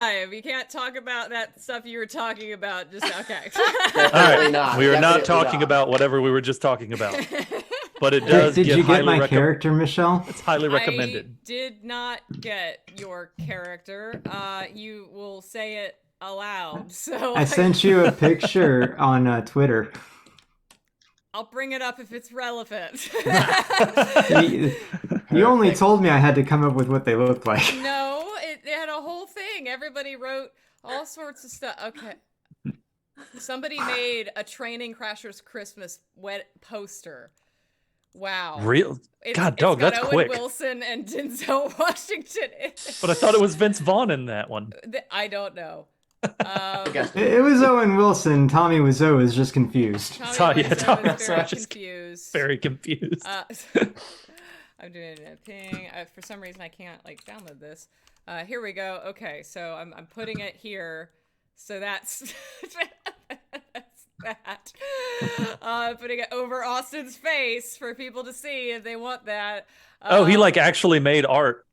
We can't talk about that stuff you were talking about. Just okay. Definitely not. We are not Definitely talking not. about whatever we were just talking about. But it does Did get you get highly my character, Michelle? It's highly I recommended. did not get your character. You will say it aloud. So I sent you a picture on Twitter. I'll bring it up if it's relevant. You only told me I had to come up with what they looked like. No, it had a whole thing. Everybody wrote all sorts of stuff. Okay. Somebody made a Training Crashers Christmas wet poster. Wow. Real? God, dog, it's got that's Owen quick. Wilson and Denzel Washington in it. But I thought it was Vince Vaughn in that one. I don't know. It was Owen Wilson. Tommy Wiseau was just confused. Tommy Tommy was very Wiseau just confused. Very confused. I'm doing a ping. For some reason, I can't download this. Here we go. Okay, so I'm putting it here. So that's that's that. Putting it over Austin's face for people to see if they want that. He actually made art.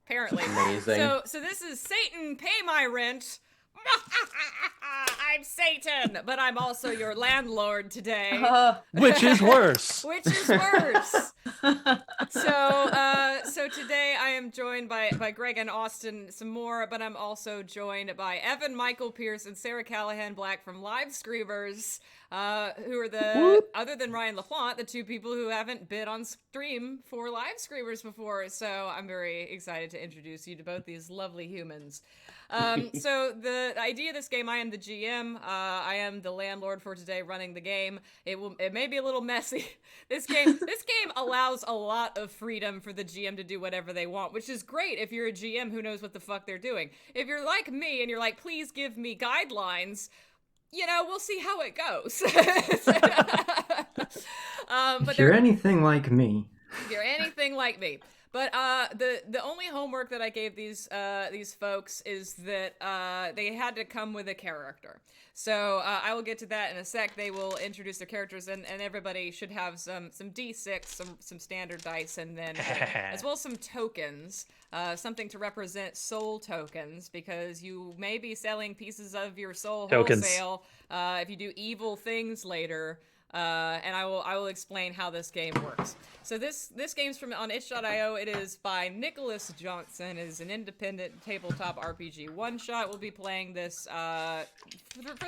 Apparently. Amazing. So this is Satan, pay my rent. I'm Satan, but I'm also your landlord today. Which is worse. Which is worse. So today I am joined by Greg and Austin some more, but I'm also joined by Evan, Michael Pearce, and Sarah Callahan Black from Live Screamers, who are other than Ryan LaFlante, the two people who haven't been on stream for Live Screamers before. So I'm very excited to introduce you to both these lovely humans. So the idea of this game, I am the GM. I am the landlord for today, running the game. It may be a little messy. This game allows a lot of freedom for the GM to do whatever they want, which is great if you're a GM who knows what the fuck they're doing. If you're like me and you're like, please give me guidelines, we'll see how it goes. But if you're anything like me. If you're anything like me. But the only homework that I gave these folks is that they had to come with a character. So I will get to that in a sec. They will introduce their characters, and everybody should have some D6, some standard dice, and then as well as some tokens, something to represent soul tokens, because you may be selling pieces of your soul wholesale if you do evil things later. And I will explain how this game works. So this game's from on itch.io. It is by Nicholas Johnson. It is an independent tabletop RPG one-shot. We'll be playing this for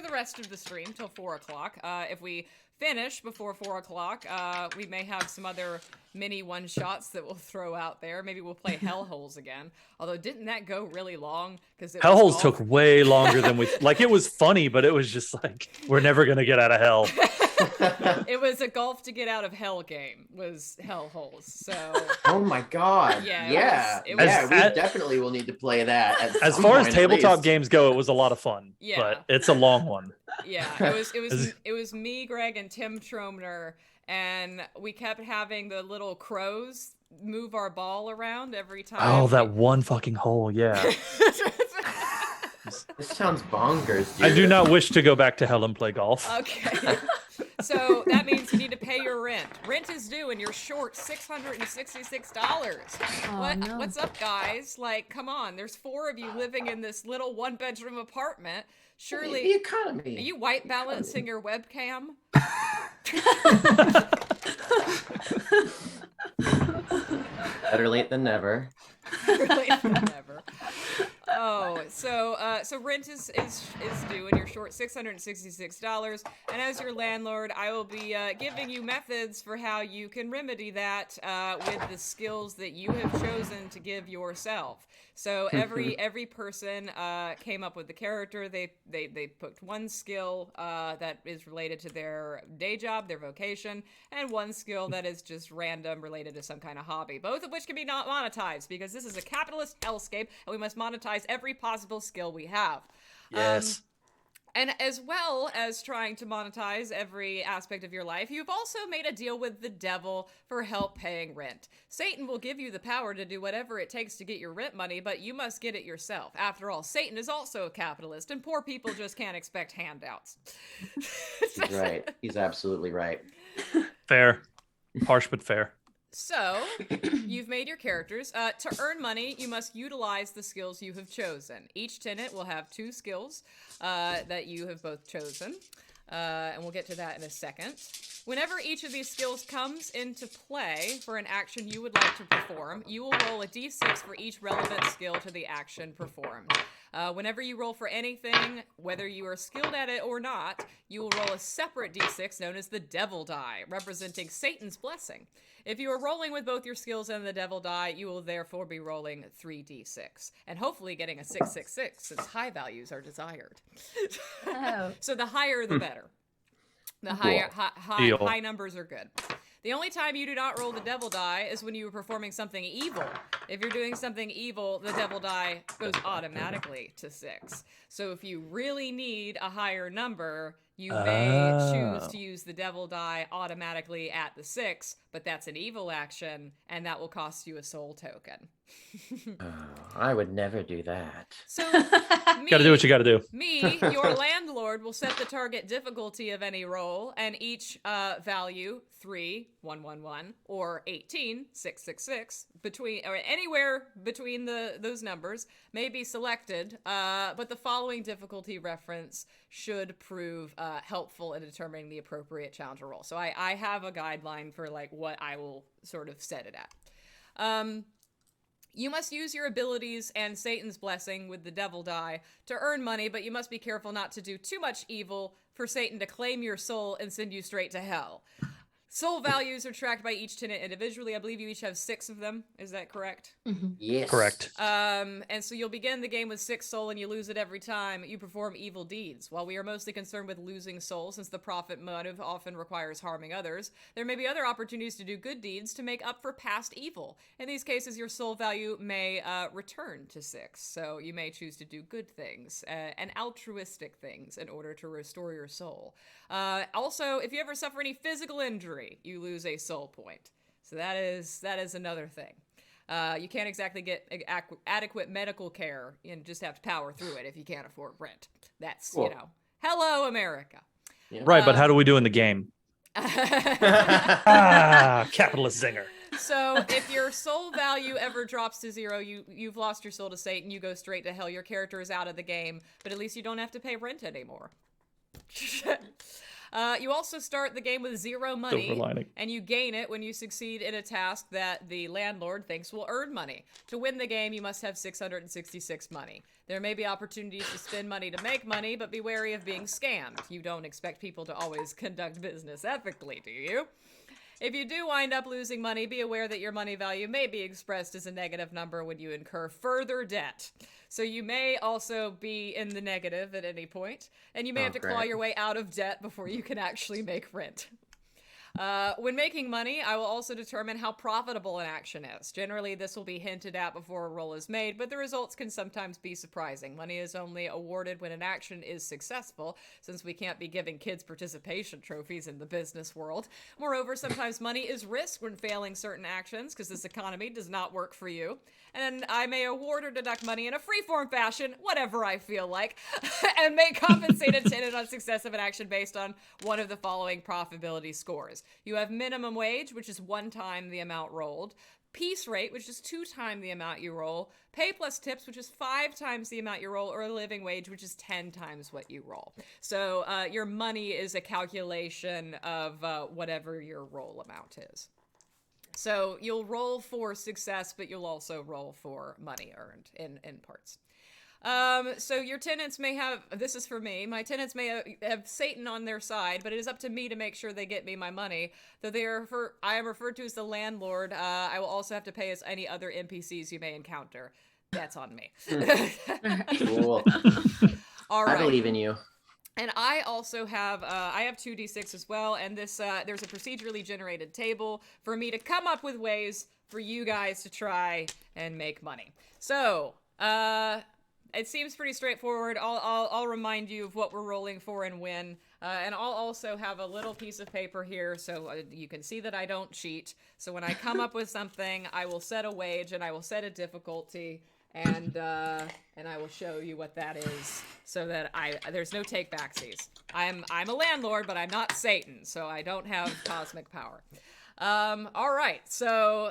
the rest of the stream till 4 o'clock. If we finish before 4 o'clock, we may have some other mini one-shots that we'll throw out there. Maybe we'll play Hellholes again. Although, didn't that go really long? Because Hellholes took way longer than we... it was funny, but it was just we're never going to get out of hell. It was a golf to get out of hell game, was Hellholes. So. Oh my god. Yeah. We definitely will need to play that. As far as tabletop games go, it was a lot of fun. Yeah. But it's a long one. Yeah. It was me, Greg, and Tim Tromner, and we kept having the little crows move our ball around every time. Oh, that one fucking hole, yeah. This sounds bonkers, dude. I do not wish to go back to hell and play golf. Okay. So that means you need to pay your rent. Rent is due and you're short $666. What's up, guys? Come on. There's 4 of you living in this little 1-bedroom apartment. Surely. The economy. Are you white balancing your webcam? Better late than never. Better late than never. Oh, so rent is due and you're short $666. And as your landlord, I will be giving you methods for how you can remedy that with the skills that you have chosen to give yourself. So every person came up with the character. They picked one skill that is related to their day job, their vocation, and one skill that is just random, related to some kind of hobby. Both of which can be not monetized, because this is a capitalist hellscape, and we must monetize every possible skill we have. Yes. And as well as trying to monetize every aspect of your life, you've also made a deal with the devil for help paying rent. Satan will give you the power to do whatever it takes to get your rent money, but you must get it yourself. After all, Satan is also a capitalist, and poor people just can't expect handouts. He's right. He's absolutely right. Fair. Harsh, but fair. So, you've made your characters. To earn money, you must utilize the skills you have chosen. Each tenant will have 2 skills that you have both chosen. And we'll get to that in a second. Whenever each of these skills comes into play for an action you would like to perform, you will roll a d6 for each relevant skill to the action performed. Whenever you roll for anything, whether you are skilled at it or not, you will roll a separate d6 known as the devil die, representing Satan's blessing. If you are rolling with both your skills and the devil die, you will therefore be rolling 3d6, and hopefully getting a 666, since high values are desired. Oh. So the higher, the better. The high numbers are good. The only time you do not roll the devil die is when you are performing something evil. If you're doing something evil, the devil die goes automatically to 6. So if you really need a higher number, you may choose to use the devil die automatically at the 6, but that's an evil action, and that will cost you a soul token. I would never do that. So, Gotta do what you gotta do. Me, your landlord, will set the target difficulty of any roll, and each value, 3, 1, 1, 1, or 18, 6, 6, 6, or anywhere between those numbers may be selected, but the following difficulty reference should prove helpful in determining the appropriate challenge or roll. So I have a guideline for like what I will sort of set it at. You must use your abilities and Satan's blessing with the devil die to earn money, but you must be careful not to do too much evil for Satan to claim your soul and send you straight to hell. Soul values are tracked by each tenant individually. I believe you each have 6 of them. Is that correct? Mm-hmm. Yes. Correct. And so you'll begin the game with 6 soul and you lose it every time you perform evil deeds. While we are mostly concerned with losing soul, since the profit motive often requires harming others, there may be other opportunities to do good deeds to make up for past evil. In these cases, your soul value may return to 6. So you may choose to do good things and altruistic things in order to restore your soul. Also, if you ever suffer any physical injury, you lose a soul point. So that is another thing. You can't exactly get adequate medical care and just have to power through it if you can't afford rent. That's, hello, America. Yeah. Right, but how do we do in the game? Capitalist zinger. So if your soul value ever drops to 0, you've lost your soul to Satan, you go straight to hell. Your character is out of the game, but at least you don't have to pay rent anymore. You also start the game with 0 money, and you gain it when you succeed in a task that the landlord thinks will earn money. To win the game, you must have 666 money. There may be opportunities to spend money to make money, but be wary of being scammed. You don't expect people to always conduct business ethically, do you? If you do wind up losing money, be aware that your money value may be expressed as a negative number when you incur further debt. So you may also be in the negative at any point, and you may have to claw your way out of debt before you can actually make rent. When making money, I will also determine how profitable an action is. Generally, this will be hinted at before a roll is made, but the results can sometimes be surprising. Money is only awarded when an action is successful, since we can't be giving kids participation trophies in the business world. Moreover, sometimes money is risk when failing certain actions, because this economy does not work for you. And I may award or deduct money in a free-form fashion, whatever I feel like, and may compensate a tenant on success of an action based on one of the following profitability scores. You have minimum wage, which is 1 time the amount rolled. Piece rate, which is 2 times the amount you roll. Pay plus tips, which is 5 times the amount you roll. Or a living wage, which is 10 times what you roll. So your money is a calculation of whatever your roll amount is. So you'll roll for success, but you'll also roll for money earned in parts. So your tenants may have, this is for me, my tenants may have Satan on their side, but it is up to me to make sure they get me my money. Though I am referred to as the landlord, I will also have to pay as any other NPCs you may encounter. That's on me. Cool. All right. I believe in you. And I also have, I have 2d6 as well, and this, there's a procedurally generated table for me to come up with ways for you guys to try and make money. So, it seems pretty straightforward. I'll remind you of what we're rolling for and when, and I'll also have a little piece of paper here so you can see that I don't cheat. So when I come up with something, I will set a wage and I will set a difficulty, and I will show you what that is, so that there's no take-backsies. I'm a landlord, but I'm not Satan, so I don't have cosmic power. All right, so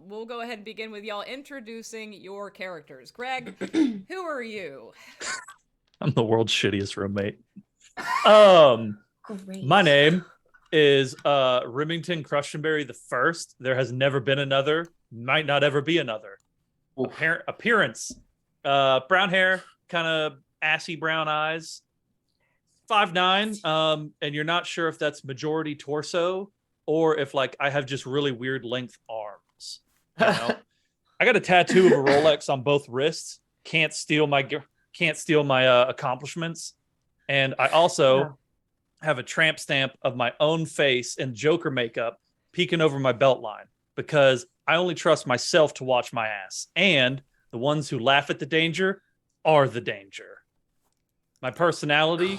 we'll go ahead and begin with y'all introducing your characters. Greg, who are you? I'm the world's shittiest roommate. Great. My name is Remington Crushionberry the First. There has never been another. Might not ever be another. Appearance: brown hair, kind of assy brown eyes. 5'9", and you're not sure if that's majority torso or if like I have just really weird length arms. You know? I got a tattoo of a Rolex on both wrists. Can't steal my accomplishments, and I also have a tramp stamp of my own face and Joker makeup peeking over my belt line because I only trust myself to watch my ass, and the ones who laugh at the danger are the danger. My personality.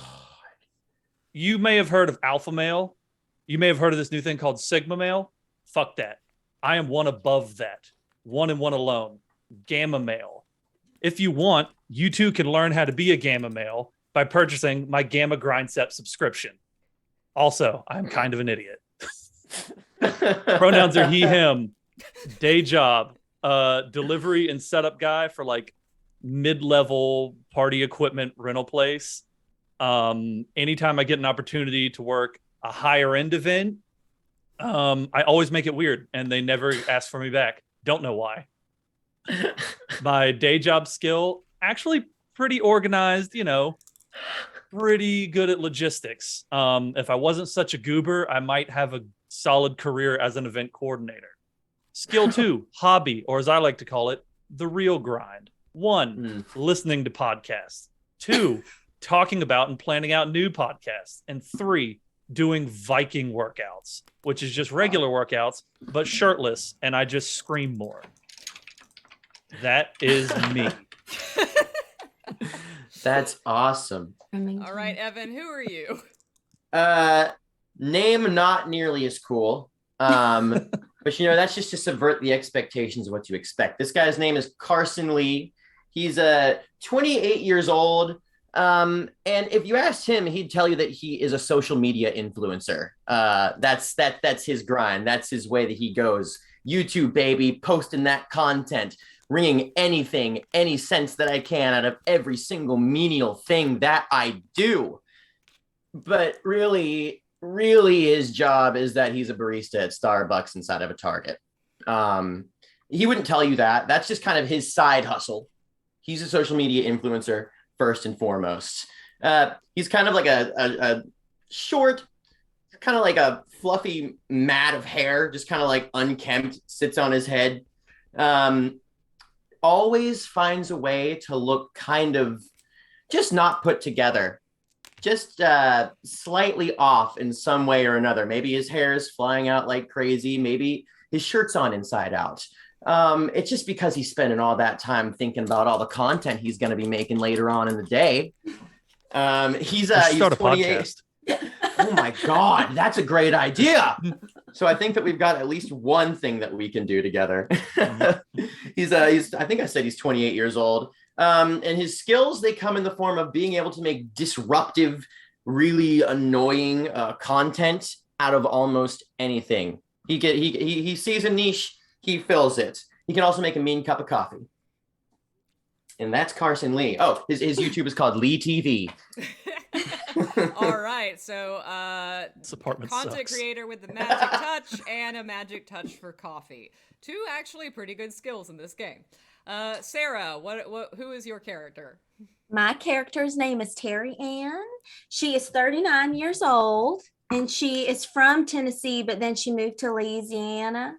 You may have heard of alpha male. You may have heard of this new thing called sigma male. Fuck that. I am one above that. One and one alone. Gamma male. If you want, you too can learn how to be a gamma male by purchasing my Gamma Grindset subscription. Also, I'm kind of an idiot. Pronouns are he, him. Day job. Delivery and setup guy for like mid-level party equipment rental place. Anytime I get an opportunity to work a higher end event, I always make it weird and they never ask for me back. Don't know why. My day job skill, actually pretty organized, pretty good at logistics. If I wasn't such a goober, I might have a solid career as an event coordinator. Skill 2, hobby, or as I like to call it, the real grind. 1, listening to podcasts. 2, talking about and planning out new podcasts. And 3, doing Viking workouts, which is just regular workouts, but shirtless, and I just scream more. That is me. That's awesome. All right, Evan, who are you? Name not nearly as cool. But that's just to subvert the expectations of what you expect. This guy's name is Carson Lee. He's 28 years old. And if you asked him, he'd tell you that he is a social media influencer. That's his grind. That's his way that he goes. YouTube, baby, posting that content, wringing anything, any sense that I can out of every single menial thing that I do. But really his job is that he's a barista at Starbucks inside of a Target. He wouldn't tell you that. That's just kind of his side hustle. He's a social media influencer first and foremost. He's kind of like a short, kind of like a fluffy mat of hair, just kind of like unkempt, sits on his head. Always finds a way to look kind of just not put together, just slightly off in some way or another. Maybe his hair is flying out like crazy. Maybe his shirt's on inside out. It's just because he's spending all that time thinking about all the content he's going to be making later on in the day. He's 28. Oh my God, that's a great idea. So I think that we've got at least one thing that we can do together. He's I think I said he's 28 years old. And his skills, they come in the form of being able to make disruptive, really annoying content out of almost anything. He sees a niche, he fills it. He can also make a mean cup of coffee. And that's Carson Lee. Oh, his YouTube is called Lee TV. All right, so This apartment content sucks. creator with the magic touch and a magic touch for coffee. 2 actually pretty good skills in this game. Sarah, who is your character? My character's name is Terry Ann. She is 39 years old, and she is from Tennessee, but then she moved to Louisiana.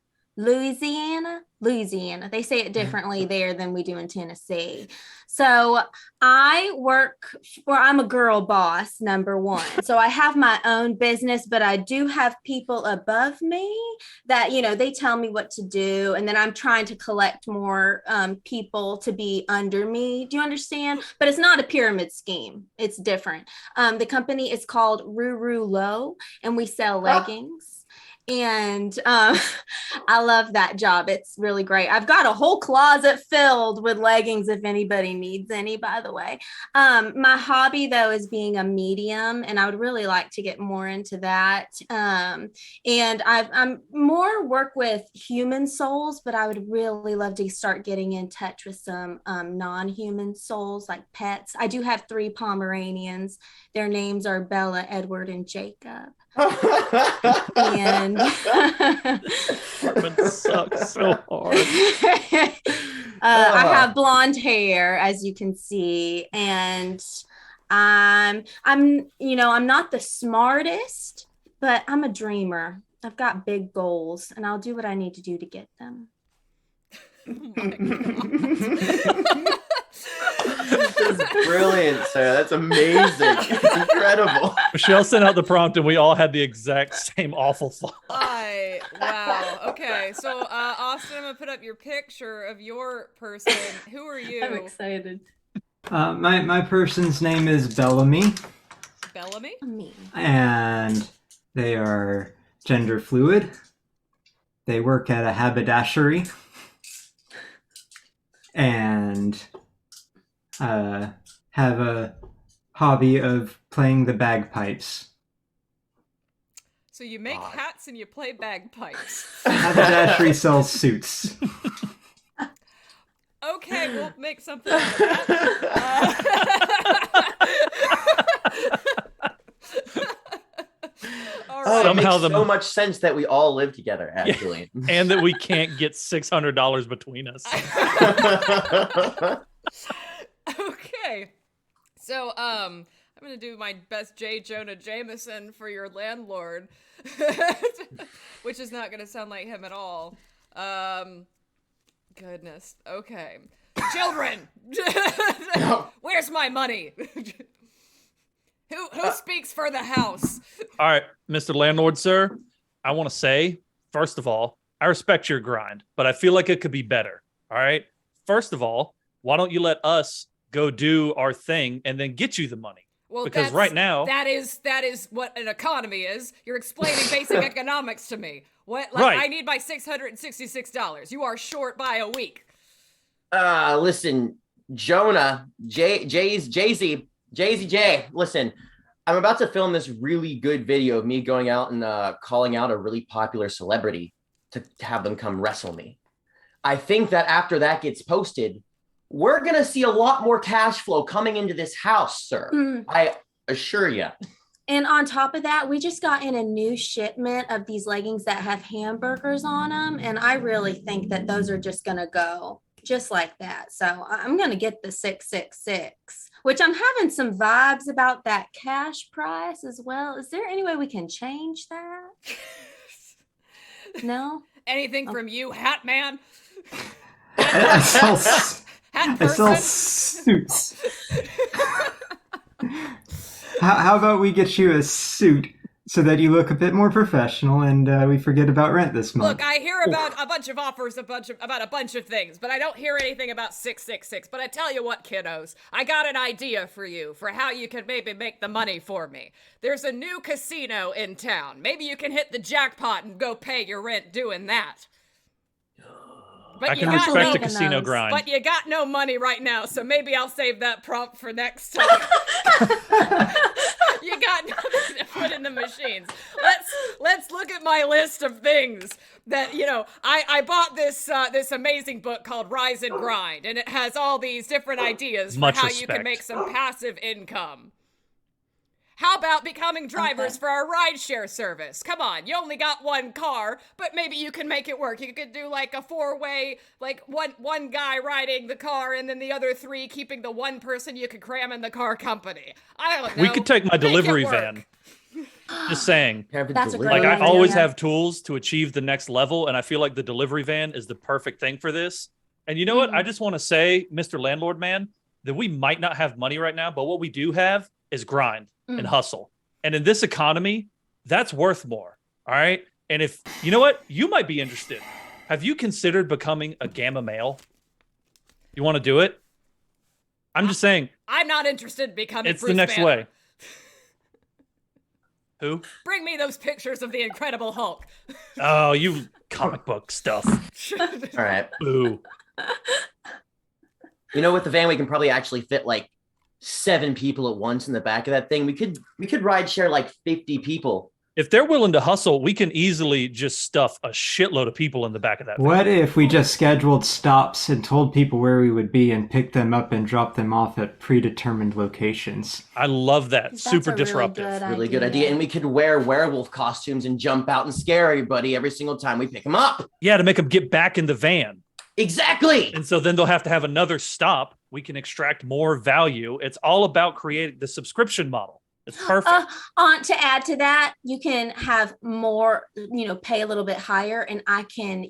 They say it differently there than we do in Tennessee. So I'm a girl boss, number 1. So I have my own business, but I do have people above me that, they tell me what to do. And then I'm trying to collect more people to be under me. Do you understand? But it's not a pyramid scheme. It's different. The company is called Ruru Low, and we sell leggings. And I love that job. It's really great. I've got a whole closet filled with leggings if anybody needs any, by the way. My hobby, though, is being a medium, and I would really like to get more into that. And I'm more work with human souls, but I would really love to start getting in touch with some non-human souls, like pets. I do have 3 Pomeranians. Their names are Bella, Edward, and Jacob. And It sucks so hard. I have blonde hair, as you can see, and I'm not the smartest, but I'm a dreamer. I've got big goals, and I'll do what I need to do to get them. Oh my God. That's brilliant, Sarah. That's amazing. It's incredible. Michelle sent out the prompt, and we all had the exact same awful thought. Wow. Okay. So, Austin, I'm gonna put up your picture of your person. Who are you? I'm excited. My person's name is Bellamy, Bellamy? Me. and they are gender fluid. They work at a haberdashery, and have a hobby of playing the bagpipes. So you make hats and you play bagpipes. Haberdashery sells suits. Okay, we'll make something out of that. All right. Somehow it makes so much sense that we all live together, actually. And that we can't get $600 between us. Okay. So, I'm gonna do my best J. Jonah Jameson for your landlord, which is not gonna sound like him at all. Goodness. Okay. Children! Where's my money? Who speaks for the house? All right, Mr. Landlord, sir, I want to say, first of all, I respect your grind, but I feel like it could be better. All right. First of all, why don't you let us go do our thing and then get you the money? Well, because right now that is what an economy is. You're explaining basic economics to me. What? Like, Right. I need my $666. You are short by a week. Listen, Jonah, Jay-Z, listen, I'm about to film this really good video of me going out and calling out a really popular celebrity to have them come wrestle me. I think that after that gets posted, we're going to see a lot more cash flow coming into this house, sir. I assure you. And on top of that, we just got in a new shipment of these leggings that have hamburgers on them. And I really think that those are just going to go just like that. So I'm going to get the 666, which I'm having some vibes about that cash price as well. Is there any way we can change that? No? Anything from you, Hat Man? I sell Hat I sell person? suits. How about we get you a suit so that you look a bit more professional and we forget about rent this month? Look, I hear about a bunch of offers, about a bunch of things, but I don't hear anything about 666. But I tell you what, kiddos, I got an idea for you for how you can maybe make the money for me. There's a new casino in town. Maybe you can hit the jackpot and go pay your rent doing that. But I can respect the casino grind. But you got no money right now, so maybe I'll save that prompt for next time. You got nothing to put in the machines. Let's look at my list of things that, I bought this amazing book called Rise and Grind, and it has all these different ideas for how you can make some passive income. How about becoming drivers for our rideshare service? Come on, you only got one car, but maybe you can make it work. You could do like a 4-way, like one guy riding the car and then the other 3 keeping the one person you could cram in the car company. I don't know. We could take my delivery van. Just saying. That's a great Like, I idea. always have tools to achieve the next level, and I feel like the delivery van is the perfect thing for this. And you know what? I just want to say, Mr. Landlord Man, that we might not have money right now, but what we do have is grind and hustle. And in this economy, that's worth more. All right. And if you know what, you might be interested. Have you considered becoming a gamma male? You want to do it? I'm just saying. I'm not interested in becoming It's Bruce the next Banner. way. Who? Bring me those pictures of the Incredible Hulk. Oh, you comic book stuff. All right. Boo. You know, with the van, we can probably actually fit like 7 people at once in the back of that thing. We could ride share like 50 people. If they're willing to hustle, we can easily just stuff a shitload of people in the back of that van. What if we just scheduled stops and told people where we would be and picked them up and dropped them off at predetermined locations? I love that. That's Super a really disruptive. Really good idea. And we could wear werewolf costumes and jump out and scare everybody every single time we pick them up. Yeah, to make them get back in the van. Exactly. And so then they'll have to have another stop. We can extract more value. It's all about creating the subscription model. It's perfect. To add to that, you can have more, pay a little bit higher, and I can,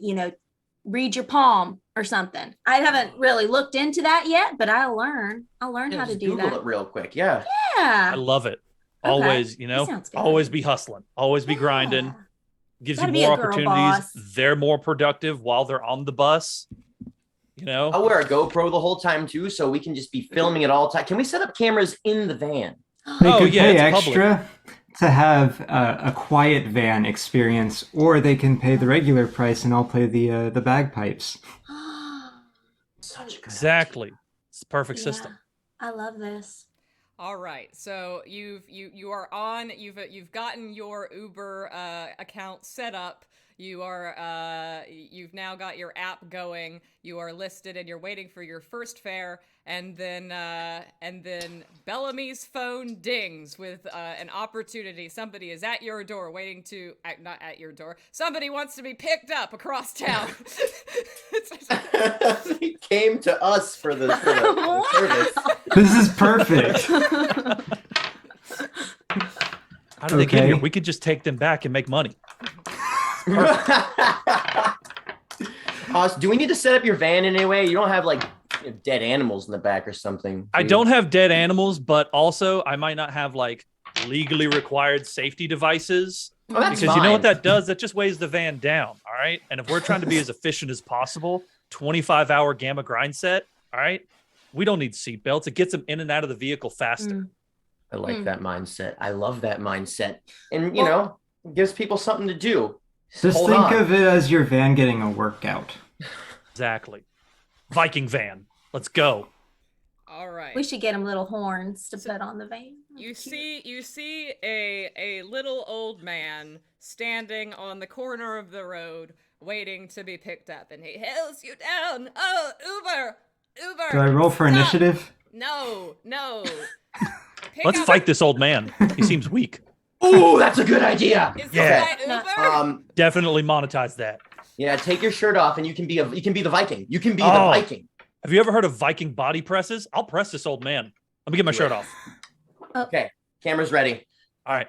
read your palm or something. I haven't really looked into that yet, but I'll learn how to do Google that. it real quick. Yeah. Yeah. I love it. Okay. Always, That sounds good. always be hustling. Always be grinding. Yeah. Gives Gotta you be a more girl opportunities. boss. They're more productive while they're on the bus. I'll wear a GoPro the whole time too, so we can just be filming it all the time. Can we set up cameras in the van? They Oh, could yeah, pay it's extra to have a quiet van experience, or they can pay the regular price and I'll play the bagpipes. Such a good Exactly. It's the perfect system. I love this. All right, so you are on. You've gotten your Uber account set up. You are you've now got your app going. You are listed, and you're waiting for your first fare. And then Bellamy's phone dings with an opportunity. Somebody is at your door, waiting to not at your door. Somebody wants to be picked up across town. He came to us for the service. This is perfect. How did they get Okay. here? We could just take them back and make money. Do we need to set up your van in any way? You don't have like dead animals in the back or something? I don't have dead animals, but also I might not have like legally required safety devices. Oh, that's Because you know what fine. that does? That just weighs the van down. All right. And if we're trying to be as efficient as possible, 25-hour gamma grind set. All right. We don't need seatbelts. It gets them in and out of the vehicle faster. I like that mindset. I love that mindset. And, it gives people something to do. Just Hold think on. of it as your van getting a workout. Exactly. Viking van. Let's go. All right. We should get him little horns to put on the van. You see a little old man standing on the corner of the road waiting to be picked up, and he hails you down. Oh, Uber. Do I roll for Stop. initiative? No. Pick Let's up- fight this old man. He seems weak. Ooh, that's a good idea. Is Yeah. this my Uber? Definitely monetize that. Yeah, take your shirt off and you can be the Viking. You can be the Oh. Viking. Have you ever heard of Viking body presses? I'll press this old man. Let me get my shirt off. Okay, camera's ready. All right.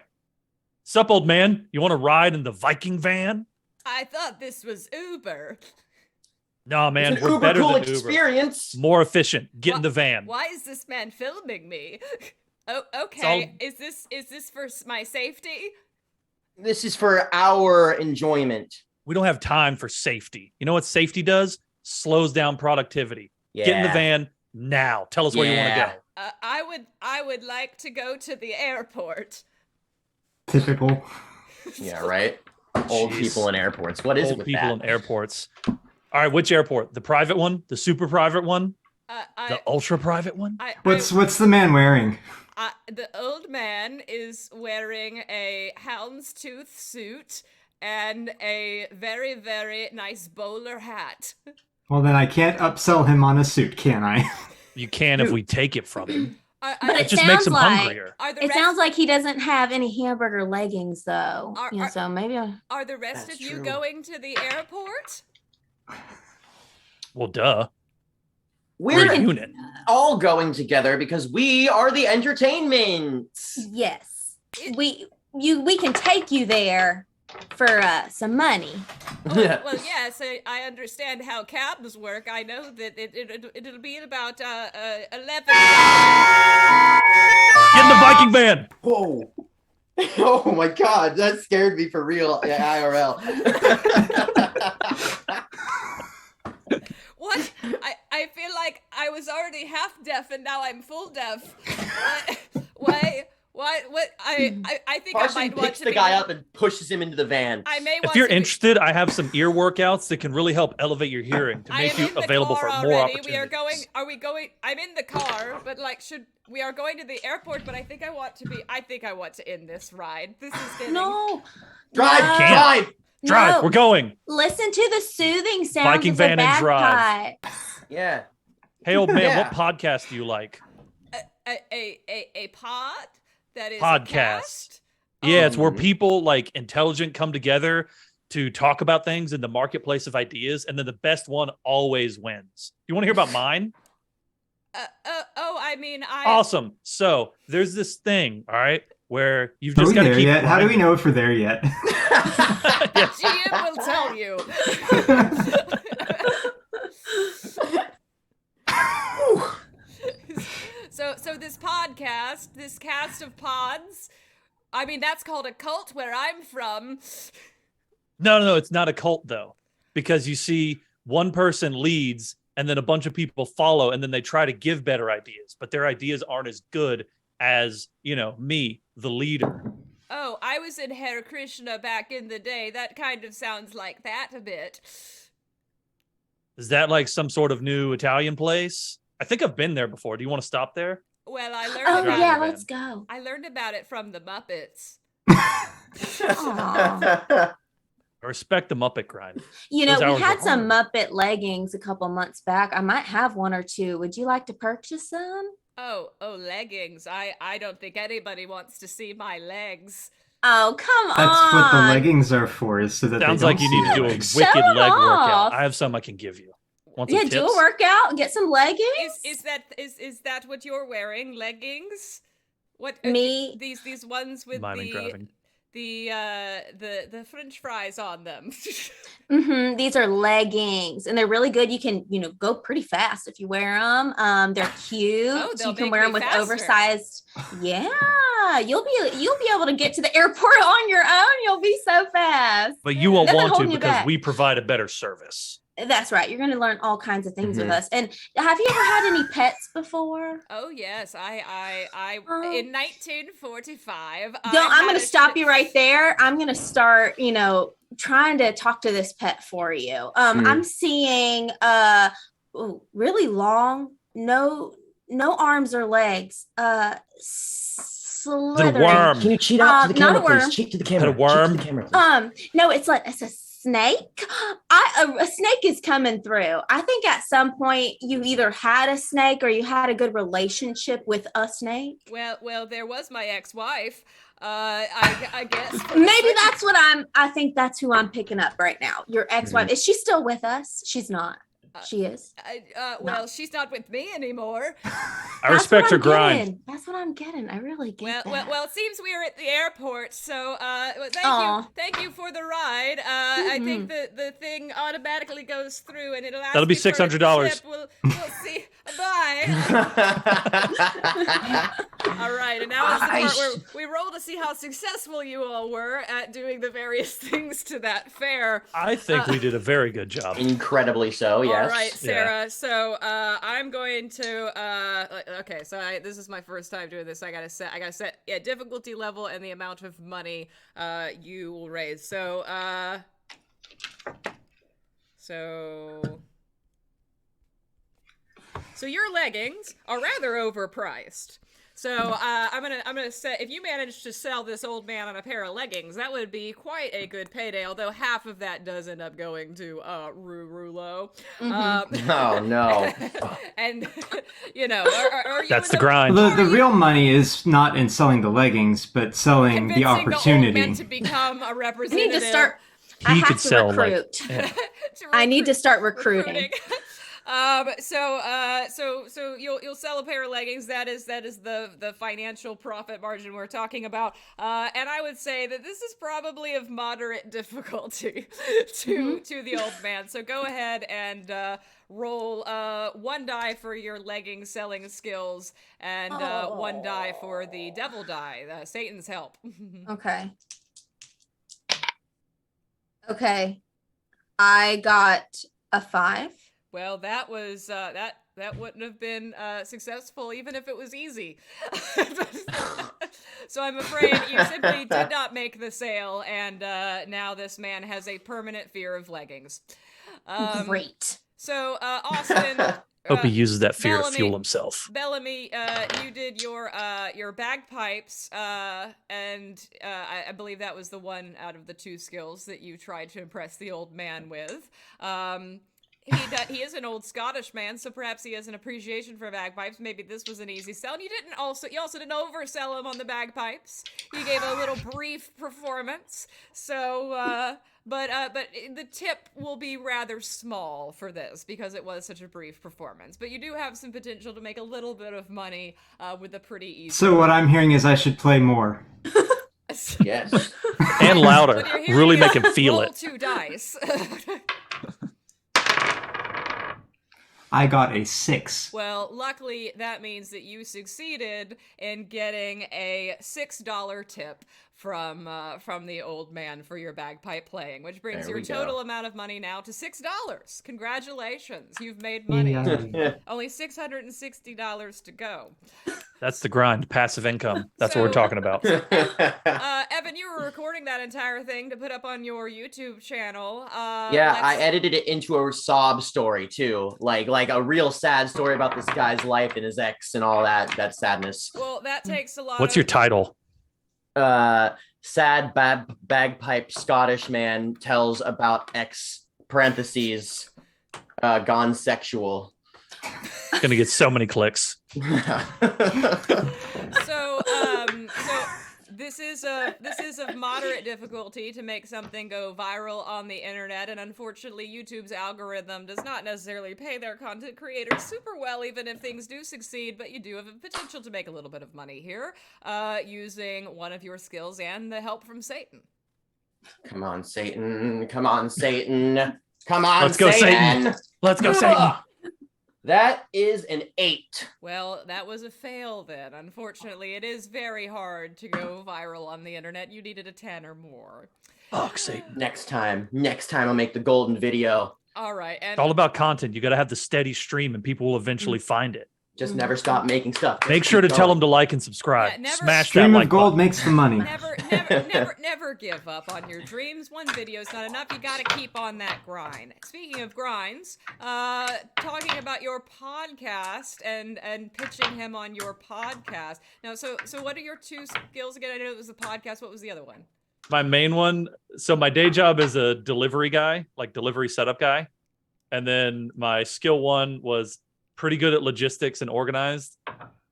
Sup, old man? You want to ride in the Viking van? I thought this was Uber. No, man. It's an We're uber better cool than Uber. experience. More efficient. Get in the van. Why is this man filming me? Oh, okay. Is this for my safety? This is for our enjoyment. We don't have time for safety. You know what safety does? Slows down productivity. Yeah. Get in the van now. Tell us where you want to Yeah. go. I would like to go to the airport. Typical. Yeah, right. Old Jeez. people in airports. What is it Old with people that? in airports. All right, which airport? The private one? The super private one? The ultra private one? What's the man wearing? The old man is wearing a houndstooth suit and a very, very nice bowler hat. Well, then I can't upsell him on a suit, can I? You can if we take it from him. But It it just makes sounds him like hungrier. it sounds like he doesn't have any hamburger leggings though. Are- So maybe Are the rest That's of you true. going to the airport? Well, duh. We're We're a unit. all going together because we are the entertainment. yes. We can take you there for some money. Well, yes, I understand how cabs work. I know that it'll be at about 11. Get in the Viking van. Whoa. Oh my God, that scared me for real. IRL. What? I feel like I was already half deaf and now I'm full deaf. What? I think I Carson might want picks to the be, guy up and pushes him into the van. I may If want you're to be- interested, I have some ear workouts that can really help elevate your hearing to I make am you in the available car for already. more opportunities. We are going. Are we going? I'm in the car, but like, we are going to the airport? But I think I want to end this ride. This is getting. No. Drive, No. drive. Drive, No. we're going. Listen to the soothing sounds Viking of the van and drive. bagpipes. Yeah. Hey, old man, Yeah. what podcast do you like? A pod that is Podcast. a cast? Yeah, it's where Mhm. people like intelligent come together to talk about things in the marketplace of ideas, and then the best one always wins. You want to hear about mine? I mean, Awesome. So there's this thing, all right, where you've Are just we got to there keep. yet? How do we grinding. know if we're there yet? Yes. GM will tell you. So this podcast, this cast of pods, I mean, that's called a cult where I'm from. No, it's not a cult though, because you see one person leads and then a bunch of people follow and then they try to give better ideas, but their ideas aren't as good as, me, the leader. Oh, I was in Hare Krishna back in the day. That kind of sounds like that a bit. Is that like some sort of new Italian place? I think I've been there before. Do you want to stop there? Well, I learned Oh, about yeah, it. let's go. I learned about it from the Muppets. Aw. I respect the Muppet grind. You know, Those we hours had were some hard. Muppet leggings a couple months back. I might have one or two. Would you like to purchase some? Oh, leggings. I don't think anybody wants to see my legs. Oh, come That's on. what the leggings are for, is so that Sounds they don't like you see need to your do a legs. wicked Show 'em leg off. workout. I have some I can give you. Want some Yeah, tips? do a workout and get some leggings. Is that what you're wearing? Leggings? What Me? these ones with Miming driving. the French fries on them. These are leggings, and they're really good. You can, go pretty fast if you wear them. They're cute. Oh, so they'll you can make wear me them with faster. oversized. Yeah, you'll be able to get to the airport on your own. You'll be so fast. But you won't Nothing want to holding you because back. we provide a better service. That's right. You're going to learn all kinds of things with Mhm. us. And have you ever had any pets before? Oh yes, I Oh. in 1945. I'm going to stop you right there. I'm going to start, trying to talk to this pet for you. I'm seeing really long, no arms or legs. Slithering. worm. Can you cheat out to the Not camera, a worm. please? Cheat to the camera. Had a worm? Cheat to the camera, please. No, it's a snake. A snake is coming through. I think at some point you either had a snake or you had a good relationship with a snake. Well, there was my ex-wife. I guess. Maybe that's what I think that's who I'm picking up right now. Your ex-wife. Is she still with us? She's not. She is. Well, she's not with me anymore. I respect her grind. Getting. That's what I'm getting. I really get that. Well, it seems we are at the airport, so Aw. thank you for the ride. I think the thing automatically goes through, and it'll ask That'll be me for a $600. tip. We'll see. Bye. All right, and now it's the part where we roll to see how successful you all were at doing the various things to that fair. I think we did a very good job. Incredibly so, yes. All right, Sarah. So I'm going to. Okay, so this is my first time doing this. I gotta set difficulty level and the amount of money you will raise. So your leggings are rather overpriced. So I'm gonna say, if you manage to sell this old man on a pair of leggings, that would be quite a good payday. Although half of that does end up going to Rulo. Oh no. And are you That's in the grind. The real money is not in selling the leggings, but selling the convincing the old opportunity. man to become a I representative? need to start. I He have could to sell recruit. yeah. I need to start recruiting. So you'll sell a pair of leggings. That is the financial profit margin we're talking about. And I would say that this is probably of moderate difficulty to the old man. So go ahead and roll 1 die for your legging selling skills and 1 die for the devil die, Satan's help. Okay. Okay. I got a 5. Well, that was that wouldn't have been successful even if it was easy. So I'm afraid you simply did not make the sale, and now this man has a permanent fear of leggings. Great. So Austin. Hope he uses that fear to Bellamy- fuel himself. Bellamy, you did your bagpipes, and I believe that was the one out of the two skills that you tried to impress the old man with. He is an old Scottish man, so perhaps he has an appreciation for bagpipes. Maybe this was an easy sell. And you also didn't oversell him on the bagpipes. You gave a little brief performance. So, but the tip will be rather small for this because it was such a brief performance. But you do have some potential to make a little bit of money with a pretty easy. So what I'm hearing is I should play more. Yes. And louder. What you're hearing Really is make him feel roll it. 2 dice. I got a 6. Well, luckily, that means that you succeeded in getting a $6 tip from the old man for your bagpipe playing, which brings There your we go. total amount of money now to $6. Congratulations, you've made money. Yeah. Only $660 to go. That's the grind, passive income. That's what we're talking about. Evan, you were recording that entire thing to put up on your YouTube channel. Yeah, I edited it into a sob story too, like a real sad story about this guy's life and his ex and all that sadness. Well, that takes a lot. What's your title? Sad bagpipe Scottish man tells about ex parentheses gone sexual. Gonna get so many clicks. So this is of moderate difficulty to make something go viral on the internet, and unfortunately YouTube's algorithm does not necessarily pay their content creators super well, even if things do succeed, but you do have a potential to make a little bit of money here, using one of your skills and the help from Satan. Come on, Satan. Come on, Satan. Come on, Let's go, Satan. Let's go, Satan. That is an 8. Well, that was a fail then. Unfortunately, it is very hard to go viral on the internet. You needed a 10 or more. Fuck, Satan. Next time I'll make the golden video. All right. And It's all about content. You got to have the steady stream, and people will eventually find it. Just never stop making stuff. Just Make sure to keep tell going. them to like and subscribe. Yeah, never- Smash that Stream like of gold button. makes the money. Never give up on your dreams. One video is not enough. You got to keep on that grind. Speaking of grinds, talking about your podcast and pitching him on your podcast. Now, so what are your two skills again? I know it was the podcast. What was the other one? My main one. So my day job is a delivery guy, like delivery setup guy. And then my skill 1 was pretty good at logistics and organized.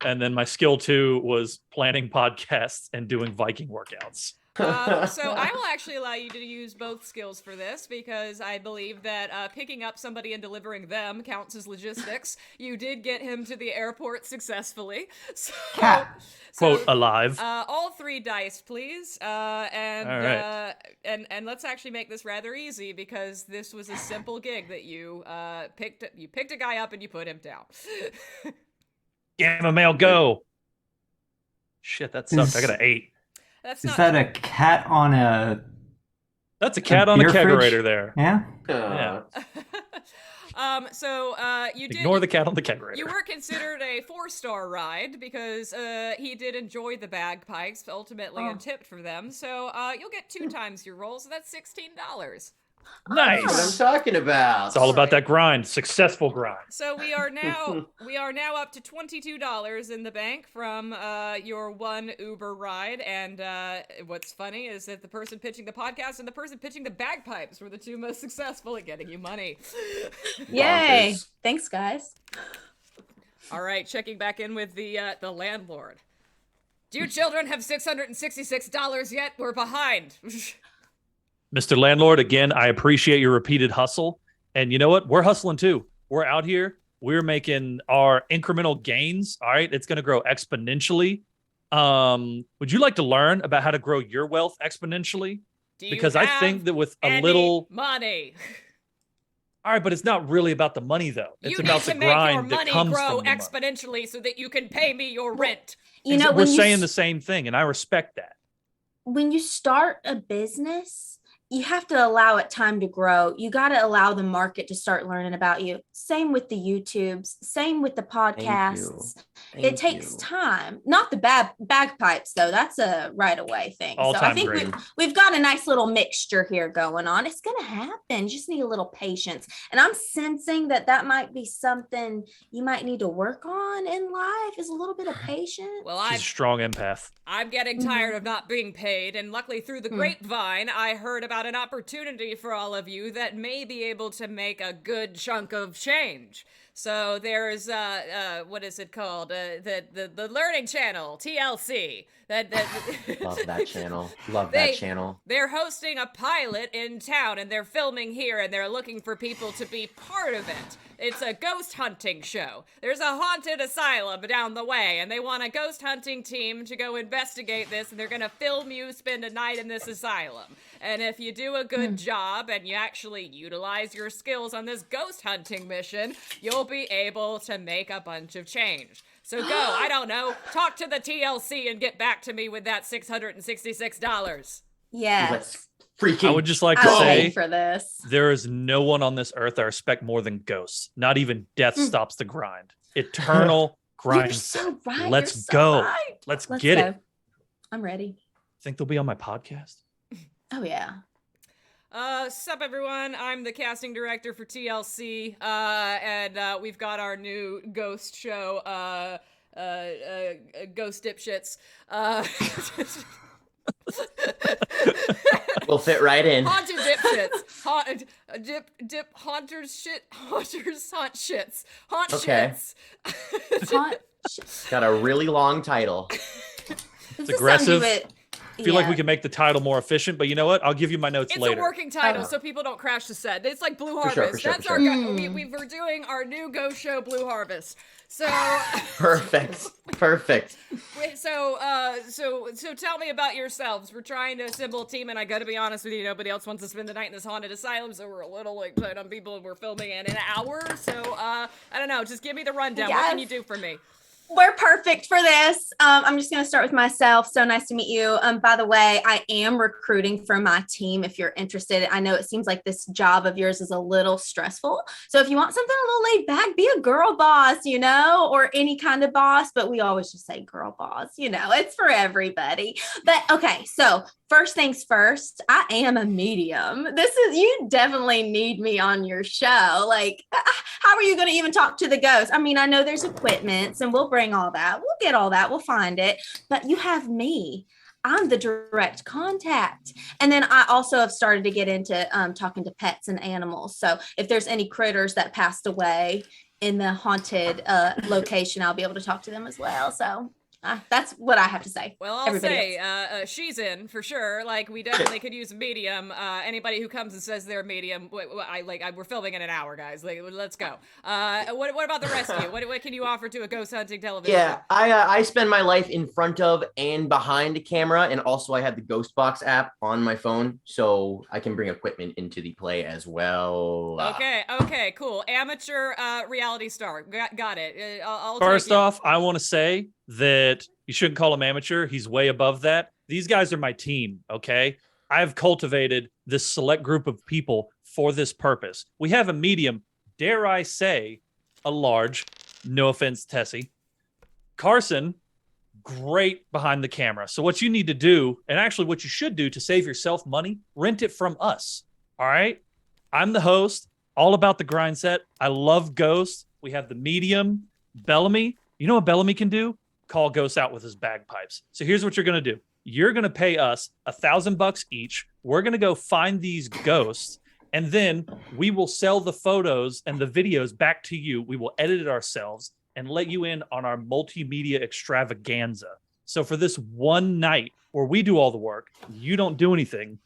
And then my skill 2 was planning podcasts and doing Viking workouts. So I will actually allow you to use both skills for this because I believe that picking up somebody and delivering them counts as logistics. You did get him to the airport successfully. So, Cat. Quote, alive. all 3 dice, please. And All right. and let's actually make this rather easy because this was a simple gig that you picked a guy up and you put him down. Gamma male, go. Shit, that sucked. I got an 8. That's Is not that a cat on a... That's a cat on a beer fridge? kegerator there. Yeah? Yeah. So you did Ignore the cat on the kegerator. You were considered a 4-star ride because he did enjoy the bagpipes ultimately and tipped for them. So you'll get 2 times your roll, so that's $16. Nice. That's what I'm talking about. It's all about that grind, successful grind. So we are now up to $22 in the bank from your 1 Uber ride. And what's funny is that the person pitching the podcast and the person pitching the bagpipes were the 2 most successful at getting you money. Yay. Bonkers. Thanks, guys. All right, checking back in with the landlord. Do you children have $666 yet? We're behind. Mr. Landlord, again, I appreciate your repeated hustle. And you know what? We're hustling too. We're out here. We're making our incremental gains. All right. It's going to grow exponentially. Would you like to learn about how to grow your wealth exponentially? Because I think that with a little money. All right, but it's not really about the money though. It's you about need the to make your grind that money comes grow from the money. exponentially so that you can pay me your rent. You know, We're saying the same thing, and I respect that. when you start a business, you have to allow it time to grow. You got to allow the market to start learning about you. Same with the YouTubes, same with the podcasts. It takes time. Not the bagpipes though. That's a right away thing. So I think we've got a nice little mixture here going on. It's going to happen. You just need a little patience. And I'm sensing that might be something you might need to work on in life, is a little bit of patience. Well, she's a strong empath. I'm getting tired of not being paid, and luckily through the grapevine, I heard about an opportunity for all of you that may be able to make a good chunk of change. So there's what is it called? The Learning Channel, TLC. Love that channel. Love that channel. They're hosting a pilot in town, and they're filming here, and they're looking for people to be part of it. It's a ghost hunting show. There's a haunted asylum down the way, and they want a ghost hunting team to go investigate this, and they're gonna film you spend a night in this asylum. And if you do a good job and you actually utilize your skills on this ghost hunting mission, you'll be able to make a bunch of change. So go, I don't know, talk to the TLC and get back to me with that $666. Yes. Let's freaking I would just like to say for this. There is no one on this earth I respect more than ghosts. Not even death stops the grind. Eternal grind. You're so right. Let's go. Right. Let's get go. it. I'm ready. Think they'll be on my podcast? Oh yeah. Sup everyone, I'm the casting director for TLC, and we've got our new ghost show, Ghost Dipshits. We'll fit right in. Haunted dipshits. Haunters haunt shits. Haunt shits. Got a really long title. It's aggressive. I feel like we can make the title more efficient, but you know what? I'll give you my notes later. It's a working title, so people don't crash the set. It's like Blue Harvest. For sure. We're doing our new ghost show, Blue Harvest. So perfect. So tell me about yourselves. We're trying to assemble a team, and I gotta be honest with you, nobody else wants to spend the night in this haunted asylum, so we're a little like tight on people, and we're filming in an hour. So I don't know. Just give me the rundown. Yes. What can you do for me? We're perfect for this. I'm just going to start with myself. So nice to meet you. By the way, I am recruiting for my team if you're interested. I know it seems like this job of yours is a little stressful. So if you want something a little laid back, be a girl boss, or any kind of boss. But we always just say girl boss, it's for everybody. But okay, so first things first, I am a medium. You definitely need me on your show. Like, how are you going to even talk to the ghost? I mean, I know there's equipment and we'll bring all that. We'll get all that. We'll find it. But you have me. I'm the direct contact. And then I also have started to get into talking to pets and animals. So if there's any critters that passed away in the haunted location, I'll be able to talk to them as well. So that's what I have to say. Well, I'll say she's in for sure. Like, we definitely could use a medium. Anybody who comes and says they're a medium, we're filming in an hour, guys. Like, let's go. What about the rest of you? What can you offer to a ghost hunting television? Yeah, I spend my life in front of and behind a camera, and also I have the Ghost Box app on my phone, so I can bring equipment into the play as well. Okay, cool. Amateur reality star. Got it. First off, I want to say that you shouldn't call him amateur. He's way above that. These guys are my team, okay? I've cultivated this select group of people for this purpose. We have a medium, dare I say, a large, no offense, Tessie. Carson, great behind the camera. So what you need to do, and actually what you should do to save yourself money, rent it from us, all right? I'm the host, all about the grind set. I love ghosts. We have the medium, Bellamy. You know what Bellamy can do? Call ghosts out with his bagpipes. So here's what you're going to do. You're going to pay us $1,000 each. We're going to go find these ghosts, and then we will sell the photos and the videos back to you. We will edit it ourselves and let you in on our multimedia extravaganza. So for this one night where we do all the work, you don't do anything,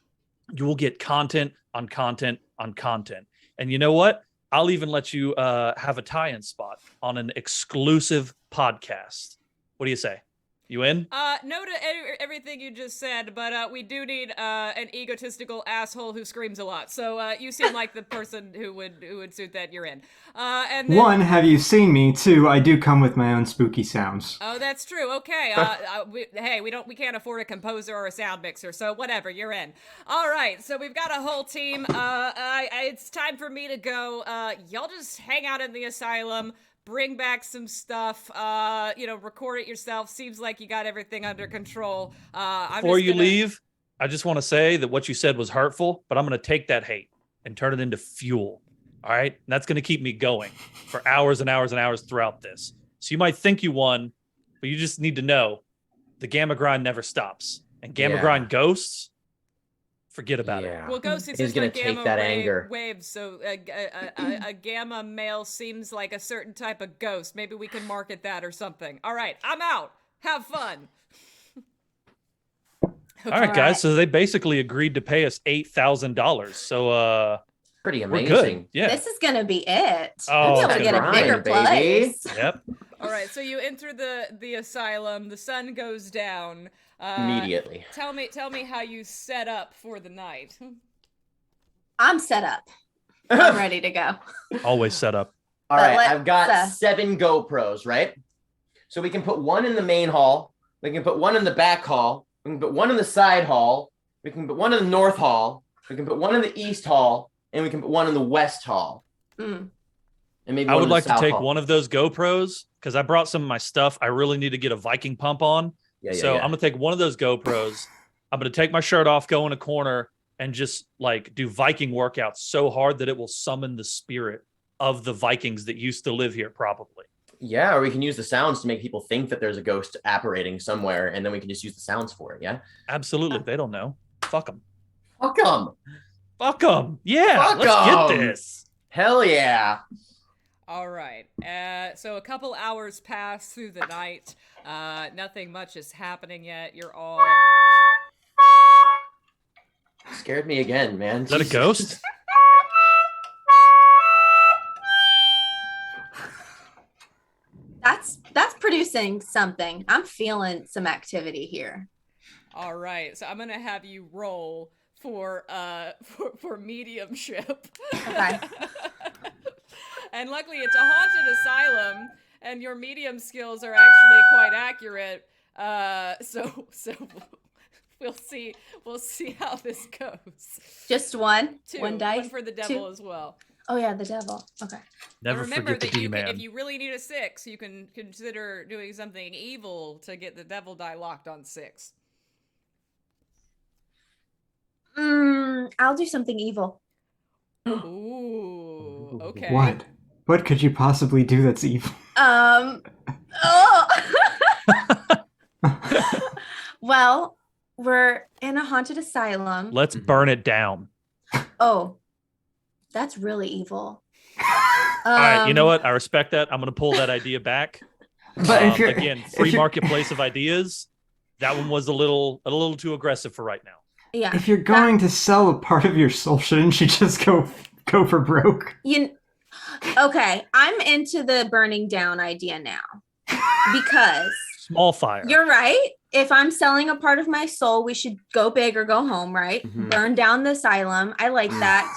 you will get content on content on content. And you know what? I'll even let you have a tie-in spot on an exclusive podcast. What do you say? You in? No to everything you just said, but we do need an egotistical asshole who screams a lot. So you seem like the person who would suit that. You're in. And then, 1, have you seen me? 2, I do come with my own spooky sounds. oh, that's true. Okay. We can't afford a composer or a sound mixer, so whatever. You're in. All right. So we've got a whole team. It's time for me to go. Y'all just hang out in the asylum. Bring back some stuff, record it yourself. Seems like you got everything under control. Before you leave, I just want to say that what you said was hurtful, but I'm going to take that hate and turn it into fuel. All right? And that's going to keep me going for hours and hours and hours throughout this. So you might think you won, but you just need to know the gamma grind never stops. And gamma grind ghosts, forget about it. Well, ghosts He's gonna take that anger. Waves, so a gamma male seems like a certain type of ghost. Maybe we can market that or something. All right, I'm out. Have fun. All right, guys. So they basically agreed to pay us $8,000. So pretty we're amazing. good. Yeah. This is gonna be it. Oh, We'll be able to get a bigger baby. place. Yep. All right, so you enter the asylum. The sun goes down. Immediately. Tell me how you set up for the night. I'm set up. I'm ready to go. Always set up. All But right, let's, I've got 7 GoPros, right? So we can put one in the main hall. We can put one in the back hall. We can put one in the side hall. We can put one in the north hall. We can put one in the east hall. And we can put one in the west hall. Mm. And maybe I one would in the like to south take hall. one of those GoPros because I brought some of my stuff. I really need to get a Viking pump on. So I'm going to take one of those GoPros. I'm going to take my shirt off, go in a corner, and just like do Viking workouts so hard that it will summon the spirit of the Vikings that used to live here, probably. Yeah, or we can use the sounds to make people think that there's a ghost apparating somewhere, and then we can just use the sounds for it, yeah? Absolutely. They don't know. Fuck them. Fuck 'em. Fuck them. Yeah, Fuck let's 'em. get this. Hell yeah. All right. So a couple hours pass through the night. Nothing much is happening yet. You're all... Scared me again, man. Is that a ghost? That's producing something. I'm feeling some activity here. All right. So I'm going to have you roll for mediumship. Okay. And luckily it's a haunted asylum and your medium skills are actually quite accurate. So we'll see how this goes. Just one? 2. One dice? One for the devil 2? as well. Oh yeah, the devil. Okay. Never And remember forget the that D-man. if you really need a 6, you can consider doing something evil to get the devil die locked on 6. I'll do something evil. Ooh, okay. What? What could you possibly do that's evil? Well, we're in a haunted asylum. Let's burn it down. Oh, that's really evil. All right, you know what? I respect that. I'm going to pull that idea back. But if you're Again, free marketplace of ideas. That one was a little too aggressive for right now. Yeah. if you're going to sell a part of your soul, shouldn't you just go for broke? Okay, I'm into the burning down idea now because Small fire. you're right. If I'm selling a part of my soul, we should go big or go home, right? Mhm. Burn down the asylum. I like that.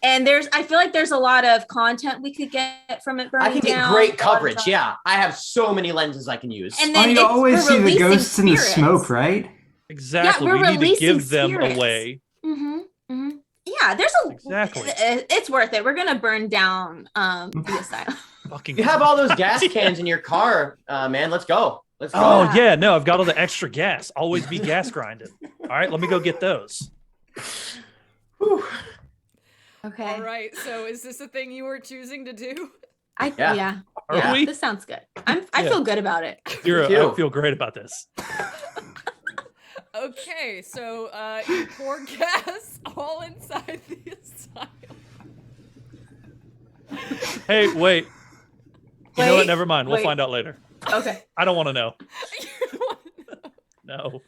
And I feel like there's a lot of content we could get from it burning I can get down. great coverage, yeah. I have so many lenses I can use. And Oh, then you always we're see the releasing ghosts in the spirits. smoke, right? Exactly. Yeah, we're we need to releasing give them spirits. away. Mm-hmm. Mm-hmm. Yeah, there's Exactly. It's worth it. We're gonna burn down the asylum. Fucking. You have all those gas cans in your car, man. Let's go. Let's go. Oh yeah, no, I've got all the extra gas. Always be gas grinding. All right, let me go get those. Whew. Okay. All right. So is this a thing you were choosing to do? Yeah. Are we? This sounds good. I Yeah. feel good about it. Me too. I feel great about this. Okay. So you pour gas all inside the asylum. Hey, wait. You know what? Wait, Never mind. We'll wait. find out later. Okay. I don't want to know. You want to know? No.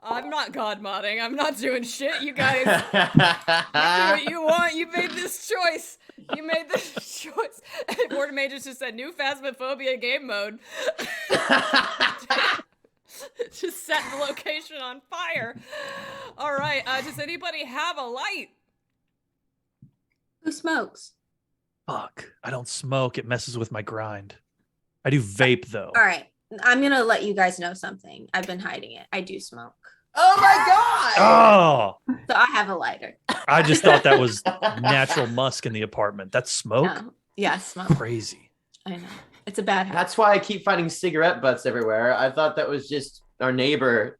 I'm not god modding. I'm not doing shit. You guys do what you want. You made this choice. You made this choice. Board Mages just said new Phasmophobia game mode. the location on fire. All right. Does anybody have a light? Who smokes? Fuck. I don't smoke. It messes with my grind. I do vape though. All right. I'm going to let you guys know something. I've been hiding it. I do smoke. Oh my god! Oh, So I have a lighter. I just thought that was natural musk in the apartment. That's smoke? No. Yeah, smoke. Crazy. I know. It's a bad habit. That's why I keep finding cigarette butts everywhere. I thought that was just our neighbor.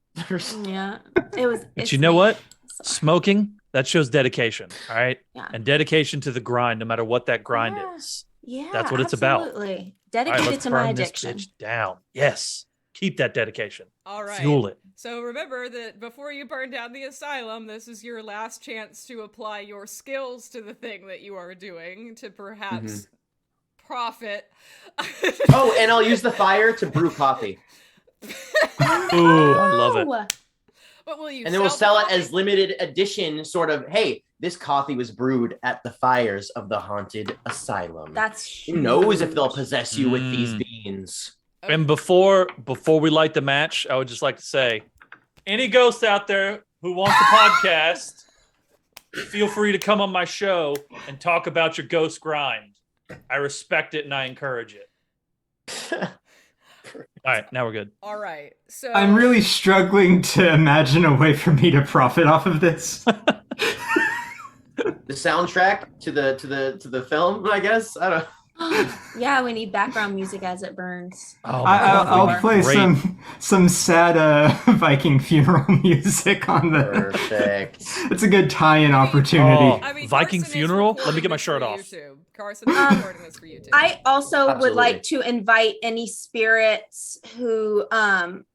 Yeah. It was. But you know what? Sorry. Smoking, that shows dedication. All right. Yeah. And dedication to the grind, no matter what that grind Yeah. is. Yeah. That's what it's about. Absolutely. All right, Dedicated let's to my burn this addiction. bitch down. Yes. Keep that dedication. All right. Fuel it. So remember that before you burn down the asylum, this is your last chance to apply your skills to the thing that you are doing to perhaps profit. Oh, and I'll use the fire to brew coffee. Ooh, I love it. Oh, But will you? And then we'll sell it the as coffee? limited edition, sort of, hey, this coffee was brewed at the fires of the haunted asylum. that's Who knows if they'll possess you with these Mm. beans? And before we light the match, I would just like to say, any ghosts out there who wants a podcast, feel free to come on my show and talk about your ghost grind. I respect it and I encourage it. All right, now we're good. All right. So I'm really struggling to imagine a way for me to profit off of this. The soundtrack to the film, I guess. I don't. Yeah, we need background music as it burns. Oh, my God, I'll that'd be play great. some sad Viking funeral music on the. Perfect. It's a good tie-in opportunity. Oh. I mean, Viking Carson is funeral? Let me recording get my this shirt for off. YouTube. Carson is recording this for YouTube. I also would Absolutely. like to invite any spirits who aren't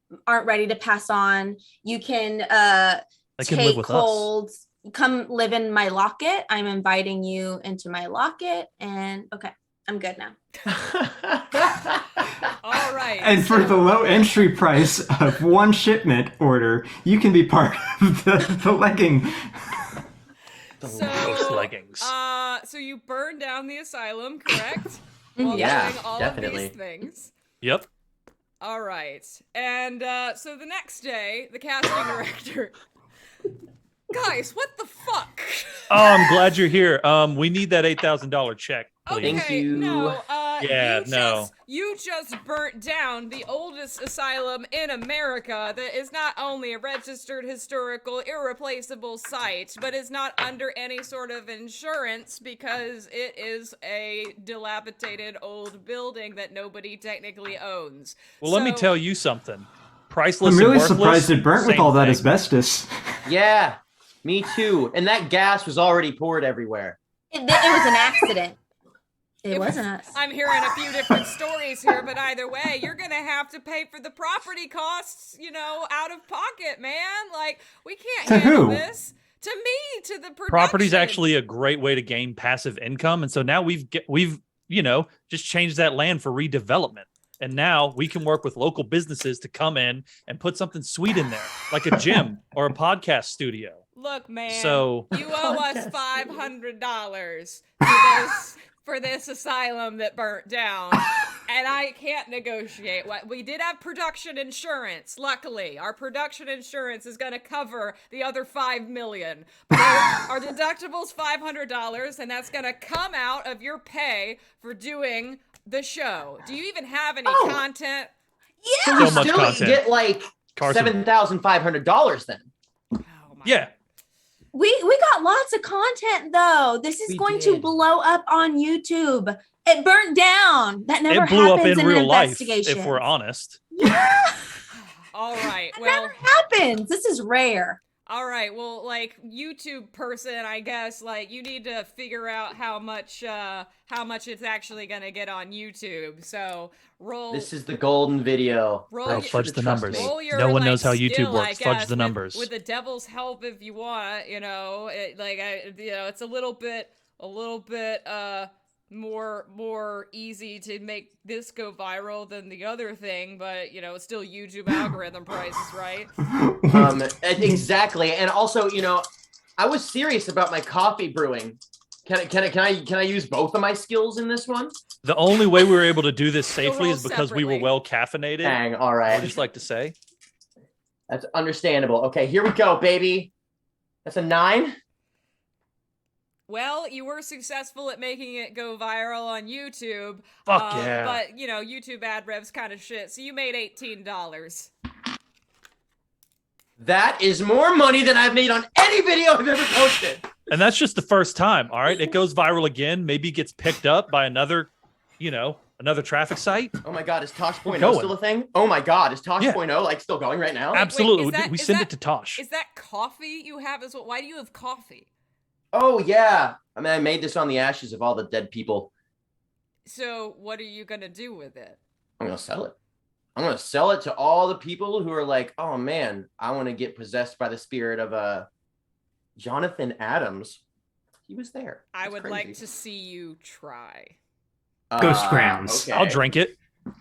ready to pass on. You can They can live take with us. holds. Come live in my locket. I'm inviting you into my locket. And okay, I'm good now. All right. And for the low entry price of one shipment order, you can be part of the legging. The So, ghost leggings. So you burned down the asylum, correct? Mhm. While Yeah, doing all definitely. of these things. Yep. All right. And so the next day, the casting director. Guys, what the fuck? Oh, I'm glad you're here. We need that $8,000 check, please. Okay, Thank you. no, Yeah, no. You just burnt down the oldest asylum in America that is not only a registered historical irreplaceable site, but is not under any sort of insurance because it is a dilapidated old building that nobody technically owns. Well, let me So- tell you something. Priceless I'm and really worthless, surprised it burnt with same all that thing. asbestos. Yeah, me too. And that gas was already poured everywhere. It was an accident. It wasn't us. I'm hearing a few different stories here, but either way, you're gonna have to pay for the property costs, out of pocket, man. Like, we can't To handle who? this. To me, to the production. Property's actually a great way to gain passive income, and so now we've just changed that land for redevelopment. And now we can work with local businesses to come in and put something sweet in there, like a gym or a podcast studio. Look, man. So- you owe us $500 for this asylum that burnt down, and I can't negotiate. We did have production insurance. Luckily, our production insurance is going to cover the other $5 million. But our deductible's $500, and that's going to come out of your pay for doing the show. Do you even have any Oh. content? So So we much still content. get like Carson. $7,500 then. Oh my Yeah. We got lots of content though. This is We going to did. blow up on YouTube. It burnt down. That never It blew up happens in in real an life, investigation. if we're honest. Yeah, All right. that Well, never happens. This is rare. all right. Well, like YouTube person, I guess, like you need to figure out how much it's actually gonna get on YouTube. So roll. This is the golden video. Roll Oh, your- fudge the Trust numbers. me. roll your, No one like, knows how YouTube skill, I works. Fudge guess, the with- numbers. with the devil's help if you want. It's a little bit more easy to make this go viral than the other thing, but it's still YouTube algorithm prices, right? Exactly. And also, I was serious about my coffee brewing. Can I use both of my skills in this one? The only way we were able to do this You'll safely roll is because we were separately. well caffeinated. Dang, all I would right. just like to say. That's understandable. Okay, here we go, baby. That's a 9. Well, you were successful at making it go viral on YouTube. Fuck yeah. But, YouTube ad revs kind of shit, so you made $18. That is more money than I've made on any video I've ever posted. And that's just the first time, all right? It goes viral again, maybe gets picked up by another traffic site. Oh my God, is Tosh.0 going. still a thing? Oh my God, is Tosh.0 like still going right now? Absolutely. Wait, we send it to Tosh. Is that coffee you have as well? Why do you have coffee? Oh yeah. I mean, I made this on the ashes of all the dead people. So what are you going to do with it? I'm going to sell it. I'm going to sell it to all the people who are like, oh man, I want to get possessed by the spirit of Jonathan Adams. He was there. I would like to see you try. Ghost grounds. Okay. I'll drink it.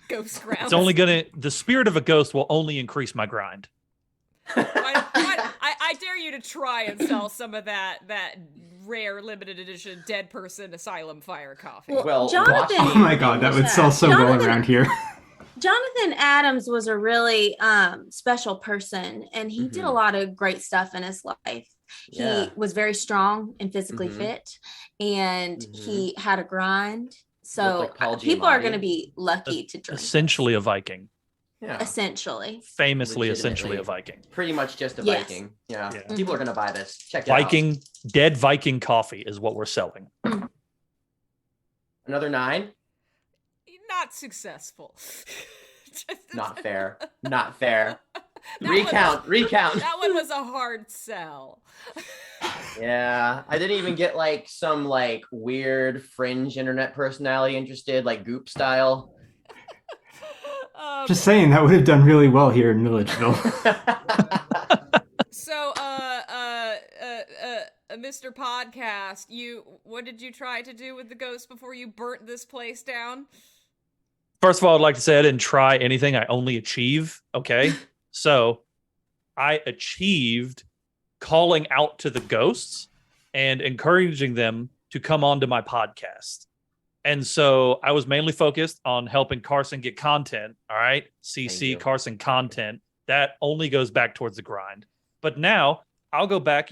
Ghost grounds. It's only the spirit of a ghost will only increase my grind. I dare you to try and sell some of that rare limited edition dead person asylum fire coffee. Well, Jonathan. Oh my God, that would sell so well around here. Jonathan Adams was a really special person, and he did a lot of great stuff in his life. Yeah. He was very strong and physically fit, and he had a grind. So Looked like Paul people are Giamatti. going to be lucky to drink. Essentially a Viking. Yeah. Essentially. Famously, Legitimately. essentially a Viking. Pretty much just a Yes. Viking. Yeah. Yeah. People are going to buy this. Check it out. Viking, dead Viking coffee is what we're selling. Another 9? Not successful. Not fair. Not fair. That Recount. That one was a hard sell. Yeah. I didn't even get like some like weird fringe internet personality interested, like Goop style. Just saying, that would have done really well here in Milledgeville. So, Mr. Podcast, what did you try to do with the ghost before you burnt this place down? First of all, I'd like to say I didn't try anything. I only achieve. Okay. So I achieved calling out to the ghosts and encouraging them to come onto my podcast. And so I was mainly focused on helping Carson get content. All right. Thank CC you. Carson content. That only goes back towards the grind. But now I'll go back,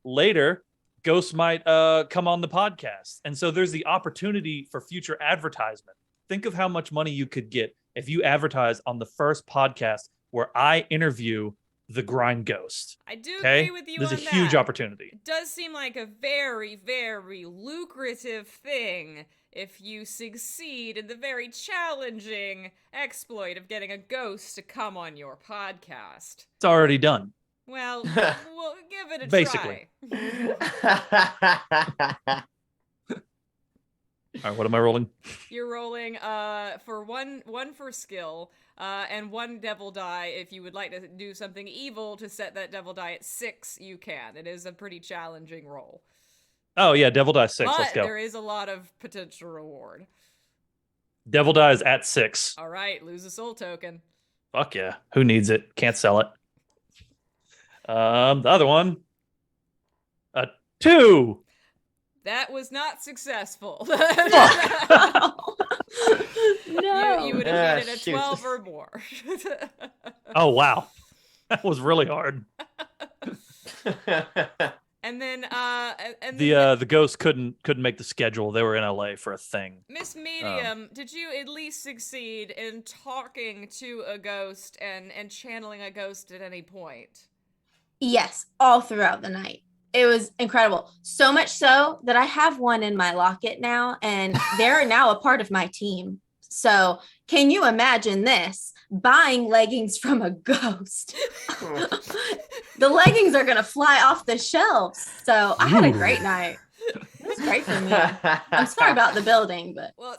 later. Ghosts might come on the podcast. And so there's the opportunity for future advertisement. Think of how much money you could get if you advertise on the first podcast where I interview the grind ghost. I do Okay? agree with you There's on a huge that. opportunity. It does seem like a very, very lucrative thing if you succeed in the very challenging exploit of getting a ghost to come on your podcast. It's already done. Well, we'll give it a Basically. try. All right, what am I rolling? You're rolling for one for skill, and 1 devil die. If you would like to do something evil to set that devil die at 6, you can. It is a pretty challenging roll. Oh, yeah, Devil Die 6. But Let's go. there is a lot of potential reward. Devil Die is at 6. All right, lose a soul token. Fuck yeah. Who needs it? Can't sell it. The other one. 2. That was not successful. No. You would have needed a shoot. 12 or more. Oh, wow. That was really hard. And then The ghost couldn't make the schedule. They were in LA for a thing. Miss Medium, did you at least succeed in talking to a ghost and channeling a ghost at any point? Yes, all throughout the night. It was incredible. So much so that I have one in my locket now, and they're now a part of my team. So can you imagine this? Buying leggings from a ghost. The leggings are going to fly off the shelves. So I had a great night. It was great for me. I'm sorry about the building, but Well,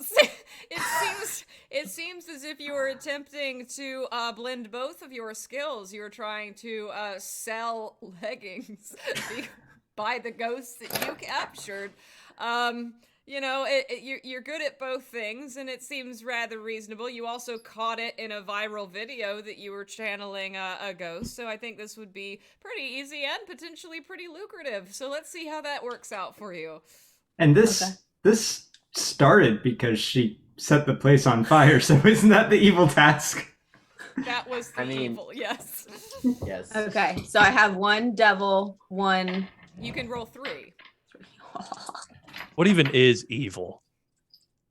it seems as if you were attempting to blend both of your skills. You were trying to sell leggings by the ghosts that you captured. You're good at both things, and it seems rather reasonable. You also caught it in a viral video that you were channeling a ghost, so I think this would be pretty easy and potentially pretty lucrative. So let's see how that works out for you. And this started because she set the place on fire, so isn't that the evil task? That was the evil. Yes. Yes. Okay, so I have one devil, one. You can roll 3. What even is evil?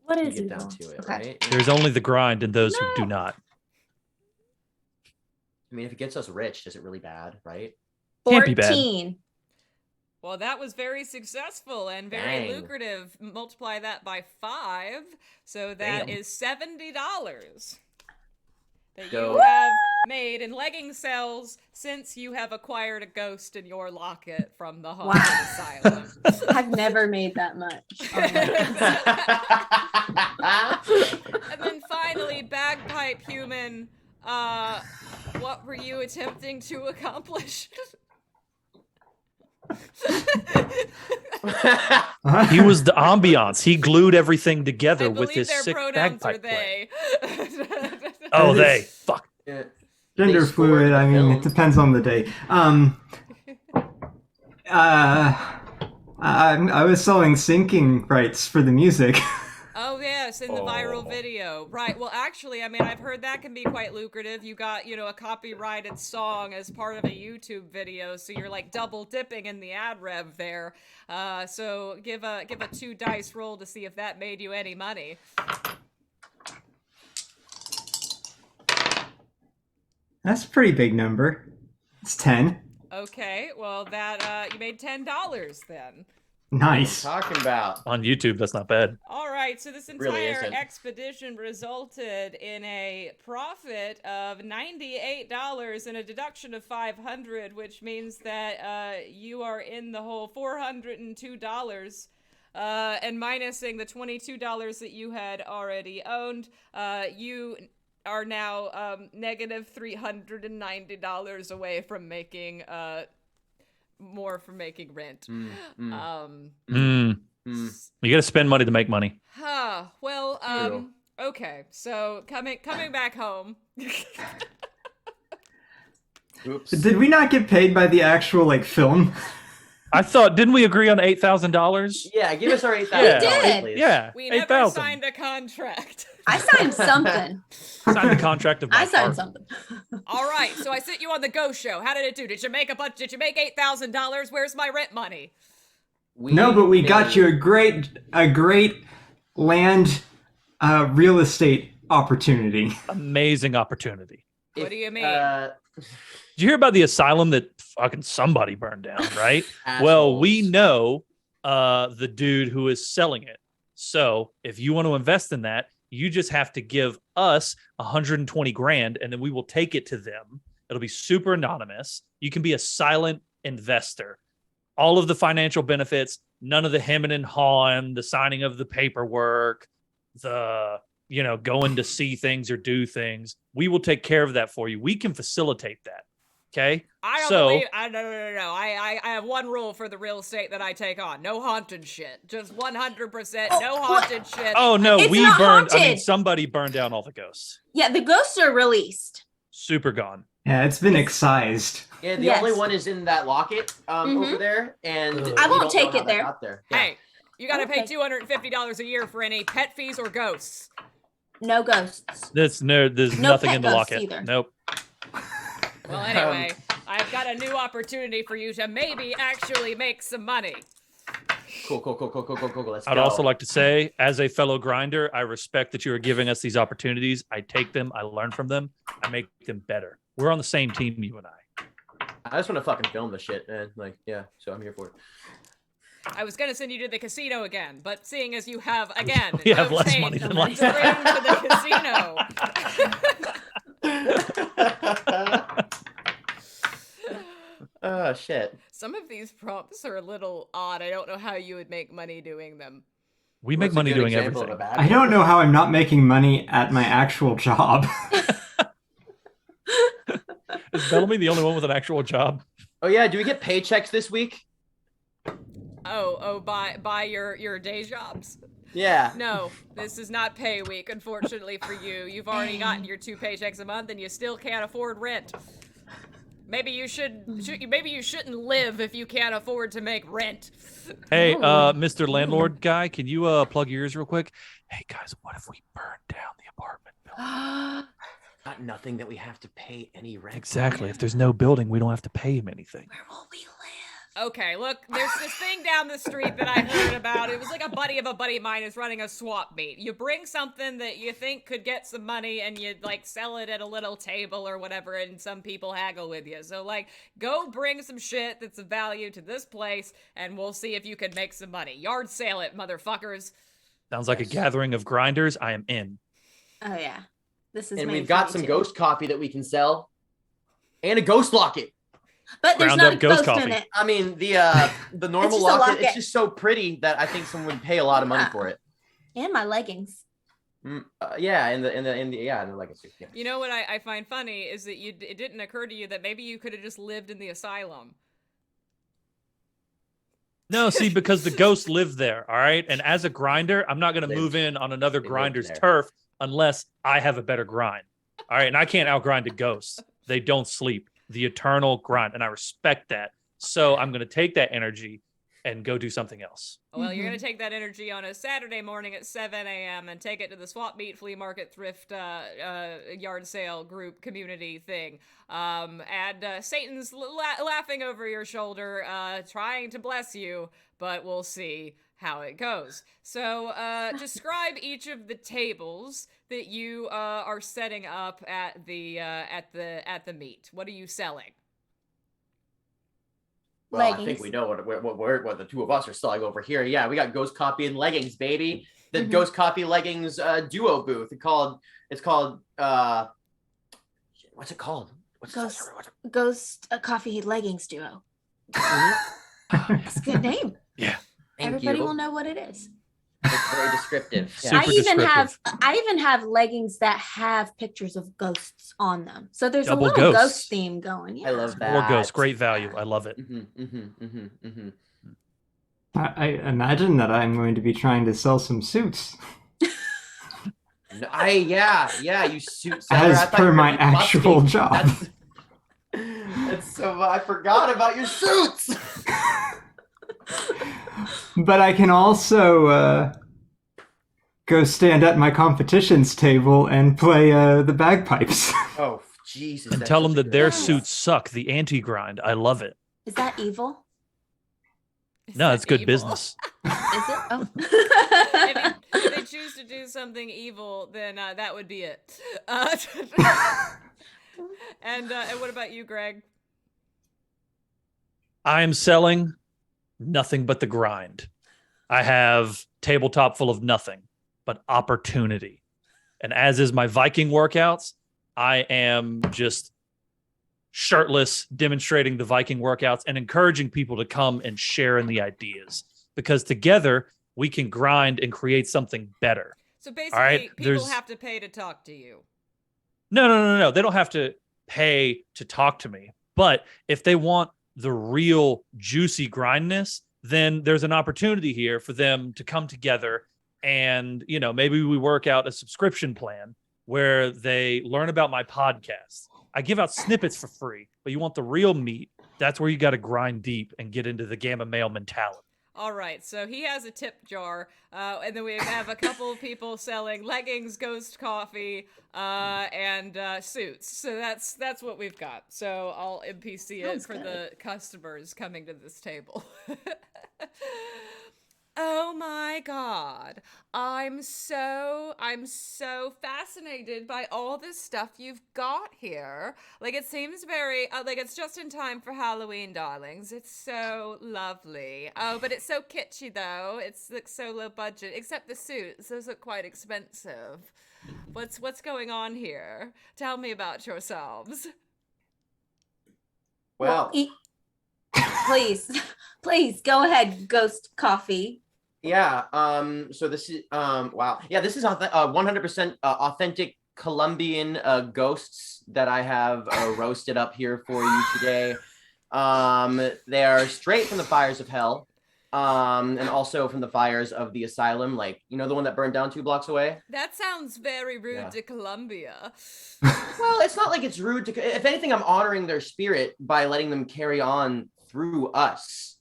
What You is get evil? down to it, Okay. right? There's only the grind and those who do not. I mean, if it gets us rich, is it really bad, right? Can't be bad. 14. Well, that was very successful and very Dang. lucrative. Multiply that by 5, so that Damn. is $70 that Go. you have made in legging sales since you have acquired a ghost in your locket from the haunted asylum. I've never made that much. And then finally, bagpipe human, what were you attempting to accomplish? He was the ambiance. He glued everything together I with believe his their sick pronouns are bagpipe play. they. Oh, they. Fuck. Yeah. Gender They scored fluid. the I mean, film. it depends on the day. I was selling syncing rights for the music. Oh yes, in the viral video. Right. Well, actually, I mean, I've heard that can be quite lucrative. You got, a copyrighted song as part of a YouTube video, so you're like double dipping in the ad rev there. So give a 2 dice roll to see if that made you any money. That's a pretty big number. It's 10. Okay. Well, that you made $10 then. Nice. What I'm talking about. On YouTube, that's not bad. All right, so this Really entire isn't. expedition resulted in a profit of $98 and a deduction of $500, which means that you are in the whole $402. And minusing the $22 that you had already owned, you are now negative $390 away from making more from making rent. You got to spend money to make money. Well, True. okay. So coming back home. Oops. Did we not get paid by the actual film? I thought, didn't we agree on $8,000? Yeah, give us our $8,000, Yeah. did. please. Yeah, We never 8,000. signed a contract. I signed something. Signed the contract of my I signed heart. something. All right, so I sent you on the ghost show. How did it do? Did you make $8,000? Where's my rent money? No, but we got you a great land real estate opportunity. Amazing opportunity. What do you mean? Did you hear about the asylum that fucking somebody burned down, right? Well, we know the dude who is selling it. So if you want to invest in that, you just have to give us 120 grand and then we will take it to them. It'll be super anonymous. You can be a silent investor. All of the financial benefits, none of the hemming and hawing, the signing of the paperwork, the going to see things or do things. We will take care of that for you. We can facilitate that. Okay. I don't believe. No. I have one rule for the real estate that I take on: no haunted shit. Just 100%, no haunted shit. Oh no, It's we not burned. I mean, haunted. somebody burned down all the ghosts. Yeah, the ghosts are released. Super gone. Yeah, it's been excised. Yeah, the Yes. only one is in that locket over there, and I won't we don't take know it how that there. got there. Yeah. Hey, you gotta pay Okay. $250 a year for any pet fees or ghosts. No ghosts. There's No nothing pet in the ghosts locket. either. Nope. Well, anyway, I've got a new opportunity for you to maybe actually make some money. Cool. Let's I'd go. also like to say, as a fellow grinder, I respect that you are giving us these opportunities. I take them, I learn from them, I make them better. We're on the same team, you and I. I just want to fucking film the shit, man. So I'm here for it. I was gonna send you to the casino again, but seeing as you have again, We have no less change money than to last bring to the casino. Oh shit. Some of these prompts are a little odd. I don't know how you would make money doing them. We make What's a money good doing example of everything. a bad I don't one? know how I'm not making money at my actual job. Is Bellamy the only one with an actual job? Oh yeah, do we get paychecks this week? By your day jobs? Yeah. No, this is not pay week, unfortunately for you. You've already gotten your 2 paychecks a month, and you still can't afford rent. Maybe you shouldn't live if you can't afford to make rent. Hey, Ooh. Mr. Landlord guy, can you plug your ears real quick? Hey guys, what if we burn down the apartment building? Got nothing that we have to pay any rent. Exactly. If there's no building, we don't have to pay him anything. Where will we live? Okay, look, there's this thing down the street that I heard about. It was like a buddy of mine is running a swap meet. You bring something that you think could get some money and you like sell it at a little table or whatever, and some people haggle with you. So like, go bring some shit that's of value to this place and we'll see if you can make some money. Yard sale it, motherfuckers. Sounds like a gathering of grinders. I am in. Oh yeah. This is And made we've for got me, some too. ghost coffee that we can sell. And a ghost locket. But there's Ground not up a ghost ghost coffee. in it. I mean, the normal just a locket, locket. it's just so pretty that I think someone would pay a lot of money for it. And my leggings. Yeah, in the legacy. Yeah. You know what I find funny is that it didn't occur to you that maybe you could have just lived in the asylum. No, see, because the ghosts live there, all right? And as a grinder, I'm not going to move in on another They grinder's live there. turf unless I have a better grind. All right, and I can't outgrind a ghost. They don't sleep. The eternal grind, and I respect that. So I'm going to take that energy and go do something else. Well, you're going to take that energy on a Saturday morning at 7 a.m. and take it to the swap meet, flea market, thrift, yard sale group community thing. And Satan's laughing over your shoulder, trying to bless you, but we'll see how it goes. So describe each of the tables that you are setting up at the meet. What are you selling? Well, I Leggings. think we know what the two of us are selling over here. Yeah, we got Ghost Coffee and leggings, baby. The Ghost Coffee leggings duo booth. It's called what's it called? Ghost Coffee Leggings Duo. That's a good name. Yeah. Thank Everybody you. will know what it is. It's very descriptive. Yeah. Super descriptive. I even have leggings that have pictures of ghosts on them. So there's Double a little ghosts. ghost theme going. Yeah. I love that. Or ghosts, great value. I love it. I imagine that I'm going to be trying to sell some suits. You suit seller. As I thought per you were my gonna be actual busking. job. That's so. I forgot about your suits. But I can also go stand at my competitions table and play the bagpipes. Oh Jesus! And that's tell them such a that good their idea. suits suck. The anti-grind. I love it. Is that evil? No, it's good evil? business. Is it? Oh. If they choose to do something evil, then that would be it. And what about you, Greg? I am selling nothing but the grind. I have tabletop full of nothing but opportunity. And as is my Viking workouts, I am just shirtless, demonstrating the Viking workouts and encouraging people to come and share in the ideas, because together we can grind and create something better. So basically, right, people have to pay to talk to you. No. They don't have to pay to talk to me. But if they want the real juicy grindness, then there's an opportunity here for them to come together and, maybe we work out a subscription plan where they learn about my podcast. I give out snippets for free, but you want the real meat. That's where you got to grind deep and get into the gamma male mentality. All right, so he has a tip jar, and then we have a couple of people selling leggings, ghost coffee, and suits. So that's what we've got. So I'll NPC it Sounds for good. the customers coming to this table. Oh my God. I'm so fascinated by all this stuff you've got here. Like, it seems very, like it's just in time for Halloween, darlings. It's so lovely. Oh, but it's so kitschy though. It's like so low budget, except the suits. Those look quite expensive. What's going on here? Tell me about yourselves. Well, please go ahead, Ghost Coffee. yeah. So this is wow. Yeah, this is 100% authentic Colombian ghosts that I have roasted up here for you today. They are straight from the fires of hell, and also from the fires of the asylum. Like, the one that burned down 2 blocks away. That sounds very rude Yeah. to Colombia. Well, it's not like it's rude to. If anything, I'm honoring their spirit by letting them carry on through us.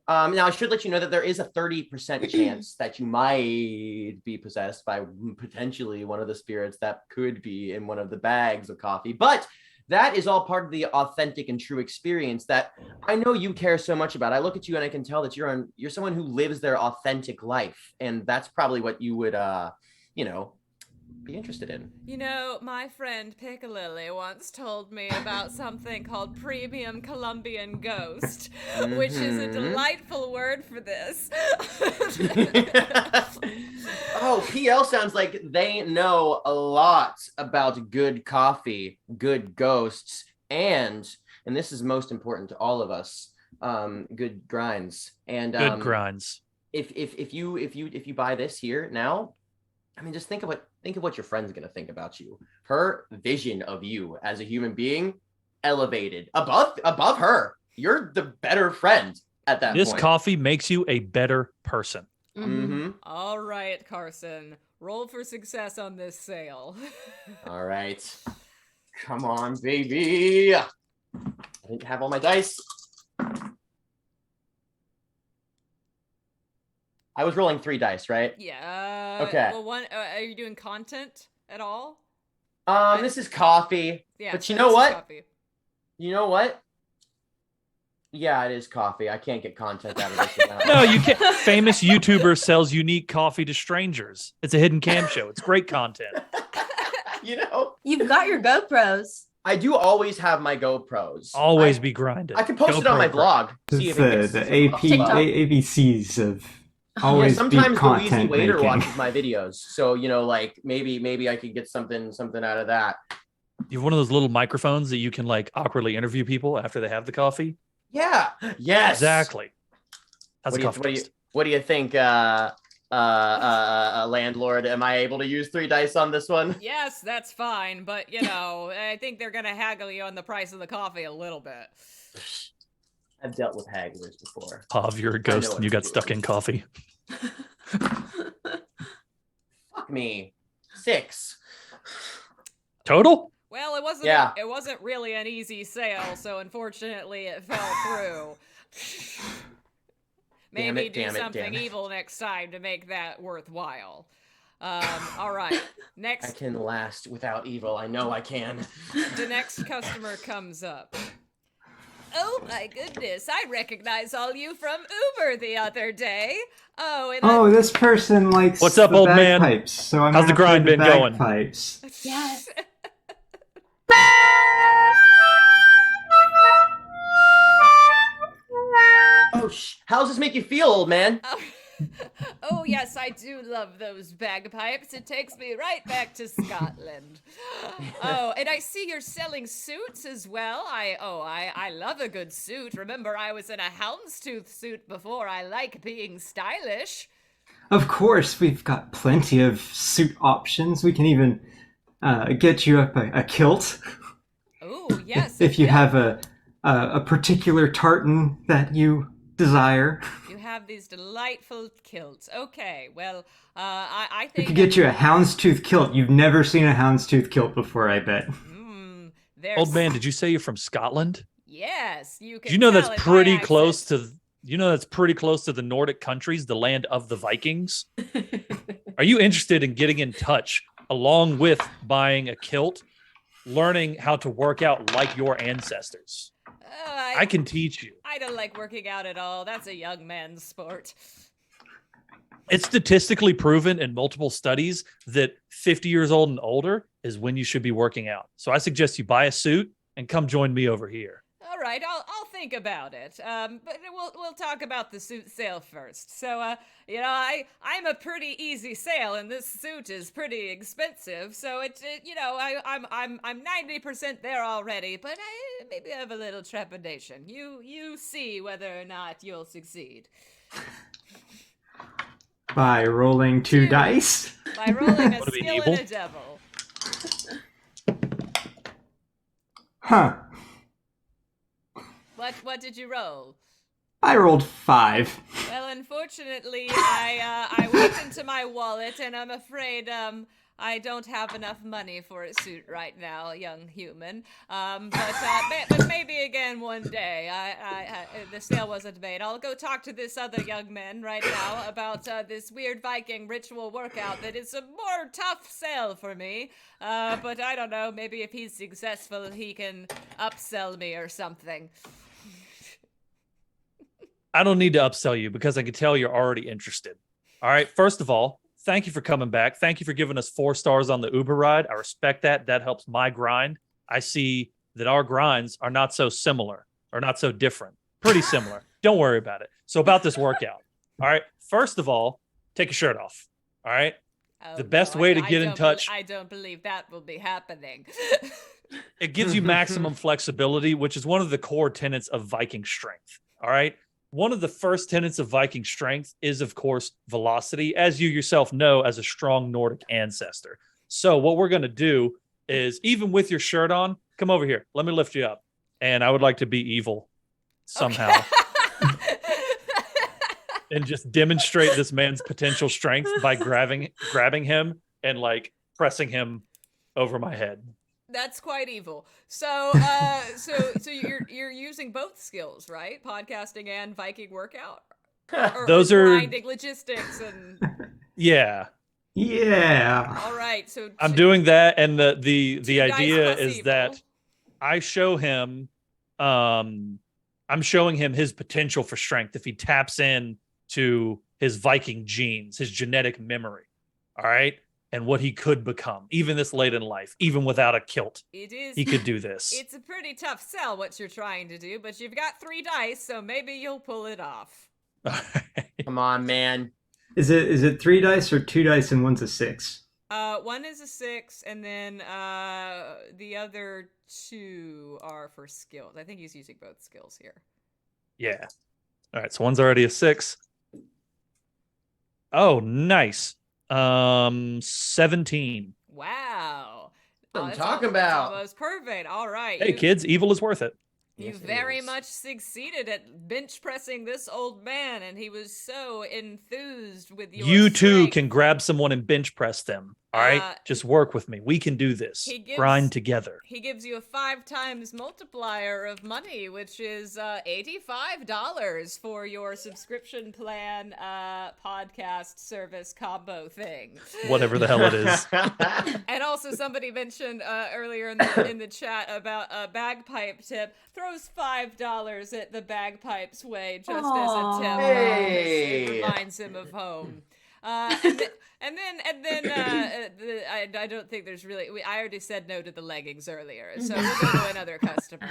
Now, I should let you know that there is a 30% chance that you might be possessed by potentially one of the spirits that could be in one of the bags of coffee. But that is all part of the authentic and true experience that I know you care so much about. I look at you and I can tell that you're someone who lives their authentic life. And that's probably what you would, be interested in. You know, my friend Piccalilli once told me about something called premium Colombian ghost, which is a delightful word for this. Oh, PL sounds like they know a lot about good coffee, good ghosts, and this is most important to all of us, good grinds. And Good grinds. If you buy this here now, I mean, just think of what your friend's gonna think about you. Her vision of you as a human being elevated above her. You're the better friend at that point. This coffee makes you a better person. Mm-hmm. All right, Carson. Roll for success on this sale. All right. Come on, baby. I didn't have all my dice. I was rolling 3 dice, right? Yeah. Okay. Well, are you doing content at all? This is coffee. Yeah. But so you know this is what? coffee. You know what? Yeah, it is coffee. I can't get content out of this. No, you can't. Famous YouTuber sells unique coffee to strangers. It's a hidden cam show. It's great content. You've got your GoPros. I do always have my GoPros. Always be grinding. I can post it on my blog. See It's if it the gets ABCs of always be sometimes content Louise Waiter making. watches my videos, so like maybe I could get something out of that. You have one of those little microphones that you can like awkwardly interview people after they have the coffee. Yeah. Yes. Exactly. How's the coffee taste? What do you think, landlord? Am I able to use 3 dice on this one? Yes, that's fine, but I think they're gonna haggle you on the price of the coffee a little bit. I've dealt with hagglers before. Pav, you're a ghost and you got stuck in coffee. Fuck me. 6. Total? Well, it wasn't. Yeah. It wasn't really an easy sale, so unfortunately, it fell through. Maybe do something evil next time to make that worthwhile. All right. Next. I can last without evil. I know I can. The next customer comes up. Oh my goodness, I recognize all you from Uber the other day. This person likes What's up, the old man? bagpipes, so I'm How's the grind been going? Bagpipes. Yes. Oh, how does this make you feel, old man? Oh yes, I do love those bagpipes. It takes me right back to Scotland. Oh, and I see you're selling suits as well. I love a good suit. Remember, I was in a houndstooth suit before. I like being stylish. Of course, we've got plenty of suit options. We can even get you up a kilt. Oh yes. If you have a particular tartan that you desire. You have these delightful kilts. Okay, well, I think we could get you a houndstooth kilt. You've never seen a houndstooth kilt before, I bet. Old man, did you say you're from Scotland? Yes, you can. Do you know that's pretty close to? You know that's pretty close to the Nordic countries, the land of the Vikings. Are you interested in getting in touch, along with buying a kilt, learning how to work out like your ancestors? I can teach you. I don't like working out at all. That's a young man's sport. It's statistically proven in multiple studies that 50 years old and older is when you should be working out. So I suggest you buy a suit and come join me over here. All right, I'll think about it. But we'll talk about the suit sale first. So, I'm a pretty easy sale, and this suit is pretty expensive. So I'm 90% there already, but I maybe have a little trepidation. You see whether or not you'll succeed. By rolling 2 dice. By rolling a skill and a devil. Huh. What did you roll? I rolled 5. Well, unfortunately, I looked into my wallet, and I'm afraid I don't have enough money for a suit right now, young human. But maybe again one day. The sale wasn't made. I'll go talk to this other young man right now about this weird Viking ritual workout that is a more tough sell for me. But I don't know. Maybe if he's successful, he can upsell me or something. I don't need to upsell you because I can tell you're already interested. All right. First of all, thank you for coming back. Thank you for giving us 4 stars on the Uber ride. I respect that. That helps my grind. I see that our grinds are not so similar or not so different. Pretty similar. Don't worry about it. So about this workout. All right. First of all, take your shirt off. All right. Oh, the best way to get in touch. I don't believe that will be happening. It gives you maximum flexibility, which is one of the core tenets of Viking strength. All right. One of the first tenets of Viking strength is, of course, velocity, as you yourself know, as a strong Nordic ancestor. So what we're going to do is, even with your shirt on, come over here. Let me lift you up. And I would like to be evil somehow. Okay. And just demonstrate this man's potential strength by grabbing him and like pressing him over my head. That's quite evil. So you're using both skills, right? Podcasting and Viking workout. Or those are grinding logistics and. Yeah. Yeah. All right. So I'm doing that, and the idea is evil. that I show him. I'm showing him his potential for strength if he taps in to his Viking genes, his genetic memory. All right. And what he could become, even this late in life, even without a kilt. He could do this. It's a pretty tough sell what you're trying to do, but you've got 3 dice, so maybe you'll pull it off. Come on, man. Is it 3 dice or 2 dice and one's a 6? 1 is a 6, and then the other 2 are for skills. I think he's using both skills here. Yeah. All right. So one's already a 6. Oh, nice. 17. Wow. What I'm talking about. That was perfect. All right. Hey, kids, evil is worth it. You Yes, very is. much succeeded at bench pressing this old man, and he was so enthused with your You too strength. can grab someone and bench press them. All right. Just work with me. We can do this. Grind together. He gives you a 5 times multiplier of money, which is $85 for your subscription plan podcast service combo thing. Whatever the hell it is. And also somebody mentioned earlier in the chat about a bagpipe tip. Throws $5 at the bagpipes way just as a tip. Hey. It reminds him of home. And then I don't think there's really. I already said no to the leggings earlier, so we'll go to another customer.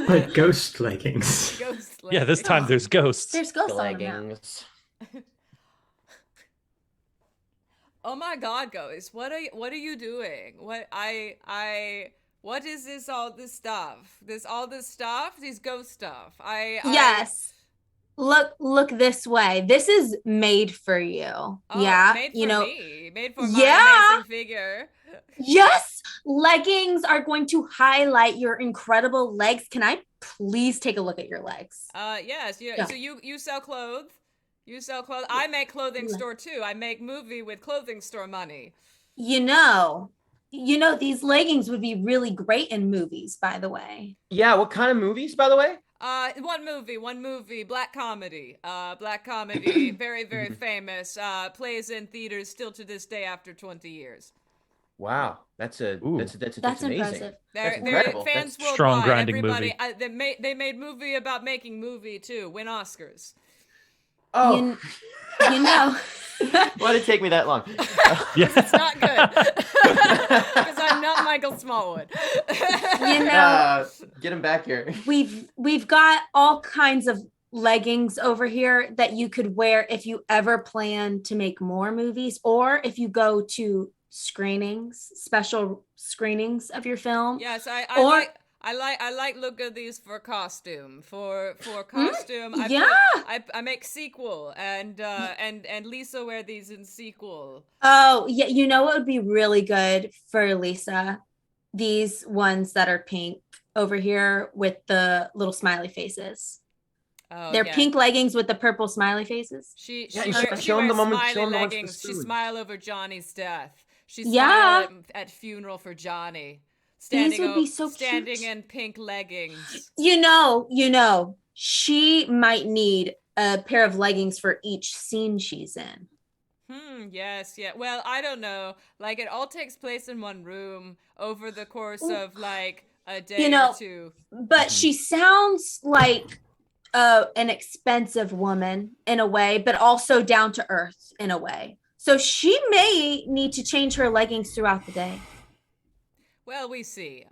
But ghost leggings. Ghost leggings. Yeah, this time there's ghosts. There's ghosts on them now. Leggings. Oh my God, ghost! What are you doing? What is this? All this stuff? These ghost stuff. Yes. Look this way. This is made for you. Oh, yeah. Made for me. Made for my amazing figure. Yes. Leggings are going to highlight your incredible legs. Can I please take a look at your legs? Yes. Yeah. So you sell clothes. You sell clothes. I make clothing store too. I make movie with clothing store money. You know, these leggings would be really great in movies, by the way. Yeah, what kind of movies, by the way? One movie, black comedy, very, very famous, plays in theaters still to this day after 20 years. Wow, that's amazing. Impressive. They're incredible. fans That's worldwide. strong grinding Everybody, movie. They made movie about making movie too. Win Oscars. Oh, You know. why did it take me that long? Yeah. It's not good because I'm not Michael Smallwood. You know, Get him back here. we've got all kinds of leggings over here that you could wear if you ever plan to make more movies, or if you go to special screenings of your film. Yes, I like look at these for costume. For costume, I make sequel and Lisa wear these in sequel. Oh, yeah, you know what would be really good for Lisa? These ones that are pink over here with the little smiley faces. Oh, They're yeah. pink leggings with the purple smiley faces. She Yeah, she, show- wears, she show 'em the wears moment- smiley show 'em the ones with the leggings. She spoon. smile over Johnny's death. She Yeah. smile at funeral for Johnny. These would be so standing cute. in pink leggings. You know, she might need a pair of leggings for each scene she's in. Yes, yeah. Well, I don't know. Like, it all takes place in one room over the course of like a day or two. But she sounds like an expensive woman in a way, but also down to earth in a way. So she may need to change her leggings throughout the day. Well, we see.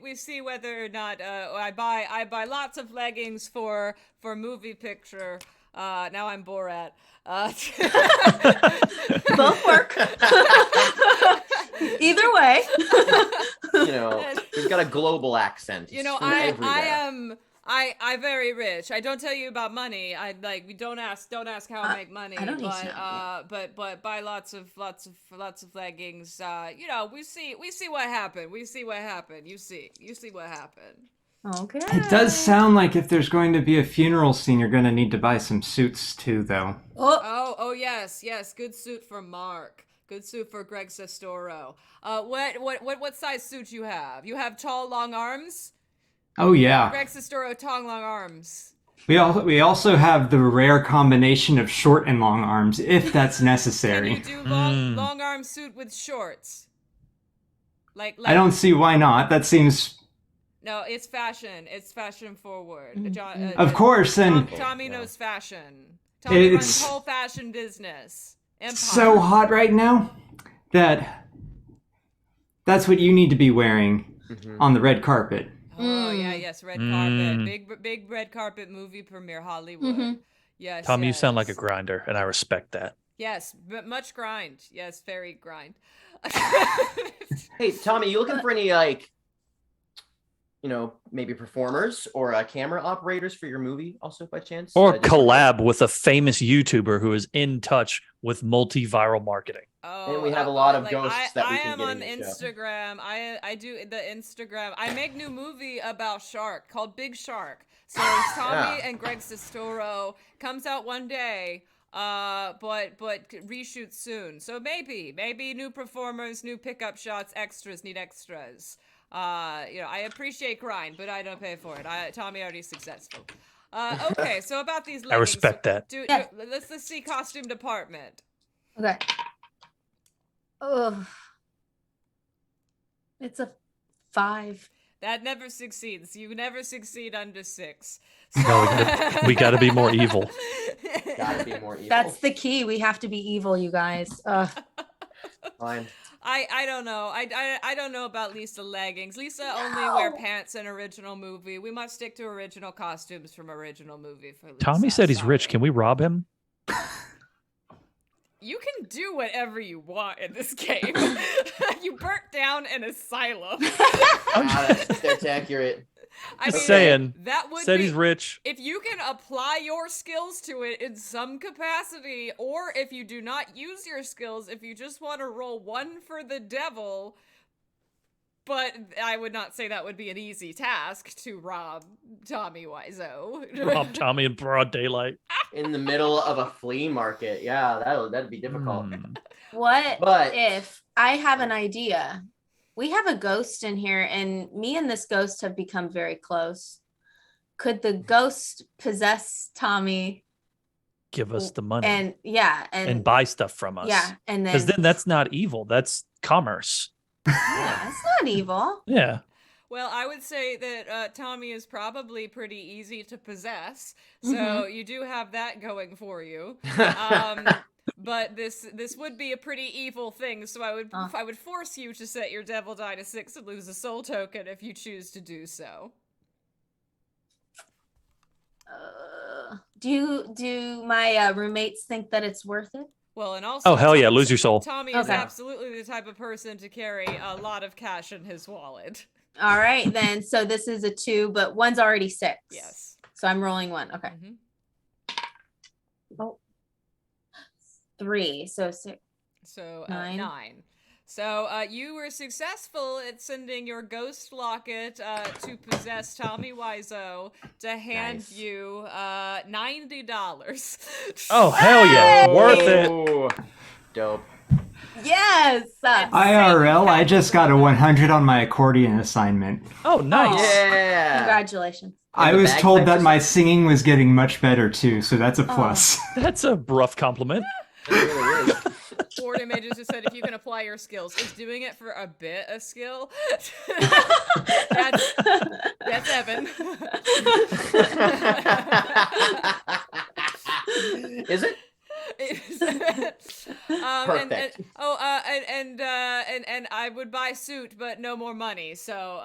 We see whether or not I buy lots of leggings for movie picture. Now I'm Borat. Both work. Either way. You know, he's got a global accent. You know, He's from everywhere. I very rich. I don't tell you about money. We don't ask how I make money. I don't need to know. But buy lots of leggings. You know, we see what happened. We see what happened. You see what happened. Okay. It does sound like if there's going to be a funeral scene, you're going to need to buy some suits too, though. Oh yes. Good suit for Mark. Good suit for Greg Sestoro. What size suit you have? You have tall, long arms? Oh yeah. Greg Sestoro, tall, long arms. We also have the rare combination of short and long arms, if that's necessary. Can you do long arm suit with shorts? Like I don't see why not. That seems. No, it's fashion. It's fashion forward. Of course, and Tommy knows fashion. Tommy runs it's whole fashion business. Empire. so hot right now that that's what you need to be wearing on the red carpet. Oh yes, red carpet, big red carpet movie premiere, Hollywood. Yes, Tommy, you sound like a yes. grinder, and I respect that. Yes, but much grind. Yes, very grind. Hey, Tommy, you looking for any like, you know, maybe performers or camera operators for your movie, also by chance? Or Just- collab with a famous YouTuber who is in touch with multi-viral marketing. And we have a lot of ghosts that we I can am get on in the show. Instagram. I do the Instagram. I make new movie about shark called Big Shark. So it's Tommy and Greg Sestoro. Comes out one day. But reshoot soon. So maybe new performers, new pickup shots, extras need extras. You know, I appreciate grind, but I don't pay for it. Tommy already successful. Okay, so about these leggings. I respect that. Let's see costume department. Okay. Oh. It's a 5. That never succeeds. You never succeed under 6. No, we gotta be more evil. Gotta be more evil. That's the key. We have to be evil, you guys. Fine. I don't know. I don't know about Lisa leggings. Lisa only wear pants in original movie. We must stick to original costumes from original movie for Lisa. Tommy said he's rich. Sorry. Can we rob him? You can do whatever you want in this game. You burnt down an asylum. That's accurate. I Just mean, saying. That would Said be, he's rich. If you can apply your skills to it in some capacity, or if you do not use your skills, if you just want to roll one for the devil, but I would not say that would be an easy task to rob Tommy Wiseau. Rob Tommy in broad daylight. In the middle of a flea market. Yeah, that'd be difficult. What But- if I have an idea? We have a ghost in here, and me and this ghost have become very close. Could the ghost possess Tommy? Give us the money And buy stuff from us. yeah, and Because then that's not evil. That's commerce. yeah, it's not evil. Yeah. Well, I would say that Tommy is probably pretty easy to possess, so you do have that going for you. But this would be a pretty evil thing, so I would force you to set your devil die to 6 and lose a soul token if you choose to do so. Do my roommates think that it's worth it? Well, and also, Oh, hell yeah. Lose your soul. Tommy is Okay. absolutely the type of person to carry a lot of cash in his wallet. All right, then. So this is a 2, but one's already 6. Yes. So I'm rolling 1. Okay. Mhm. Oh. 3. So 6. So 9. 9. So you were successful at sending your ghost locket to possess Tommy Wiseau to hand Nice. you $90. Oh, hell yeah. Worth it. Oh, dope. Yes. IRL, I just got a 100 on my accordion assignment. Oh, nice. Yeah. Congratulations. I the was told bagpipes that or my something? singing was getting much better too, so that's a plus. That's a rough compliment. It really is. Ford Images just said if you can apply your skills. Is doing it for a bit a skill? That's Evan. Is it? Perfect. And I would buy suit, but no more money. So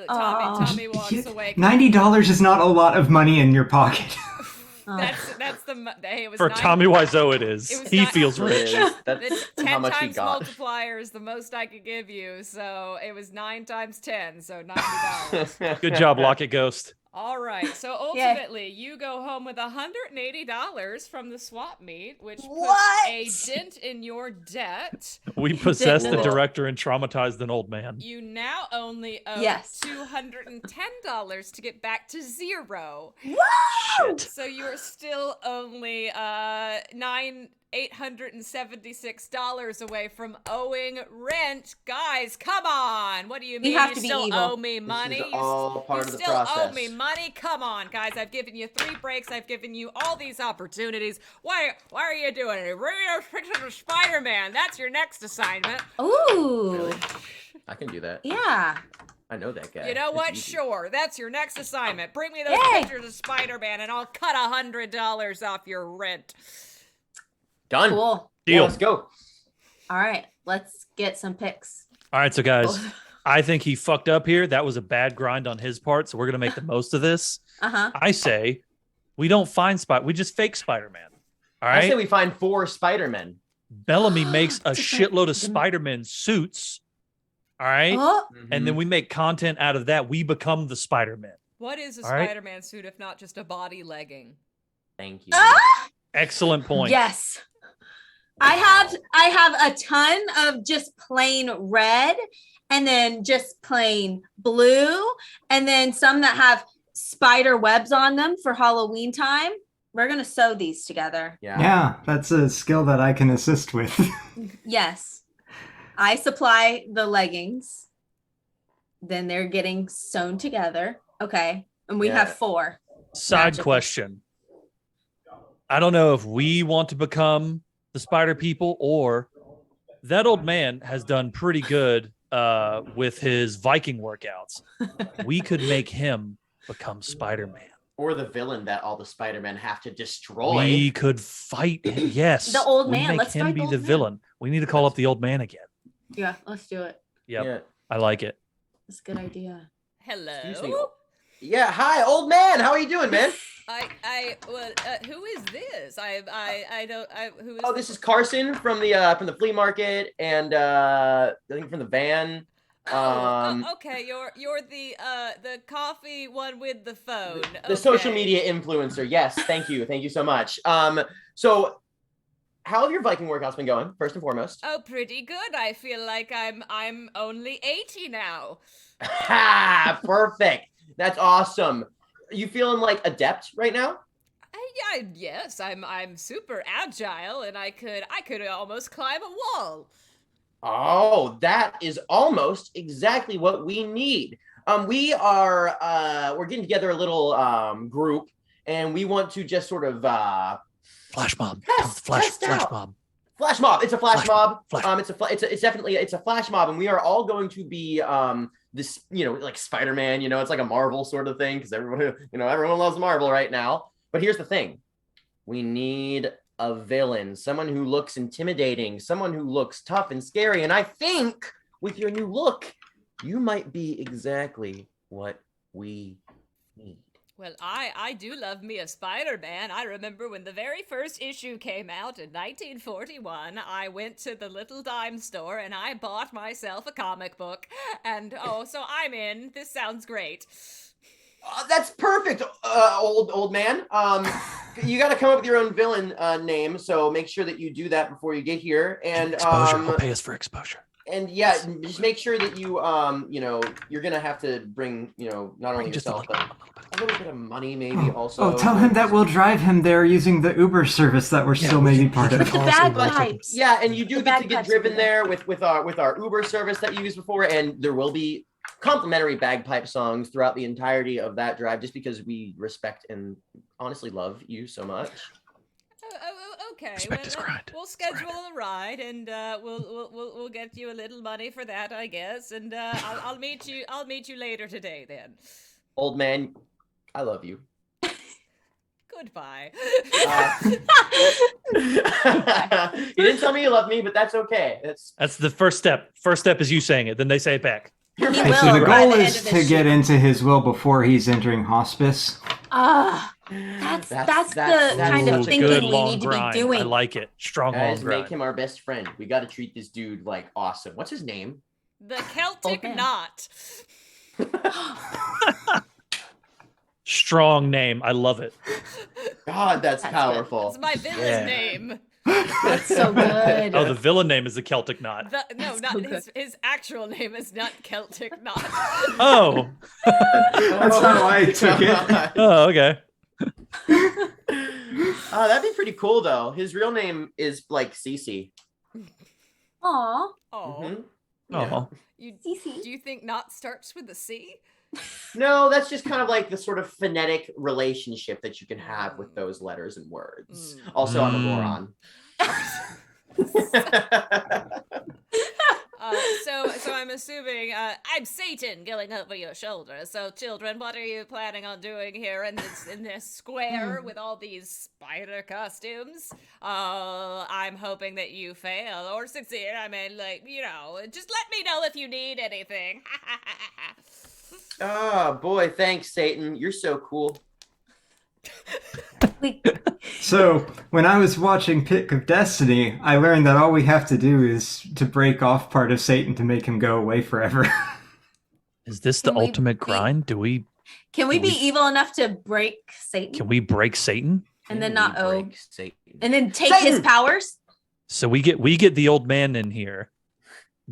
Tommy walks away. $90 is not a lot of money in your pocket. That's the hey. It was For Tommy Wiseau, it is. It was He not- feels rich. That's It's how 10 much he times got. multiplier is the most I could give you. So it was 9 times 10, so $90. Good job, Locket Ghost. All right. So ultimately, you go home with $180 from the swap meet, which puts What? a dent in your debt. We possessed the Cool. director and traumatized an old man. You now only owe Yes. $210 to get back to zero. Shit. So you are still only $876 away from owing rent. Guys, come on. What do you mean? have You to be still evil. owe me money? This is all part you of the still owe process. me money? Come on, guys. I've given you 3 breaks. I've given you all these opportunities. Why are you doing it? We're fixing a Spider-Man. That's your next assignment. Ooh. I can do that. Yeah. I know that guy. You know It's what? easy. Sure. That's your next assignment. Bring me those Yay. pictures of Spider-Man and I'll cut $100 off your rent. Done. Cool. Yeah, Deal. let's go. All right. Let's get some pics. All right, so guys, Oh. I think he fucked up here. That was a bad grind on his part, so we're going to make the most of this. Uh-huh. I say we don't find we just fake Spider-Man. All I say right? we find 4 Spider-Men. Bellamy makes a It's a great- shitload of Spider-Man suits. All right? Oh, And then we make content out of that. We become the Spider-Man. What is a All right. Spider-Man suit if not just a body legging? Thank you. Excellent point. yes. I have a ton of just plain red and then just plain blue and then some that have spider webs on them for Halloween time. We're going to sew these together. Yeah, that's a skill that I can assist with. Yes. I supply the leggings. Then they're getting sewn together. Okay. And we Yeah. have 4. Side Magical. question. I don't know if we want to become the Spider People or that old man has done pretty good with his Viking workouts. We could make him become Spider-Man. Or the villain that all the Spider-Men have to destroy. We could fight him. Yes. The old we man. Make Let's him fight be the the old man. villain. We need to call up the old man again. Yeah, let's do it. Yep. Yeah. I like it. That's a good idea. Hello. Excuse me. Yeah. Hi, old man. How are you doing, man? Who is this? Who is Oh, this is Carson from the flea market, and I think from the van. Okay, you're the coffee one with the phone. The social media influencer. Yes, thank you so much. So how have your Viking workouts been going? First and foremost. Oh, pretty good. I feel like I'm only 80 now. Ha! Perfect. That's awesome. You feeling like adept right now? Yes, I'm super agile, and I could almost climb a wall. Oh, that is almost exactly what we need. We're getting together a little group, and we want to just sort of Flash mob. Test Flash out. mob. flash mob. It's a flash mob. Flash. It's definitely a flash mob, and we are all going to be this, like Spider-Man. It's like a Marvel sort of thing because everyone loves Marvel right now. But here's the thing: we need a villain, someone who looks intimidating, someone who looks tough and scary. And I think with your new look, you might be exactly what we need. Well, I do love me a Spider-Man. I remember when the very first issue came out in 1941, I went to the little dime store and I bought myself a comic book. And so I'm in. This sounds great. That's perfect, old man. You got to come up with your own villain name, so make sure that you do that before you get here. And Exposure. He'll pay us for exposure. And yeah, just make sure that you you're gonna have to bring not only yourself but a little bit of money maybe also. Oh, tell him that we'll drive him there using the Uber service that we're still maybe part of. With the bagpipes. Yeah, and you do The get to get bagpipes driven will be there with our Uber service that you used before, and there will be complimentary bagpipe songs throughout the entirety of that drive, just because we respect and honestly love you so much. Okay, Respect is grind. we'll schedule a ride, and we'll get you a little money for that, I guess. And I'll meet you later today then. Old man, I love you. Goodbye. You didn't tell me you love me, but that's okay. That's the first step. First step is you saying it. Then they say it back. He will So the by goal the end is of to this get shoot. into his will before he's entering hospice. That's the kind Ooh, of thinking good we long need to grind. be doing. I like it. Strong long Guys, grind. make him our best friend. We got to treat this dude like awesome. What's his name? The Celtic Okay. Knot. Strong name. I love it. God, that's That's powerful. It's my villain Yeah. name. That's so good. Oh, the villain name is the Celtic Knot. Not so good. his actual name is not Celtic Knot. Oh. That's not why I took it. Oh, okay. Oh, that'd be pretty cool though. His real name is like Cece. Aw, Oh, Mhm. Oh. do Cece. you think Knot starts with a C? No, that's just kind of like the sort of phonetic relationship that you can have with those letters and words. Also, I'm a moron. So I'm assuming I'm Satan going over your shoulder. So children, what are you planning on doing here in this square with all these spider costumes? I'm hoping that you fail or succeed. I mean, just let me know if you need anything. Oh boy, thanks, Satan. You're so cool. So when I was watching Pick of Destiny, I learned that all we have to do is to break off part of Satan to make him go away forever. Is this the Can we ultimate be- grind? Can we be evil enough to break Satan Can we break Satan? and then Can not we owe, break Satan? and then take his Satan! powers? So we get the old man in here,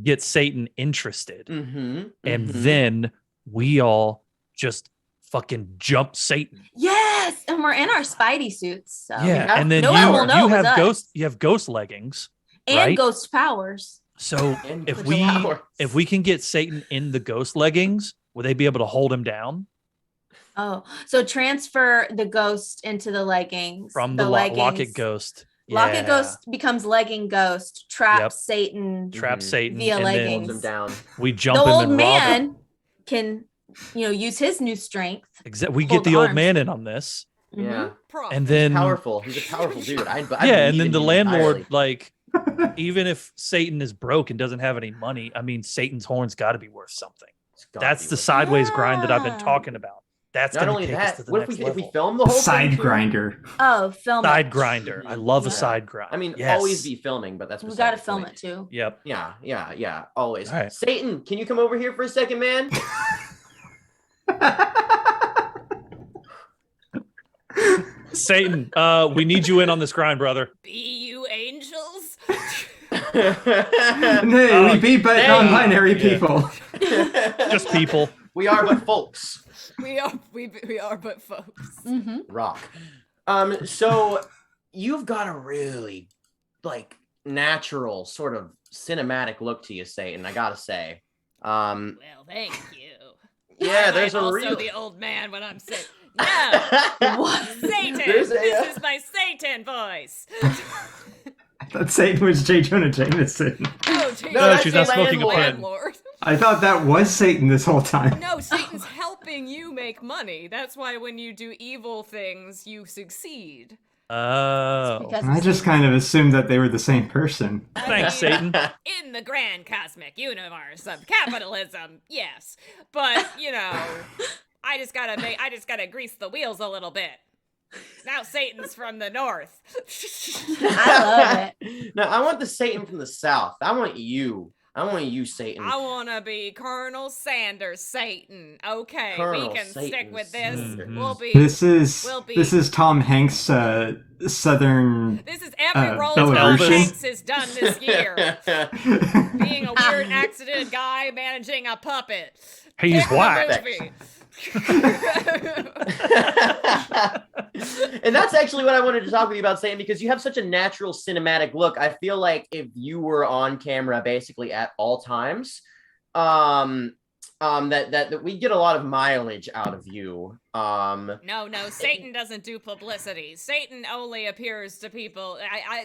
get Satan interested, Mm-hmm. and then we all just fucking jump Satan. Yes, and we're in our Spidey suits. So. Yeah, have- and then No one will know you it was have us. ghost leggings. And right? ghost powers. So And if ghost we powers. if we can get Satan in the ghost leggings, will they be able to hold him down Oh, so transfer the ghost into the leggings. from the leggings. locket ghost? Locket Yeah. ghost becomes legging ghost. Trap Yep. Satan. Trap Mhm. Satan, Via and leggings. Holds then him down. we The jump him old and rob him. man can, use his new strength. We hold get the old arms. man in on this, Mhm. Yeah. Profit. and then Powerful. He's a powerful dude. I yeah, believe and then in the him landlord, entirely. like, even if Satan is broke and doesn't have any money, I mean, Satan's horn's got to be worth something. It's gotta That's be the worth it. sideways grind that I've been Ah. talking about. That's Not going only to take us that, to the what if next we level. film the whole thing Side too? grinder. Oh, film Side it. grinder. I love a Yeah. side grind. I mean, Yes. always be filming, but that's We beside got to the film point. it too. Yep. Yeah, always. All right. Satan, can you come over here for a second, man? Satan, we need you in on this grind, brother. Be you angels? Nay, we be but Nay. non-binary Yeah. people. Just people. We are but folks. we are but folks. Mm-hmm. Rock. So you've got a really natural sort of cinematic look to you, Satan, I gotta say. Well, thank you. Yeah, there's I'm a also real the old man when I'm sick. No, What? Satan. There's a- This is my Satan voice. I thought Satan was J. Jonah Jameson. Oh, Jesus. No, that's she's the not smoking a landlord. pen. Landlord. I thought that was Satan this whole time. No, Satan's helping you make money. That's why when you do evil things, you succeed. Oh. Because I just kind of assumed that they were the same person. Thanks, I Satan. mean, in the grand cosmic universe of capitalism, yes. But, I just gotta grease the wheels a little bit. Now Satan's from the north. I love it. No, I want the Satan from the south. I want you. I want you, Satan. I want to be Colonel Sanders, Satan. Okay, Colonel we can stick Satan with this. Sanders. We'll be. This is We'll be. this is Tom Hanks' Southern. This is every role Belarusian. Tom Hanks has done this year. Being a weird accident guy managing a puppet. He's Pick the white. movie. And that's actually what I wanted to talk with you about, Sam, because you have such a natural cinematic look. I feel like if you were on camera basically at all times, that we get a lot of mileage out of you. No, Satan doesn't do publicity. Satan only appears to people.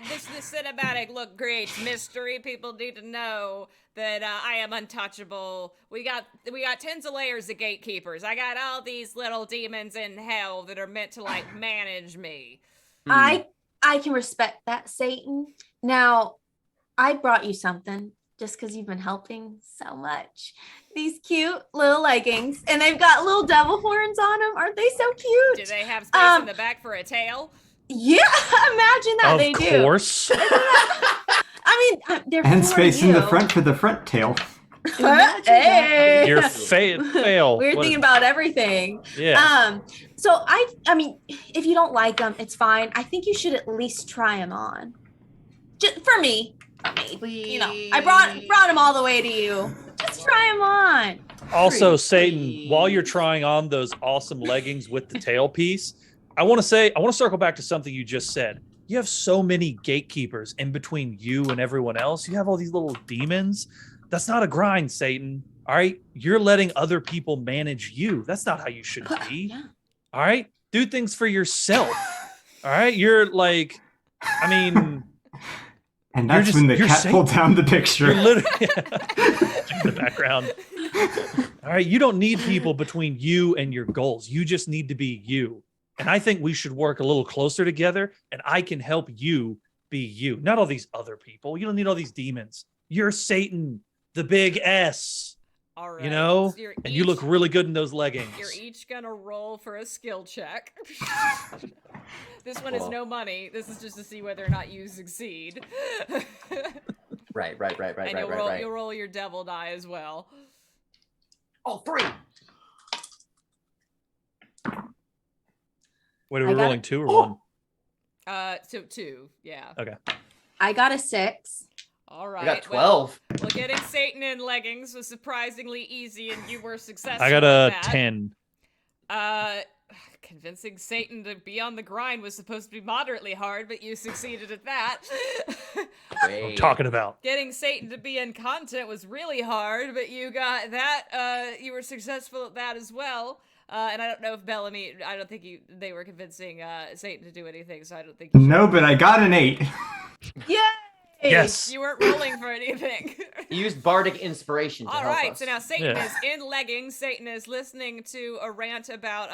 This cinematic look creates mystery. People need to know that I am untouchable. We got tens of layers of gatekeepers. I got all these little demons in hell that are meant to like manage me. I can respect that, Satan. Now, I brought you something just because you've been helping so much. These cute little leggings, and they've got little devil horns on them. Aren't they so cute? Do they have space in the back for a tail? Yeah, imagine that they do. Of course. I mean, they're And for space you. in the front for the front tail. Hey. You're fail. We're thinking about everything. Yeah. So I mean, if you don't like them, it's fine. I think you should at least try them on. Just for me. You know, I brought them all the way to you. Just try them on. Also, Satan, while you're trying on those awesome leggings with the tail piece, I want to circle back to something you just said. You have so many gatekeepers in between you and everyone else. You have all these little demons. That's not a grind, Satan. All right. You're letting other people manage you. That's not how you should be. Yeah. All right. Do things for yourself. All right. You're like, I mean, And that's when the cat pulled down the picture. you're literally in the background. All right. You don't need people between you and your goals. You just need to be you. And I think we should work a little closer together, and I can help you be you. Not all these other people. You don't need all these demons. You're Satan, the big S. All right. You know? So And you look really good in those leggings. You're each gonna roll for a skill check. This one is no money. This is just to see whether or not you succeed. Right. And you'll roll your devil die as well. Oh, 3. What are we I got rolling, it. 2 or 1? So 2, yeah. Okay. I got a 6. All right. I got 12. Well, getting Satan in leggings was surprisingly easy, and you were successful. I got at a that. 10. Convincing Satan to be on the grind was supposed to be moderately hard, but you succeeded at that. I'm talking about. Getting Satan to be in content was really hard, but you got that. You were successful at that as well. And I don't know if Bellamy. I don't think they were convincing Satan to do anything, so I don't think. No, but I got an 8. Yay! Yes. You weren't rolling for anything. You used bardic inspiration to All help right, us. so now Satan is in leggings. Satan is listening to a rant about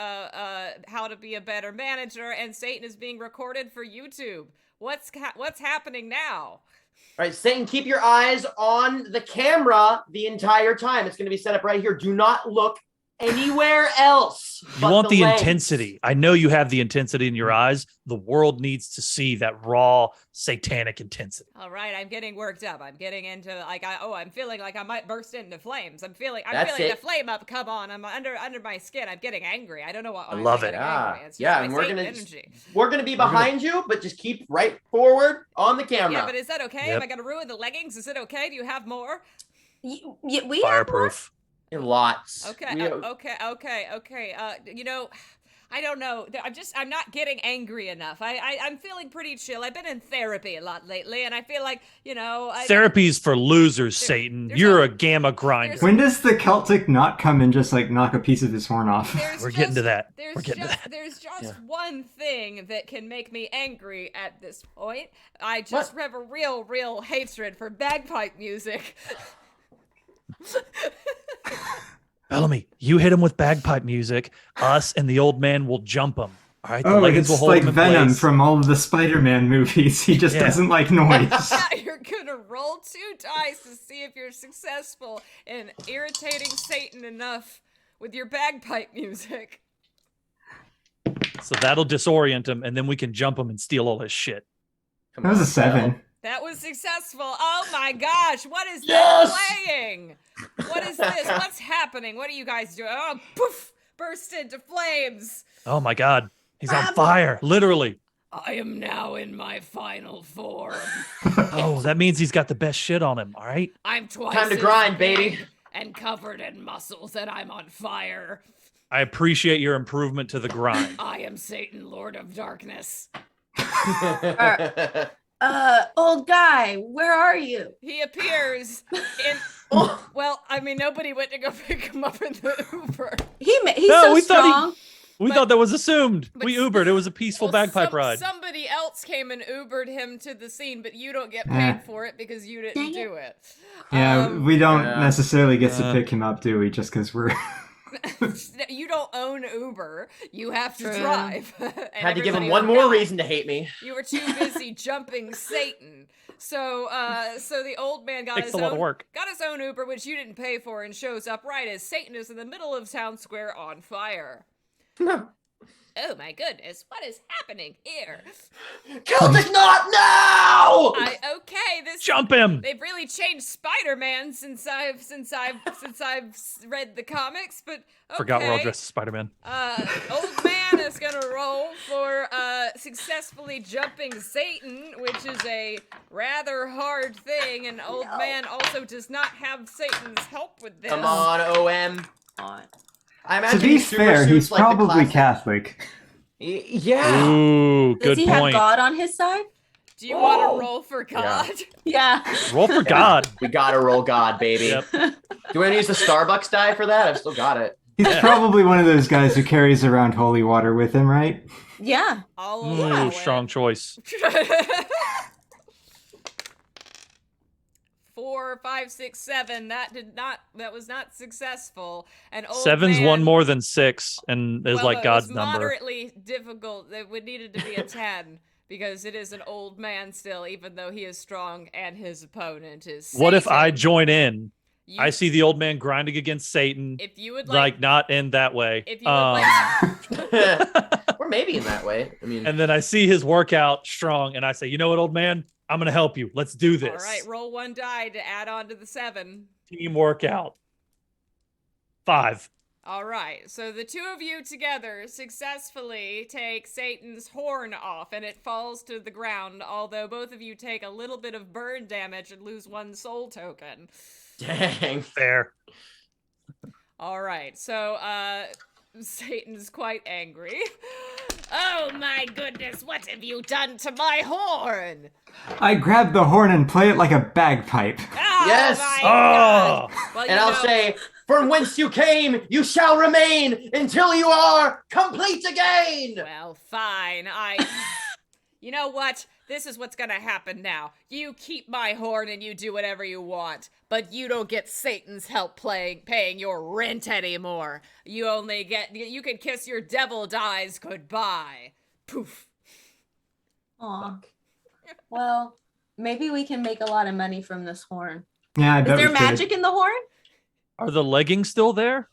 how to be a better manager, and Satan is being recorded for YouTube. What's happening now? All right, Satan, keep your eyes on the camera the entire time. It's going to be set up right here. Do not look anywhere else. You want the lens. intensity. I know you have the intensity in your eyes. The world needs to see that raw satanic intensity. All right, I'm getting worked up. I'm getting into I'm feeling like I might burst into flames. I'm feeling That's the it. flame up. Come on, I'm under my skin. I'm getting angry. I don't know what. I love it. It's just Yeah, my and we're Satan gonna energy. We're going to be behind you, but just keep right forward on the camera. Yeah, but is that okay? Yep. Am I gonna ruin the leggings? Is it okay? Do you have more? We have more. Fireproof. Lots. Okay, We- okay. I don't know. I'm not getting angry enough. I'm feeling pretty chill. I've been in therapy a lot lately, and I feel like, Therapy's for losers, Satan. there's You're a- a gamma grinder. When does the Celtic knot come and just like knock a piece of his horn off? We're getting to that. We're getting to that. There's just one thing that can make me angry at this point. I just have a real hatred for bagpipe music. Bellamy, you hit him with bagpipe music. Us and the old man will jump him. All right, the Oh, leggings will it's hold like him in Venom place. from all of the Spider-Man movies. He just Yeah. doesn't like noise. You're gonna roll 2 dice to see if you're successful in irritating Satan enough with your bagpipe music. So that'll disorient him, and then we can jump him and steal all his shit. Come That was on, a 7. That was successful. Oh my gosh, what is Yes! that playing? What is this? What's happening? What are you guys doing? Oh, poof! Burst into flames. Oh my god. He's on fire, literally. I am now in my final form. Oh, that means he's got the best shit on him, all right? I'm twice Time to as grind, big baby. and covered in muscles, and I'm on fire. I appreciate your improvement to the grind. I am Satan, Lord of Darkness. Old guy, where are you? He appears in. Well, I mean, nobody went to go pick him up in the Uber. He's No, so we thought he- strong. We thought that was assumed. but We Ubered. It was a peaceful bagpipe ride. Somebody else came and Ubered him to the scene, but you don't get Yeah. paid for it because you didn't Dang it. do it. Yeah, we don't Yeah. necessarily get to pick him up, do we? Just because we're. You don't own Uber. You have to True. drive. And Had to give him everybody one was, more "No, reason to hate me. You were too busy jumping Satan. So the old man got Takes his a lot own of work. got his own Uber, which you didn't pay for, and shows up right as Satan is in the middle of town square on fire. Oh my goodness, what is happening here? Celtic knot now! Okay, this Jump him! they've really changed Spider-Man since I've read the comics, but okay. Forgot we're all dressed as Spider-Man. Old man is gonna roll for successfully jumping Satan, which is a rather hard thing, and old man also does not have Satan's help with this. Come on, OM. I To imagine be he super fair, suits he's like the probably classic- Catholic. Yeah. Ooh, Does good he point. have God on his side? Do you want to roll for God? Yeah. Roll for God. We gotta roll God, baby. Yep. Do I use the Starbucks die for that? I've still got it. He's probably one of those guys who carries around holy water with him, right? Yeah. I'll allow Ooh, it. strong choice. 4, 5, 6, 7. That was not successful. And old Seven's man, one more than 6, and is well, like it God's was number. moderately difficult. It would needed to be a 10 because it is an old man still, even though he is strong and his opponent is. What if I Satan. join in? You- I see the old man grinding against Satan. If you would Like not in that way. if you would like. Or maybe in that way. I mean, And then I see his workout strong, and I say, you know what, old man? I'm gonna help you. Let's do this. All right, roll 1 die to add on to the 7. Team workout. 5. All right, so the two of you together successfully take Satan's horn off, and it falls to the ground, although both of you take a little bit of burn damage and lose 1 soul token. dang. Fair. All right, so Satan's quite angry. Oh my goodness, what have you done to my horn? I grab the horn and play it like a bagpipe. Oh Yes! my Oh! God. Well, you And I'll know, say, from whence you came, you shall remain until you are complete again. well, fine. You know what? This is what's gonna happen now. You keep my horn and you do whatever you want, but you don't get Satan's help paying your rent anymore. You can kiss your devil dies goodbye. Poof. Aw. Well, maybe we can make a lot of money from this horn. Yeah, I Is bet there we could. magic in the horn? Are the leggings still there?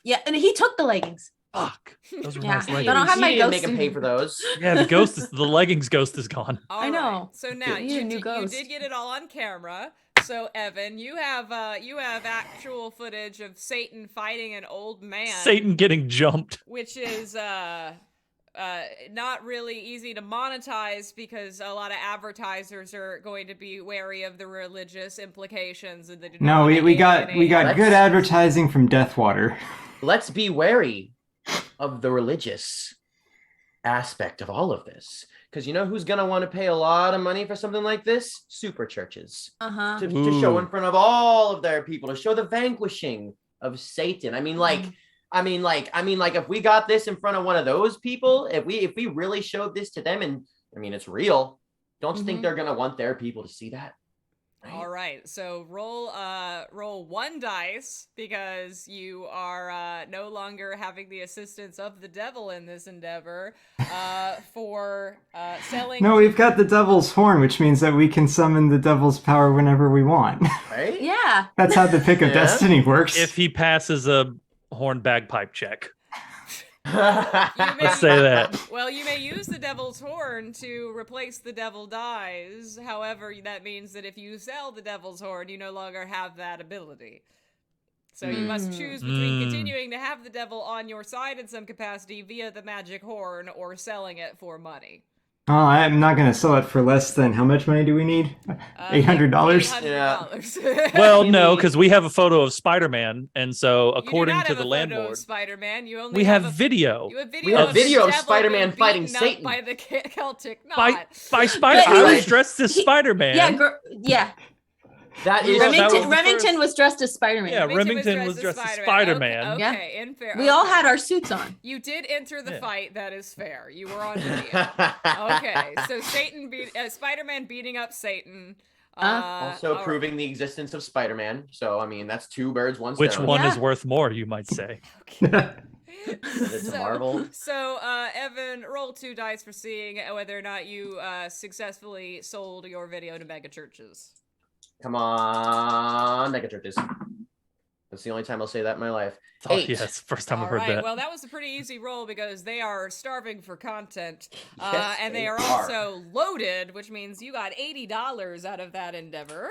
Yeah, and he took the leggings. Fuck. Those were Yeah. nice I leggings. don't have my You didn't ghost make him in- pay for those. Yeah, the leggings ghost is gone. All I know. right, so now You need a new you ghost. did get it all on camera. So Evan, you have actual footage of Satan fighting an old man. Satan getting jumped. Which is not really easy to monetize because a lot of advertisers are going to be wary of the religious implications and they do not No, wanna we got alienate. Let's- good advertising from Deathwater. Let's be wary of the religious aspect of all of this. Because you know who's going to want to pay a lot of money for something like this? Super churches. Uh-huh. To show Ooh. in front of all of their people, to show the vanquishing of Satan. I mean, if we got this in front of one of those people, if we really showed this to them, and I mean, it's real. Don't you think Mhm. they're gonna want their people to see that? All right, so roll 1 dice because you are no longer having the assistance of the devil in this endeavor for selling. No, we've got the devil's horn, which means that we can summon the devil's power whenever we want. Right? Yeah. That's how the pick of Yeah. destiny works. If he passes a horn bagpipe check. Let's say that. Well, you may use the devil's horn to replace the devil dies. However, that means that if you sell the devil's horn, you no longer have that ability. So you must choose between continuing to have the devil on your side in some capacity via the magic horn or selling it for money. Oh, I'm not going to sell it for less than how much money do we need? $800? $800. Well, no, because we have a photo of Spider-Man, and so according to the landlord, Spider-Man, you only we have video. You have video, We have video of devil Spider-Man being fighting beaten up Satan. by the Celtic By knot. Spider. I was dressed as Spider-Man. Yeah. That is Remington was dressed as Spider-Man. Yeah, Remington was dressed as Spider-Man. Okay, in fair. We all had our suits on. You did enter the fight. That is fair. You were on video. Okay, so Spider-Man beating up Satan. Also proving the existence of Spider-Man. So, I mean, that's two birds, one stone. Which one is worth more, you might say? It's a Marvel. So, Evan, roll 2 dice for seeing whether or not you successfully sold your video to mega churches. Come on, mega churches. That's the only time I'll say that in my life. 8. Yes, first time I've heard that. Well, that was a pretty easy roll because they are starving for content, Yes, and they are also loaded, which means you got $80 out of that endeavor.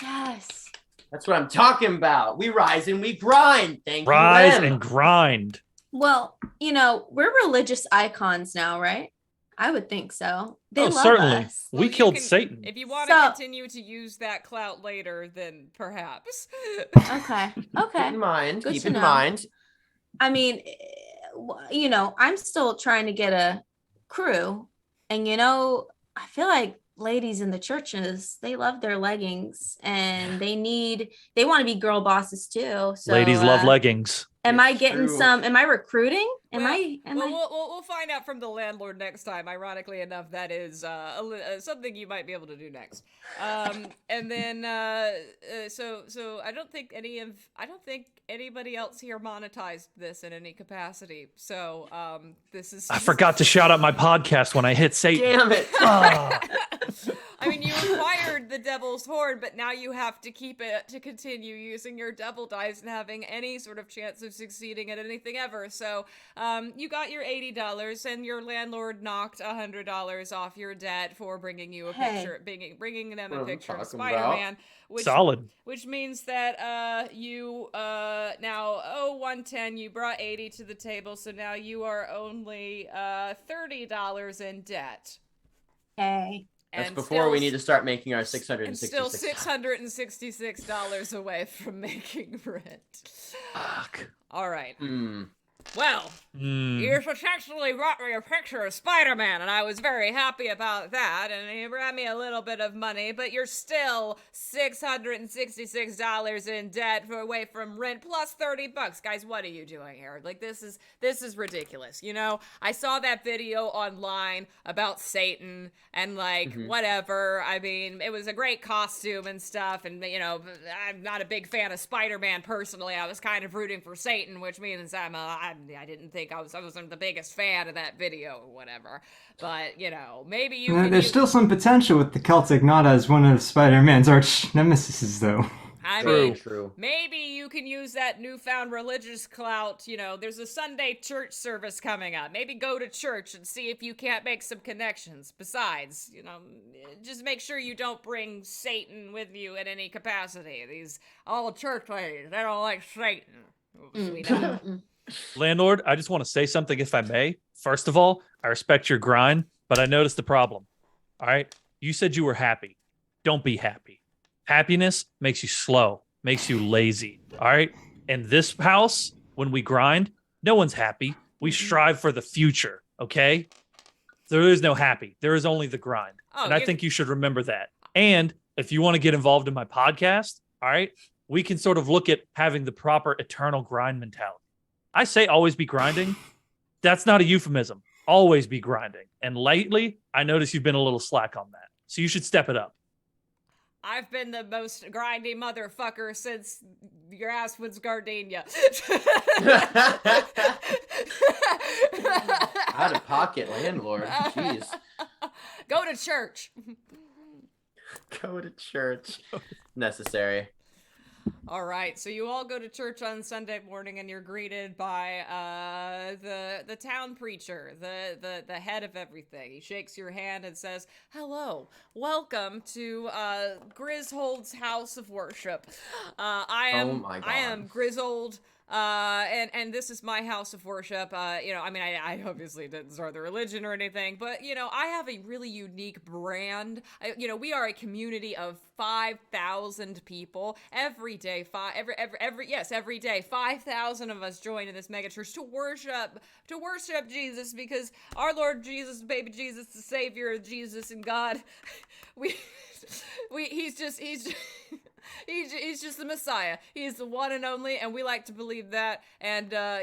Yes. That's what I'm talking about. We rise and we grind. Thank Rise you, Lem. and grind. Well, we're religious icons now, right? I would think so. They love certainly. us. We killed Satan. If you want to continue to use that clout later, then perhaps. Okay. Keep in mind. Good Keep to in know. mind. I mean, I'm still trying to get a crew, and I feel like ladies in the churches, they love their leggings, and they want to be girl bosses too. So Ladies love leggings. Am I getting some? Am I recruiting? We'll find out from the landlord next time. Ironically enough, that is something you might be able to do next. And then so I don't think anybody else here monetized this in any capacity. So this is. I forgot to shout out my podcast when I hit Satan. Damn it. I mean, you acquired the devil's horn, but now you have to keep it to continue using your devil dice and having any sort of chance of succeeding at anything ever. So, you got your $80, and your landlord knocked $100 off your debt for bringing you a picture, bringing them a picture of Spider-Man. Solid. Which means that you now owe $110. You brought $80 to the table, so now you are only $30 in debt. Okay. That's before we need to start making our $666. And still $666 away from making rent. Fuck. All right. Well, you successfully brought me a picture of Spider-Man, and I was very happy about that, and he brought me a little bit of money, but you're still $666 in debt away from rent, plus $30. Guys, what are you doing here? Like, this is ridiculous. I saw that video online about Satan, and whatever. I mean, it was a great costume and stuff, and I'm not a big fan of Spider-Man personally. I was kind of rooting for Satan, which means I didn't think I wasn't the biggest fan of that video or whatever. But, maybe you can There's still some potential with the Celtic knot as one of Spider-Man's arch nemesis, though. I mean, True. maybe you can use that newfound religious clout. There's a Sunday church service coming up. Maybe go to church and see if you can't make some connections. Besides, just make sure you don't bring Satan with you in any capacity. These old church ladies, they don't like Satan. We know. Landlord, I just want to say something if I may. First of all, I respect your grind, but I noticed the problem. All right? You said you were happy. Don't be happy. Happiness makes you slow, makes you lazy. All right? In this house, when we grind, no one's happy. We strive for the future, okay? There is no happy. There is only the grind. And I think you should remember that. And if you want to get involved in my podcast, all right, we can sort of look at having the proper eternal grind mentality. I say always be grinding. That's not a euphemism. Always be grinding. And lately, I notice you've been a little slack on that. So you should step it up. I've been the most grindy motherfucker since your ass was gardenia. Out of pocket landlord. Jeez. Go to church. Go to church. Necessary. All right, so you all go to church on Sunday morning, and you're greeted by the town preacher, the head of everything. He shakes your hand and says, "Hello, welcome to Griswold's house of worship. Oh my God. I am Griswold." And this is my house of worship. I obviously didn't start the religion or anything, but I have a really unique brand. We are a community of 5,000 people every day. Every day, 5,000 of us join in this megachurch to worship Jesus, because our Lord Jesus, baby Jesus, the Savior, Jesus and God, he's just he's just the Messiah. He's the one and only, and we like to believe that. And we are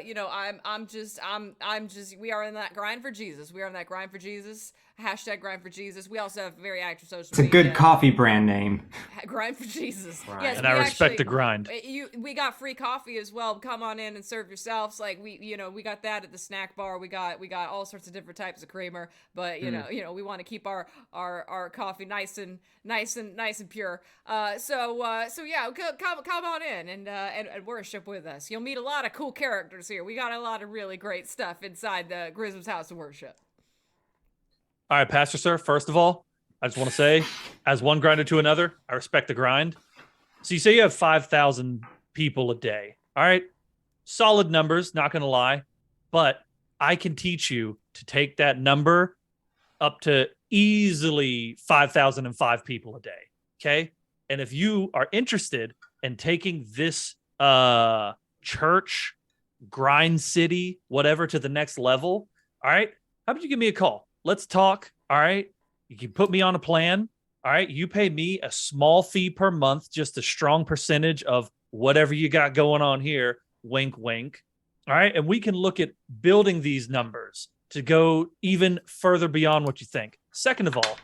in that grind for Jesus. We are in that grind for Jesus. Hashtag grind for Jesus. We also have very active social It's a media. good coffee brand name. Grind for Jesus. Right. Yes, And I respect the grind. We got free coffee as well. Come on in and serve yourselves. Like we got that at the snack bar. We got all sorts of different types of creamer. But we want to keep our coffee nice and pure. So yeah, come on in and worship with us. You'll meet a lot of cool characters here. We got a lot of really great stuff inside the Griswold's house of worship. All right, Pastor Sir, first of all, I just want to say, as one grinder to another, I respect the grind. So you say you have 5,000 people a day. All right, solid numbers, not going to lie. But I can teach you to take that number up to easily 5,005 people a day. Okay? And if you are interested in taking this church, grind city, whatever, to the next level, all right, how about you give me a call? Let's talk. All right. You can put me on a plan. All right. You pay me a small fee per month, just a strong percentage of whatever you got going on here. Wink, wink. All right. And we can look at building these numbers to go even further beyond what you think. Second of all,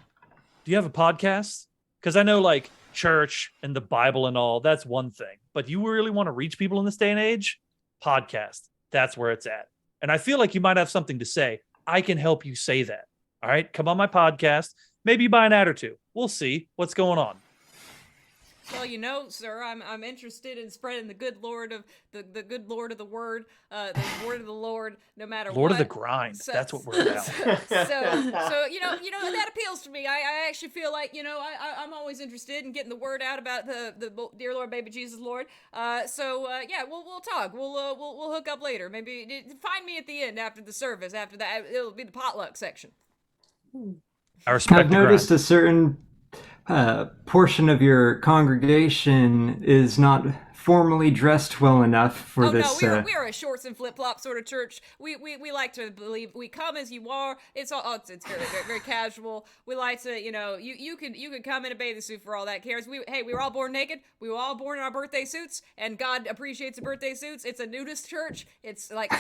do you have a podcast? Because I know like church and the Bible and all, that's one thing. But you really want to reach people in this day and age? Podcast. That's where it's at. And I feel like you might have something to say. I can help you say that. All right, come on my podcast. Maybe buy an ad or two. We'll see what's going on. Well, sir, I'm interested in spreading the good Lord of the good Lord of the word, the word of the Lord, no matter Lord what. of the grind. That's what we're about. So that appeals to me. I actually feel like I'm always interested in getting the word out about the dear Lord, baby Jesus, Lord. Yeah, we'll talk. We'll hook up later. Maybe find me at the end after the service. After that, it'll be the potluck section. I respect I've the noticed grind. a certain portion of your congregation is not formally dressed well enough for this. No, we are a shorts and flip flop sort of church. We like to believe we come as you are. It's very, very, very casual. We like to you can come in a bathing suit for all that cares. We were all born naked. We were all born in our birthday suits, and God appreciates the birthday suits. It's a nudist church. It's like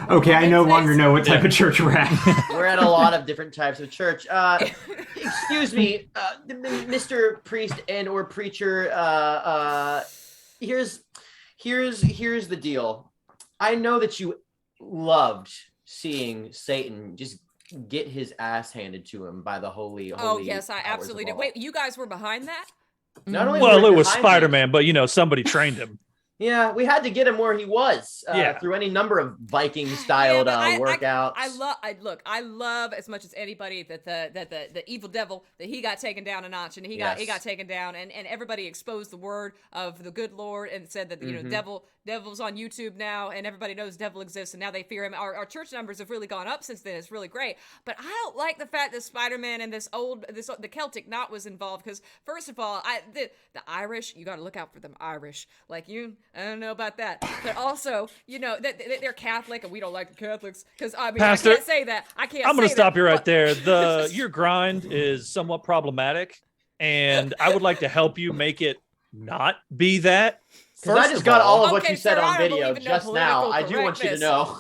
okay, I no Wednesdays. longer know what type of church we're at. We're at a lot of different types of church. Excuse me, Mr. Priest and or preacher. Here's the deal. I know that you loved seeing Satan just get his ass handed to him by the holy. Oh yes, I powers absolutely of did. all. Wait, you guys were behind that? Not only Well, were it we was behind Spider-Man, but somebody trained him. Yeah, we had to get him where he was through any number of Viking-styled workouts. I love as much as anybody that the evil devil that he got taken down a notch, and he got taken down, and everybody exposed the word of the good Lord and said that devil's on YouTube now, and everybody knows devil exists, and now they fear him. Our church numbers have really gone up since then. It's really great, but I don't like the fact that Spider-Man and the Celtic knot was involved, because first of all, the Irish, you got to look out for them Irish, like you. I don't know about that, but also, they're Catholic, and we don't like the Catholics, because Pastor, I can't say that. I'm going to stop you right there. Your grind is somewhat problematic, and I would like to help you make it not be that. Because I just got all of what Okay, you said sir, on I don't video believe in no just now. I do want you to correctness. know.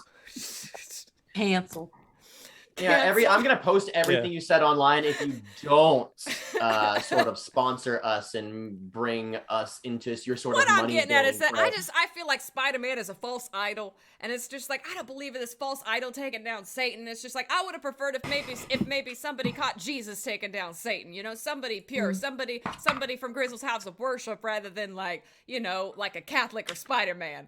Cancel. Yeah, I'm gonna post everything you said online if you don't sort of sponsor us and bring us into your sort what of I'm money. getting at is that for- I feel like Spider-Man is a false idol, and it's just like I don't believe in this false idol taking down Satan. It's just like I would have preferred if maybe somebody caught Jesus taking down Satan. You know, somebody pure, somebody from Grizzle's House of Worship, rather than like like a Catholic or Spider-Man.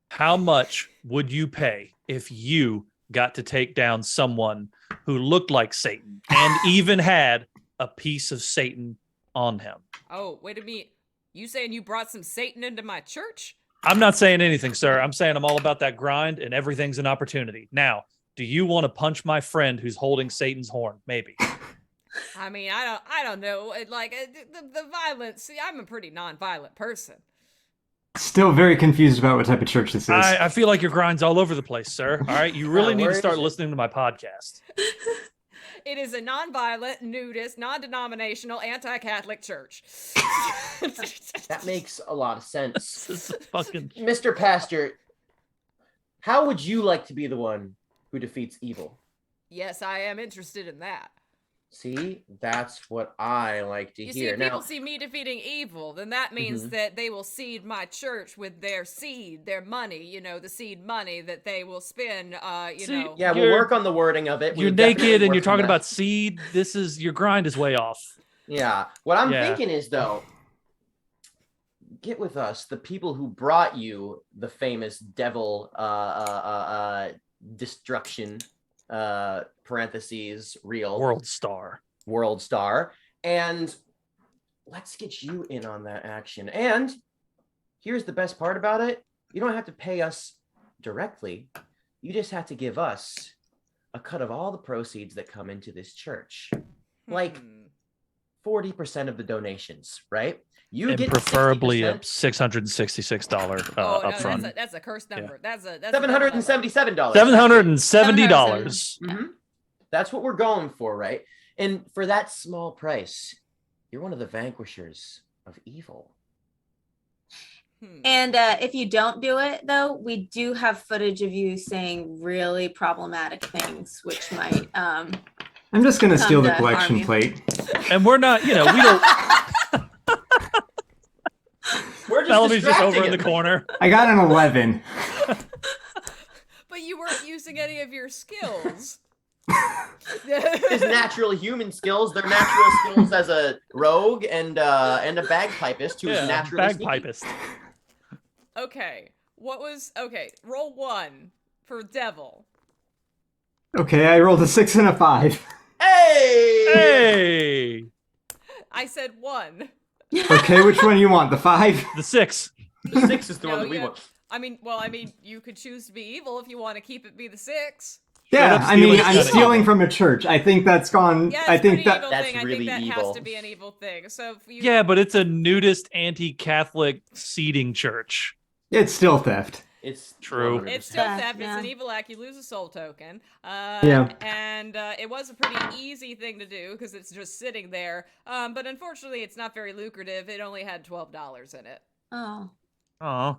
How much would you pay if you got to take down someone who looked like Satan and even had a piece of Satan on him? Oh, wait a minute. You saying you brought some Satan into my church? I'm not saying anything, sir. I'm saying I'm all about that grind and everything's an opportunity. Now, do you want to punch my friend who's holding Satan's horn? Maybe. I mean, I don't know. The violence. See, I'm a pretty non-violent person. Still very confused about what type of church this is. I feel like your grind's all over the place, sir. All right. You really need to start listening to my podcast. It is a non-violent, nudist, non-denominational, anti-Catholic church. That makes a lot of sense. This is fucking... Mr. Pastor, how would you like to be the one who defeats evil? Yes, I am interested in that. See, that's what I like to hear. See, if now, people see me defeating evil, then that means that they will seed my church with their seed, their money, the seed money that they will spend, Yeah, we'll work on the wording of it. You're naked and you're talking about seed. Your grind is way off. Yeah. What I'm thinking is, though, get with us, the people who brought you the famous devil destruction parentheses real world star, and let's get you in on that action. And here's the best part about it: you don't have to pay us directly, you just have to give us a cut of all the proceeds that come into this church, like 40% of the donations, right? You and get preferably 60%. a $666 upfront. That's a cursed number. Yeah. That's $777. $770. That's what we're going for, right? And for that small price, you're one of the vanquishers of evil. And if you don't do it, though, we do have footage of you saying really problematic things, which might. I'm just gonna steal the collection plate. And we're not, we don't. We're Bellamy's just over in the corner. I got an 11. But you weren't using any of your skills. His natural human skills, their natural skills as a rogue and a bagpipist who's naturally bagpipist. Sneaky. Okay. Roll 1 for devil. Okay, I rolled a 6 and a 5. Hey! I said 1. Okay, which one you want? The 5? The 6. The 6 is the one that we want. I mean, you could choose to be evil if you want to keep it be the 6. Yeah, I mean, I'm stealing from a church. I think that's gone. Yeah, I think that that's thing. really I think that evil. has to be an evil thing. So if you... Yeah, but it's a nudist anti-Catholic seeding church. it's still theft. It's True. 100%. It's still Yeah, theft. yeah. It's an evil act. You lose a soul token. Yeah. And it was a pretty easy thing to do because it's just sitting there. But unfortunately, it's not very lucrative. It only had $12 in it. Oh. Oh.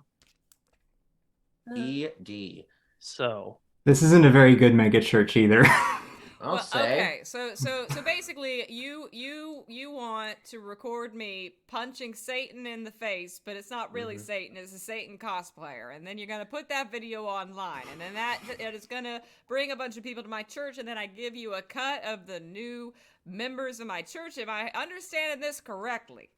ED. So. This isn't a very good mega church either. I'll say. Okay, so basically, you want to record me punching Satan in the face, but it's not really Satan; it's a Satan cosplayer, and then you're gonna put that video online, and then it is gonna bring a bunch of people to my church, and then I give you a cut of the new members of my church. Am I understanding this correctly?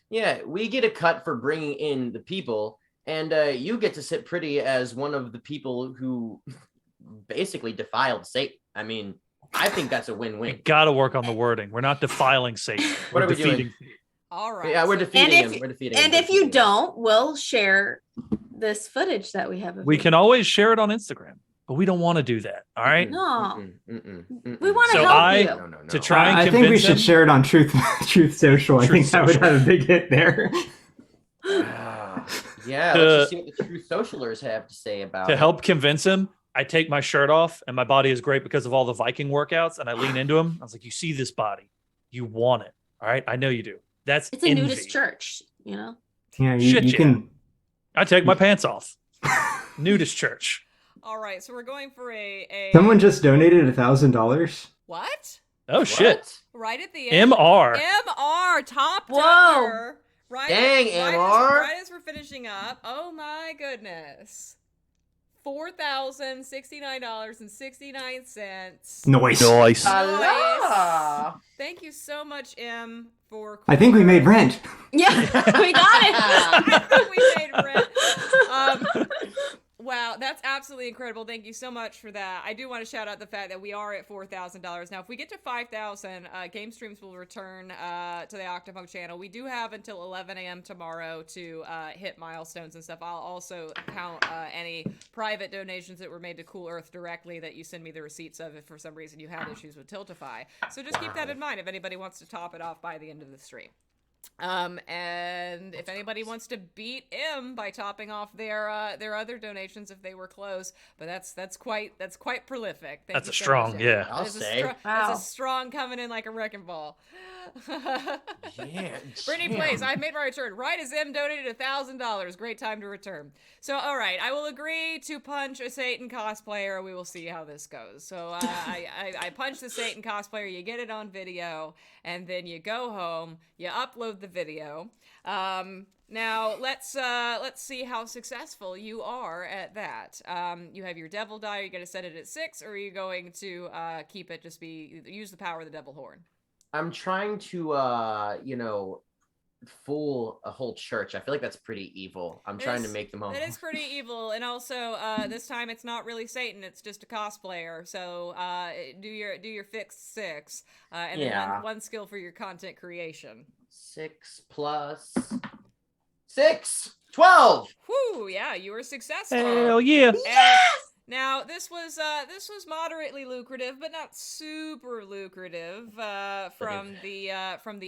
Yeah, we get a cut for bringing in the people, and you get to sit pretty as one of the people who basically defiled Satan. I mean, I think that's a win-win. We gotta work on the wording. We're not defiling Satan. What We're are we defeating doing? Satan. All right. Yeah, we're defeating him. We're defeating him. And if you don't, we'll share this footage that we have. Of We you. can always share it on Instagram, but we don't want to do that. All right. No. Mm-mm. We want to So help you. No. To try and I convince think we should him, share it on Truth Social. I Truth think that would Social. have a big hit there. Yeah, let's just see what the true socialers have to say about to it. help convince him. I take my shirt off and my body is great because of all the Viking workouts, and I lean into him. I was like, "You see this body? You want it, all right? I know you do. That's It's a envy. nudist church, you know? Yeah, Shit, you yeah. can. I take my pants off. Nudist church. All right, so we're going for a Someone just donated $1,000. what? Oh shit. Right at the end. MR. MR top Whoa. donor. Right. Dang, MR. Right as we're finishing up. Oh my goodness. $4,069.69. Nice. Nice. Allah. Thank you so much, M, for. I think we made rent. Yeah, we got it. I think we made rent. Wow, that's absolutely incredible. Thank you so much for that. I do want to shout out the fact that we are at $4,000 now. If we get to 5,000, Game Streams will return to the Octopunk channel. We do have until 11 a.m. tomorrow to hit milestones and stuff. I'll also count any private donations that were made to Cool Earth directly that you send me the receipts of if for some reason you had issues with Tiltify. So just keep that in mind if anybody wants to top it off by the end of the stream. And if anybody wants to beat M by topping off their other donations if they were close, but that's quite prolific. Thank That's you a so strong, much, yeah. I'll say. Wow. That's a strong coming in like a wrecking ball. Yeah. Brittany Plays, I've made my return. Right as M donated $1,000. Great time to return. So, all right, I will agree to punch a Satan cosplayer. We will see how this goes. So, I punch the Satan cosplayer. You get it on video, and then you go home. You upload the video. Now let's see how successful you are at that. You have your devil die. You're gonna set it at 6, or are you going to keep it use the power of the devil horn? I'm trying to, fool a whole church. I feel like that's pretty evil. I'm trying to make them all. It is pretty evil, and also this time it's not really Satan; it's just a cosplayer. So do your fixed 6, and then one skill for your content creation. 6 plus 6, 12. Whoo! Yeah, you were successful. Hell yeah. Now this was moderately lucrative, but not super lucrative from the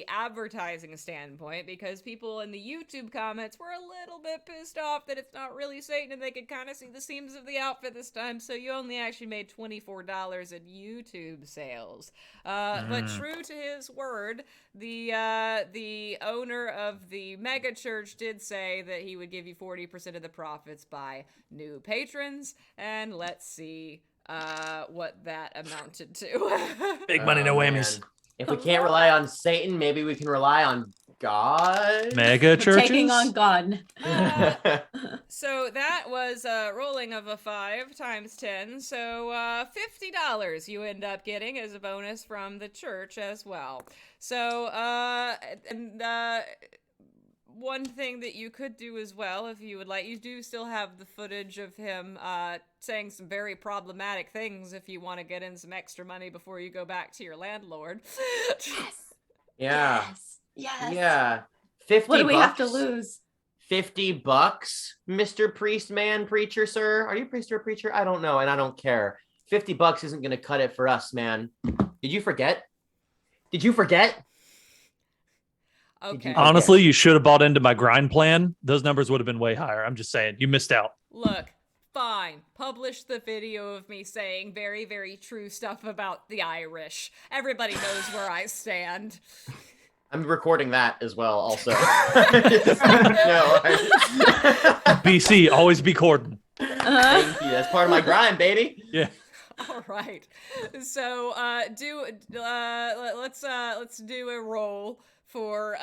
advertising standpoint, because people in the YouTube comments were a little bit pissed off that it's not really Satan and they could kind of see the seams of the outfit this time. So you only actually made $24 in YouTube sales. But true to his word, the owner of the mega church did say that he would give you 40% of the profits by new patrons, and let's see what that amounted to. Big money, no whammies. Man. If we can't rely on Satan, maybe we can rely on God. Mega churches. Taking on God. So that was a rolling of a 5 times 10. So $50 you end up getting as a bonus from the church as well. So one thing that you could do as well, if you would like, you do still have the footage of him saying some very problematic things if you want to get in some extra money before you go back to your landlord. Yes. Yeah. Yes. Yeah. 50 What do we have to bucks? lose? $50, Mr. Priest man, preacher, sir. Are you a priest or a preacher? I don't know, and I don't care. $50 isn't gonna cut it for us, man. Did you forget? Okay. Honestly, you should have bought into my grind plan. Those numbers would have been way higher. I'm just saying, you missed out. Look, fine. Publish the video of me saying very, very true stuff about the Irish. Everybody knows where I stand. I'm recording that as well, also. BC, always be cordon. Thank you. That's part of my grind, baby. Yeah. All right. So let's do a roll for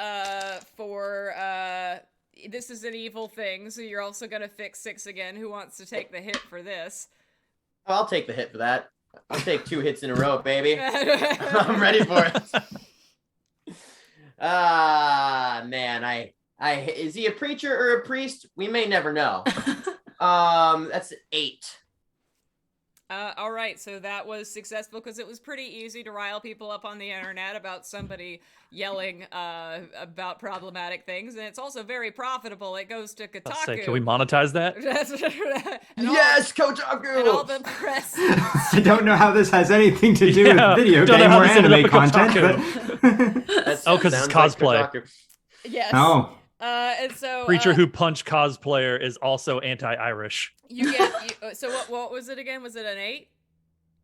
this is an evil thing, so you're also gonna fix 6 again. Who wants to take the hit for this? I'll take the hit for that. I'll take 2 hits in a row, baby. I'm ready for it. Man, is he a preacher or a priest? We may never know. That's 8. All right, so that was successful because it was pretty easy to rile people up on the internet about somebody yelling about problematic things, and it's also very profitable. It goes to Kotaku. Let's say, can we monetize that? Yes, Kotaku! And all the press. I don't know how this has anything to do with video don't know game how or this ended anime up at content, Kotaku. but Oh, 'cause it's Sounds like cosplay. Kotaku. Yes. oh, And so Preacher who punched cosplayer is also anti-Irish. you get. So what was it again? Was it an 8?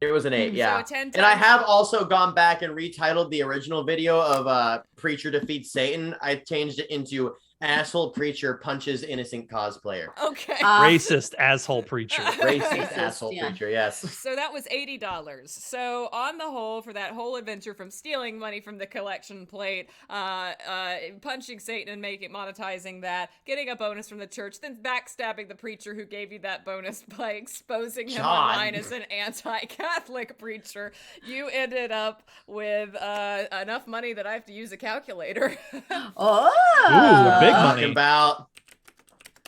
It was an 8, yeah. So 10 And I times- have also gone back and retitled the original video of Preacher Defeats Satan. I changed it into asshole preacher punches innocent cosplayer. Okay. Racist asshole preacher. Racist asshole yeah. preacher, yes. So that was $80. So on the whole, for that whole adventure, from stealing money from the collection plate, punching Satan and monetizing that, getting a bonus from the church, then backstabbing the preacher who gave you that bonus by exposing him online as an anti-Catholic preacher, you ended up with enough money that I have to use a calculator. Oh, Ooh, big money. Talking about.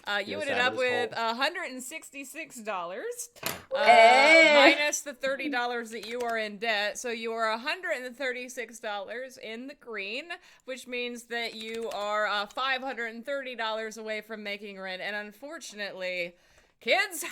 You Yes, ended that up is with whole. $166, Hey. minus the $30 that you are in debt. So you are $136 in the green, which means that you are $530 away from making rent. And unfortunately, kids,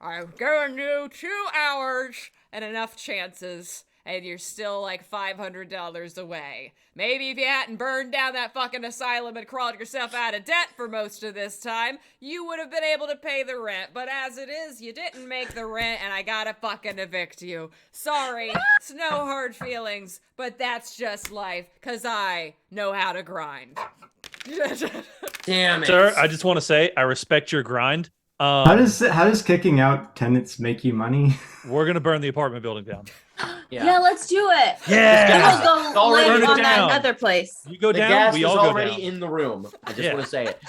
I'm giving you 2 hours and enough chances, and you're still like $500 away. Maybe if you hadn't burned down that fucking asylum and crawled yourself out of debt for most of this time, you would have been able to pay the rent. But as it is, you didn't make the rent, and I gotta fucking evict you. Sorry, it's no hard feelings, but that's just life, cause I know how to grind. Damn it. Sir, I just want to say I respect your grind. How does kicking out tenants make you money? We're gonna burn the apartment building down. yeah, let's do it. Yeah. And we'll go Already live burn it on that down. other place. You go The down, gas we is all go already down. in the room. I just Yeah. want to say it.